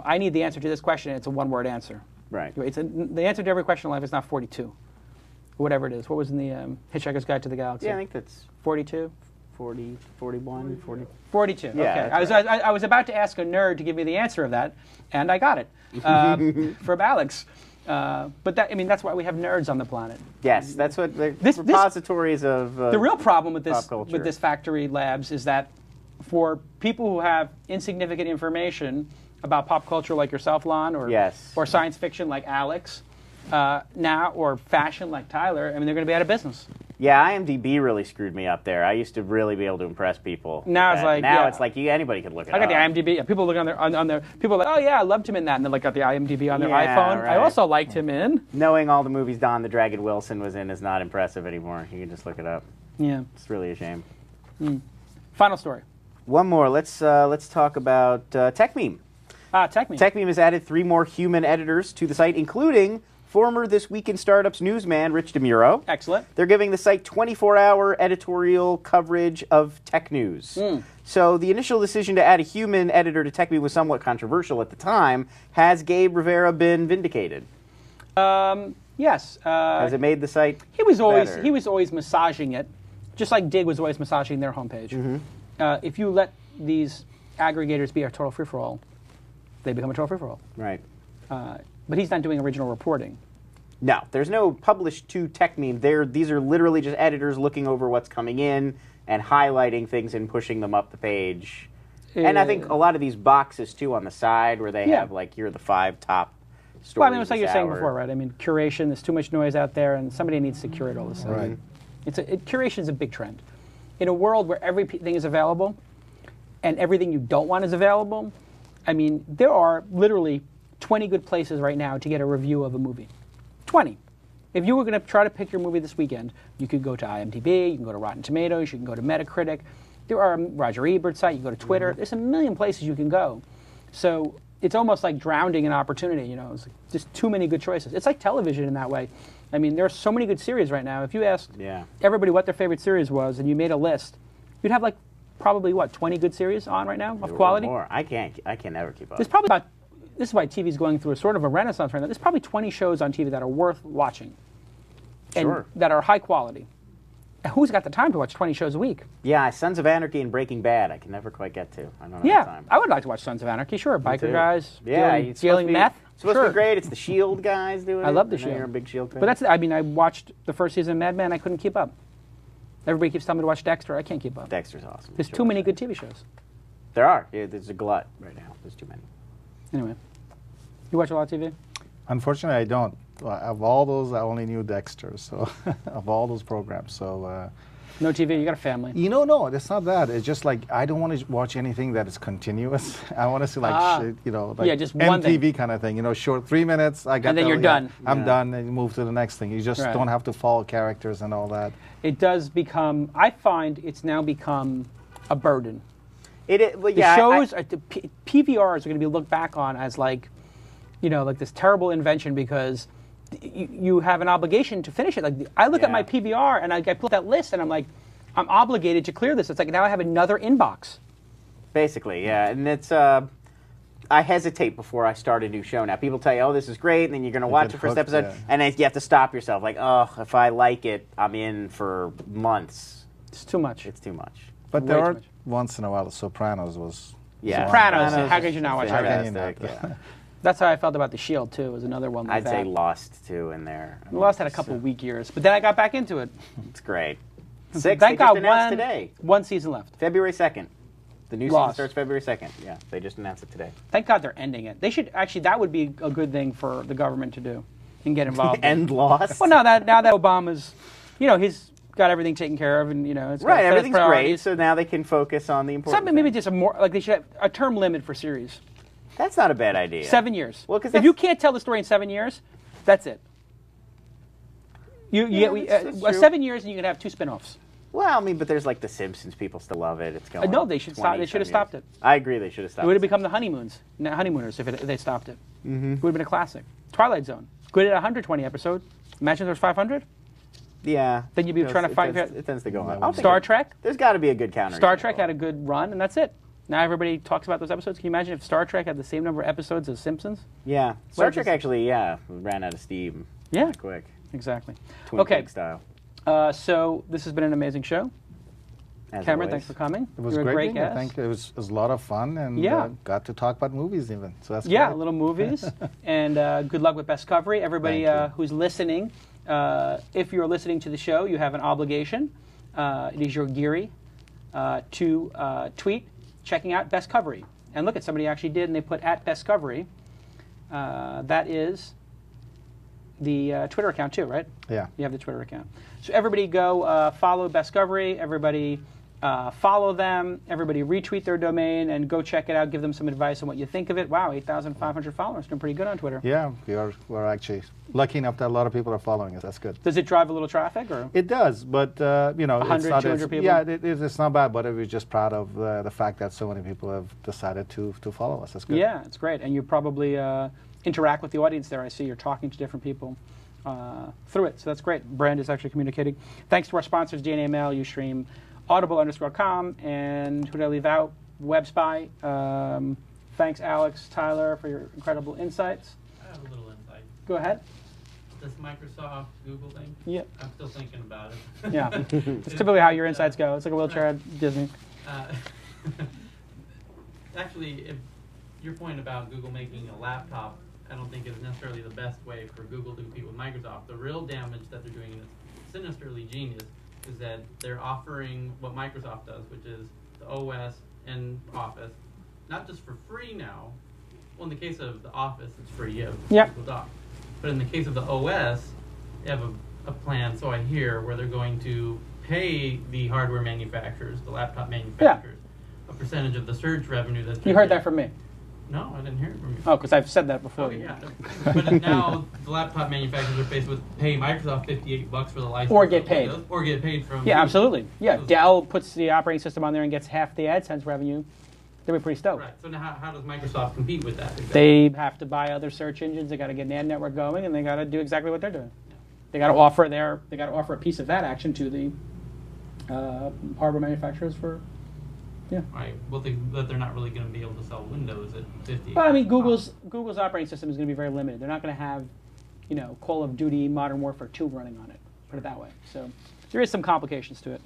I need the answer to this question. And it's a one-word answer. Right. The answer to every question in life is not 42, or whatever it is. What was in the Hitchhiker's Guide to the Galaxy? Yeah, I think that's 42. 40, 41, 40. 42. Yeah, okay. I was about to ask a nerd to give me the answer of that, and I got it from Alex. But that's why we have nerds on the planet. Yes, that's what the This- repositories of The real problem with pop this culture. factory labs is that for people who have insignificant information about pop culture like yourself, Lon, or science fiction like Alex, or fashion like Tyler, they're going to be out of business. Yeah, IMDb really screwed me up there. I used to really be able to impress people. Now it's like, it's like anybody could look it I got up. the IMDb. People look on their people are like, oh yeah, I loved him in that, and they got the IMDb on their Yeah, iPhone. I right. also liked him in. Knowing all the movies Don the Dragon Wilson was in is not impressive anymore. You can just look it up. Yeah. It's really a shame. Final story. One more. Let's talk about TechMeme. TechMeme. TechMeme has added 3 more human editors to the site, including former This Week in Startups newsman Rich DeMuro. Excellent. They're giving the site 24-hour editorial coverage of tech news. So the initial decision to add a human editor to TechMeme was somewhat controversial at the time. Has Gabe Rivera been vindicated? Yes. Has it made the site He was better? always massaging it, just like Dig was always massaging their homepage. If you let these aggregators be a total free-for-all, they become a total free-for-all. Right. But he's not doing original reporting. No, there's no published to TechMeme. These are literally just editors looking over what's coming in and highlighting things and pushing them up the page. And I think a lot of these boxes, too, on the side where they have, here are the 5 top stories. Well, it's like you're saying before, right? Curation, there's too much noise out there, and somebody needs to curate all this stuff. Right. Curation is a big trend. In a world where everything is available and everything you don't want is available, there are literally 20 good places right now to get a review of a movie. 20. If you were going to try to pick your movie this weekend, you could go to IMDb, you can go to Rotten Tomatoes, you can go to Metacritic. There are Roger Ebert's site, you can go to Twitter. There's a million places you can go. So it's almost like drowning in opportunity. It's like just too many good choices. It's like television in that way. There are so many good series right now. If you asked everybody what their favorite series was and you made a list, you'd have probably 20 good series on right now of quality. More. I can't never keep up. There's probably this is why TV's going through a sort of a renaissance right now. There's probably 20 shows on TV that are worth watching. And that are high quality. And who's got the time to watch 20 shows a week? Yeah, Sons of Anarchy and Breaking Bad I can never quite get to. I don't have time. I would like to watch Sons of Anarchy, sure. Biker guys it's dealing meth. It's supposed to be great. It's the S.H.I.E.L.D. guys doing it. I love the know S.H.I.E.L.D. You're a big S.H.I.E.L.D. fan. But that's, I watched the first season of Mad Men. I couldn't keep up. Everybody keeps telling me to watch Dexter. I can't keep up. Dexter's awesome. There's too many good TV shows. There are. Yeah, there's a glut right now. There's too many. Anyway. You watch a lot of TV? Unfortunately, I don't. Of all those, I only knew Dexter. So, of all those programs, so. No TV. You got a family. No, it's not that. It's just like I don't want to watch anything that is continuous. I want to see just one MTV thing. kind of thing. Short 3 minutes. I got. And then you're done. I'm done, and you move to the next thing. You just don't have to follow characters and all that. It does become. I find it's now become a burden. The shows, PVRs are going to be looked back on as like this terrible invention because you have an obligation to finish it. I look at my PVR and I pull that list and I'm like, I'm obligated to clear this. It's like now I have another inbox. Basically, yeah, and it's I hesitate before I start a new show now. People tell you, oh, this is great, and then you're going to watch get the first hooked, episode, yeah. and then you have to stop yourself. Like, oh, if I like it, I'm in for months. It's too much. It's too much. But Way there too are much. once in a while. The Sopranos was. Yeah. Sopranos, how could you not watch How that? can you not? Fantastic, yeah. That's how I felt about The Shield, too. It was another one like I'd that. say Lost, too, in there. I mean, Lost had a couple weak years, but then I got back into it. It's great. Six, Thank they God, just announced today. one season left. February 2nd. The new season Lost. starts February 2nd. Yeah, they just announced it today. Thank God they're ending it. They should actually. That would be a good thing for the government to do and get involved. End Lost? Well, now that Obama's, he's got everything taken care of, and it's got Right, set everything's great, priorities. so now they can focus on the important Something maybe things. just a more like they should have a term limit for series. That's not a bad idea. 7 years. Well, 'cause if you can't tell the story in 7 years, that's it. that's true. 7 years, and you can have 2 spin-offs. Well, I mean, but there's like The Simpsons. People still love it. It's going. No, they should stop. They should have stopped it. I agree. They should have stopped. It would have become the Honeymooners if they stopped it. Mm-hmm. It would have been a classic. Twilight Zone. Good at 120 episodes. Imagine there's 500. Yeah. Then you'd be trying to find. It tends to go on. I don't think Star Trek. There's got to be a good counter. Star Trek had a good run, and that's it. Now everybody talks about those episodes. Can you imagine if Star Trek had the same number of episodes as Simpsons? Yeah. Star What Trek is- actually, ran out of steam. Yeah. Quick. Exactly. Twin Okay. Peaks style. So this has been an amazing show. As Cameron, always. thanks for coming. It was You're a great being here. guest. Thank you. It was a lot of fun, and Yeah. got to talk about movies even. So that's Yeah, great. little movies. And good luck with Best Covery. Everybody Thank you. who's listening, if you're listening to the show, you have an obligation. It is your Geary to tweet checking out Best Covery. And look at somebody actually did, and they put at Best Covery. That is the Twitter account too, right? Yeah. You have the Twitter account. So everybody go follow Best Covery. Everybody follow them. Everybody retweet their domain and go check it out. Give them some advice on what you think of it. Wow, 8,500 followers. Doing pretty good on Twitter. Yeah, we're actually lucky enough that a lot of people are following us. That's good. Does it drive a little traffic or? It does, but 100, it's not 200 people? Yeah, it's not bad. But we're just proud of the fact that so many people have decided to follow us. That's good. Yeah, it's great. And you probably interact with the audience there. I see you're talking to different people through it. So that's great. Brand is actually communicating. Thanks to our sponsors, DNA Mail, Ustream, Audible_com, and who did I leave out? WebSpy. Thanks, Alex, Tyler, for your incredible insights. I have a little insight. Go ahead. This Microsoft Google thing. Yeah. I'm still thinking about it. Yeah. It's typically how your insights go. It's like a wheelchair at Disney. Actually, if your point about Google making a laptop, I don't think is necessarily the best way for Google to compete with Microsoft. The real damage that they're doing, and it's sinisterly genius, is that they're offering what Microsoft does, which is the OS and Office, not just for free now. Well, in the case of the Office, it's free. You have Yep. Google Docs. But in the case of the OS, they have a plan, so I hear, where they're going to pay the hardware manufacturers, the laptop manufacturers, a percentage of the search revenue that You heard that from me. No, I didn't hear it from you. Oh, because I've said that before. Oh, yeah. But now the laptop manufacturers are faced with paying Microsoft $58 for the license. Or get of paid. Windows, or get paid from. Yeah, Google. absolutely. Yeah, So- Dell puts the operating system on there and gets half the AdSense revenue. They'll be pretty stoked. Right. So now, how does Microsoft compete with that? Exactly? They have to buy other search engines. They got to get an ad network going, and they got to do exactly what they're doing. They got to offer a piece of that action to the hardware manufacturers for. Yeah. Right. Well, but they're not really going to be able to sell Windows at 50. Well, I mean, Google's operating system is going to be very limited. They're not going to have, Call of Duty Modern Warfare 2 running on it. Put it that way. So there is some complications to it.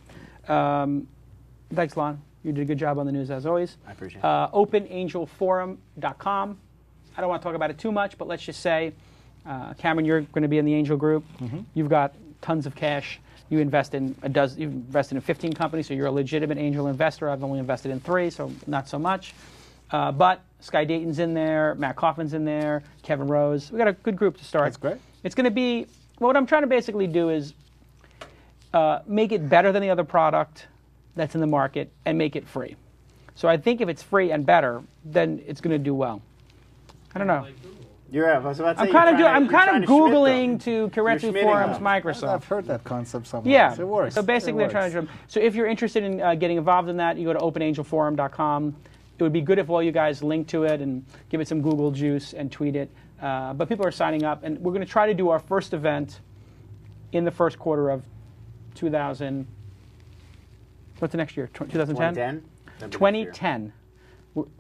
Thanks, Lon. You did a good job on the news as always. I appreciate it. OpenAngelForum.com. I don't want to talk about it too much, but let's just say, Cameron, you're going to be in the Angel Group. Mm-hmm. You've got tons of cash. You invest in you've invested in 15 companies, so you're a legitimate angel investor. I've only invested in 3, so not so much. But Sky Dayton's in there, Matt Kaufman's in there, Kevin Rose. We got a good group to start. That's great. It's going to be, what I'm trying to basically do is make it better than the other product that's in the market and make it free. So I think if it's free and better, then it's going to do well. I don't know. Like Google. I was about to say, I'm kind of you're trying to Schmidt Googling them. to Keretu schmitting Forums them. Microsoft. I've heard that concept somewhere. Yeah, It works. so basically, It I'm trying to. works. So if you're interested in getting involved in that, you go to OpenAngelForum.com. It would be good if all you guys link to it and give it some Google juice and tweet it. But people are signing up, and we're going to try to do our first event in the first quarter of 2000. What's the next year? 2010. 2010. 2010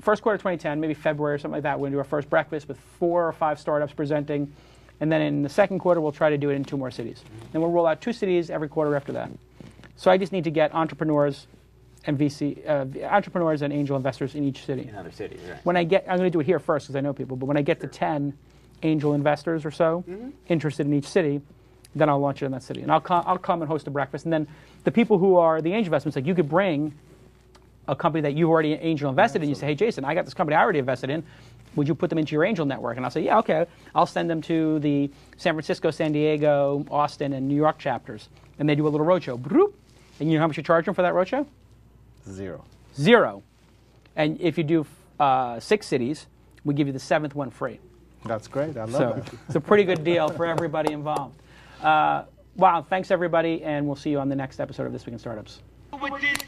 first quarter 2010, maybe February or something like that, we're going to do our first breakfast with 4 or 5 startups presenting. And then in the second quarter, we'll try to do it in 2 more cities. And we'll roll out 2 cities every quarter after that. So I just need to get entrepreneurs and entrepreneurs and angel investors in each city. In other cities, right. I'm going to do it here first because I know people, but when I get to 10 angel investors or so interested in each city, then I'll launch it in that city. And I'll come and host a breakfast. And then the people who are the angel investments, like you could bring a company that you already angel invested in. You say, hey, Jason, I got this company I already invested in. Would you put them into your angel network? And I'll say, yeah, okay. I'll send them to the San Francisco, San Diego, Austin, and New York chapters. And they do a little roadshow. Bloop. And you know how much you charge them for that roadshow? 0. 0. And if you do 6 cities, we give you the 7th one free. That's great. I love that. It's a pretty good deal for everybody involved. Wow, thanks everybody, and we'll see you on the next episode of This Week in Startups. With this